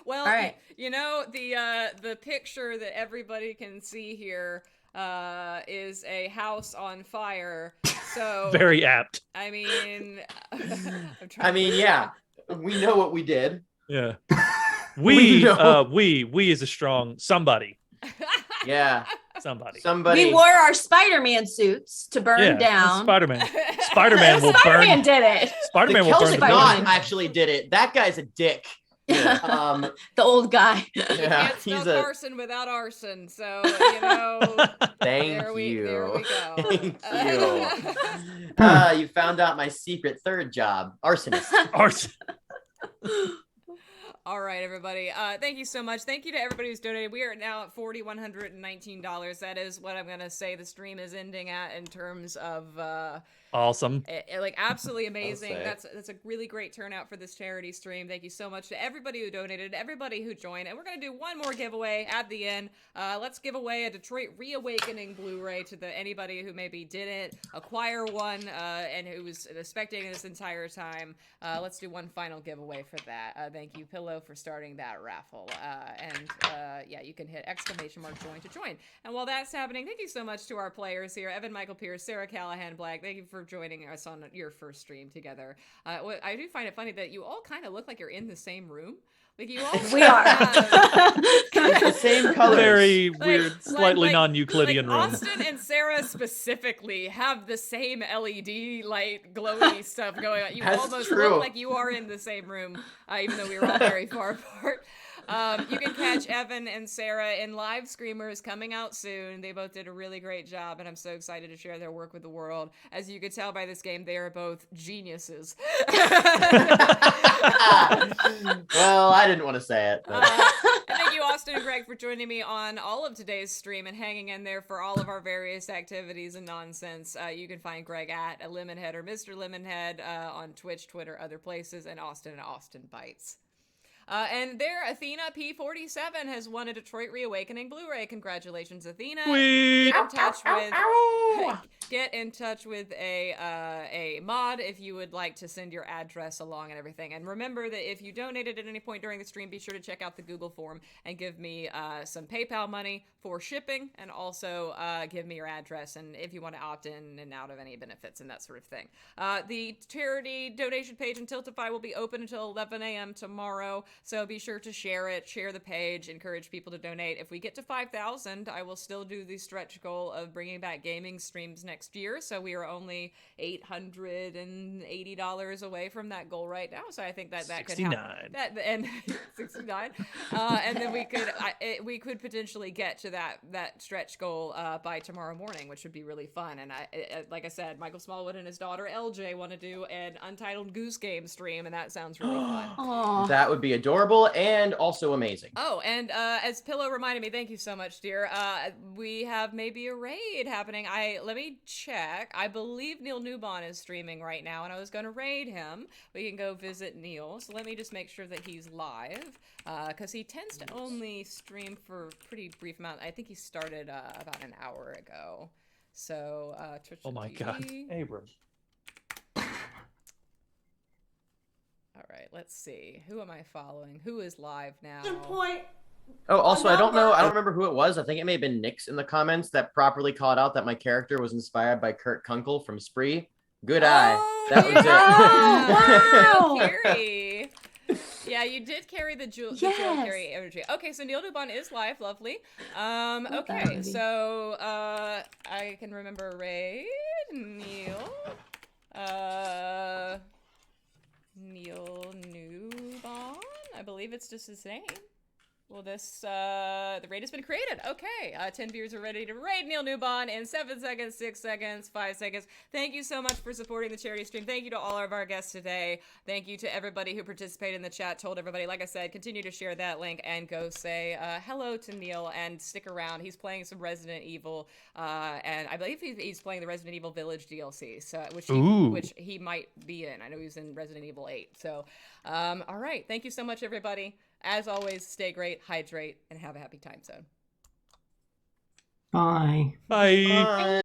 Well, All right. you know, the picture that everybody can see here is a house on fire. So Very apt. I mean, Yeah, we know what we did. Yeah. We know. We is a strong somebody. Yeah, Somebody. somebody. We wore our Spider-Man suits to burn down. Spider-Man. Spider-Man will Spider-Man burn. did it. Spider-Man the will burn Celtic the Spider-Man. building. God actually did it. That guy's a dick. The old guy. You Yeah, can't spell he's a. arson without arson, so you know. Thank there we you. go. Thank you. You found out my secret third job, arsonist. Arson. All right, everybody. Thank you so much. Thank you to everybody who's donated. We are now at $4,119. That is what I'm gonna say the stream is ending at in terms of Awesome. like absolutely amazing. say. That's a really great turnout for this charity stream. Thank you so much to everybody who donated, everybody who joined, and we're gonna do one more giveaway at the end. Let's give away a Detroit Reawakening Blu-ray to anybody who maybe didn't acquire one and who was spectating this entire time. Let's do one final giveaway for that. Thank you, Pillow, for starting that raffle. Yeah, you can hit !join to join. And while that's happening, thank you so much to our players here, Evan, Michael Pearce, Sarah Callahan Black. Thank you for joining us on your first stream together. I do find it funny that you all kind of look like you're in the same room. Like you all We are. The same colors. Very Like- weird, slightly like- non-Euclidean like room. Austin and Sarah specifically have the same LED light glowy stuff going on. You That's almost true. look like you are in the same room, even though we were all very far apart. You can catch Evan and Sarah in Live Screamers coming out soon. They both did a really great job, and I'm so excited to share their work with the world. As you could tell by this game, they are both geniuses. Well, I didn't want to say it. But. And thank you, Austin and Greg, for joining me on all of today's stream and hanging in there for all of our various activities and nonsense. You can find Greg at Lemonhedd or Mr. Lemonhedd on Twitch, Twitter, other places, and Austin Bytts. And there, Athena P47 has won a Detroit Reawakening Blu-ray. Congratulations, Athena. Sweet. Get in touch with a mod if you would like to send your address along and everything. And remember that if you donated at any point during the stream, be sure to check out the Google form and give me some PayPal money for shipping, and also give me your address and if you want to opt in and out of any benefits and that sort of thing. The charity donation page in Tiltify will be open until 11 a.m. tomorrow, so be sure to share it, share the page, encourage people to donate. If we get to 5,000, I will still do the stretch goal of bringing back gaming streams next year, so we are only $880 away from that goal right now, so I think that could happen. 69. And 69, and then we could potentially get to that stretch goal by tomorrow morning, which would be really fun. And like I said, Michael Smallwood and his daughter LJ want to do an Untitled Goose Game stream, and that sounds really fun. Aw. That would be a adorable and also amazing. Oh, and as Pillow reminded me, thank you so much, dear. We have maybe a raid happening. Let me check. I believe Neil Newbon is streaming right now, and I was going to raid him. We can go visit Neil. So let me just make sure that he's live, because he tends to only stream for a pretty brief amount. I think he started about an hour ago. So Twitch. Oh my God, Abram. All right, let's see. Who am I following? Who is live now? Good point. Oh, also, I don't know. I don't remember who it was. I think it may have been Nix in the comments that properly called out that my character was inspired by Kurt Kunkel from Spree. Good eye. That was it. Oh, wow. Carrie. Yeah, you did carry the jewel carry energy. Okay, so Neil Dubon is live. Lovely. Okay, so I can remember Raid, Neil. Neil Newbon, I believe it's just his name. Well, the raid has been created. Okay, 10 viewers are ready to raid Neil Newbon in 7 seconds, 6 seconds, 5 seconds. Thank you so much for supporting the charity stream. Thank you to all of our guests today. Thank you to everybody who participated in the chat, told everybody, like I said, continue to share that link and go say hello to Neil and stick around. He's playing some Resident Evil, and I believe he's playing the Resident Evil Village DLC, so which he might be in. I know he was in Resident Evil 8. So, all right, thank you so much, everybody. As always, stay great, hydrate, and have a happy time zone. Bye. Bye. Bye.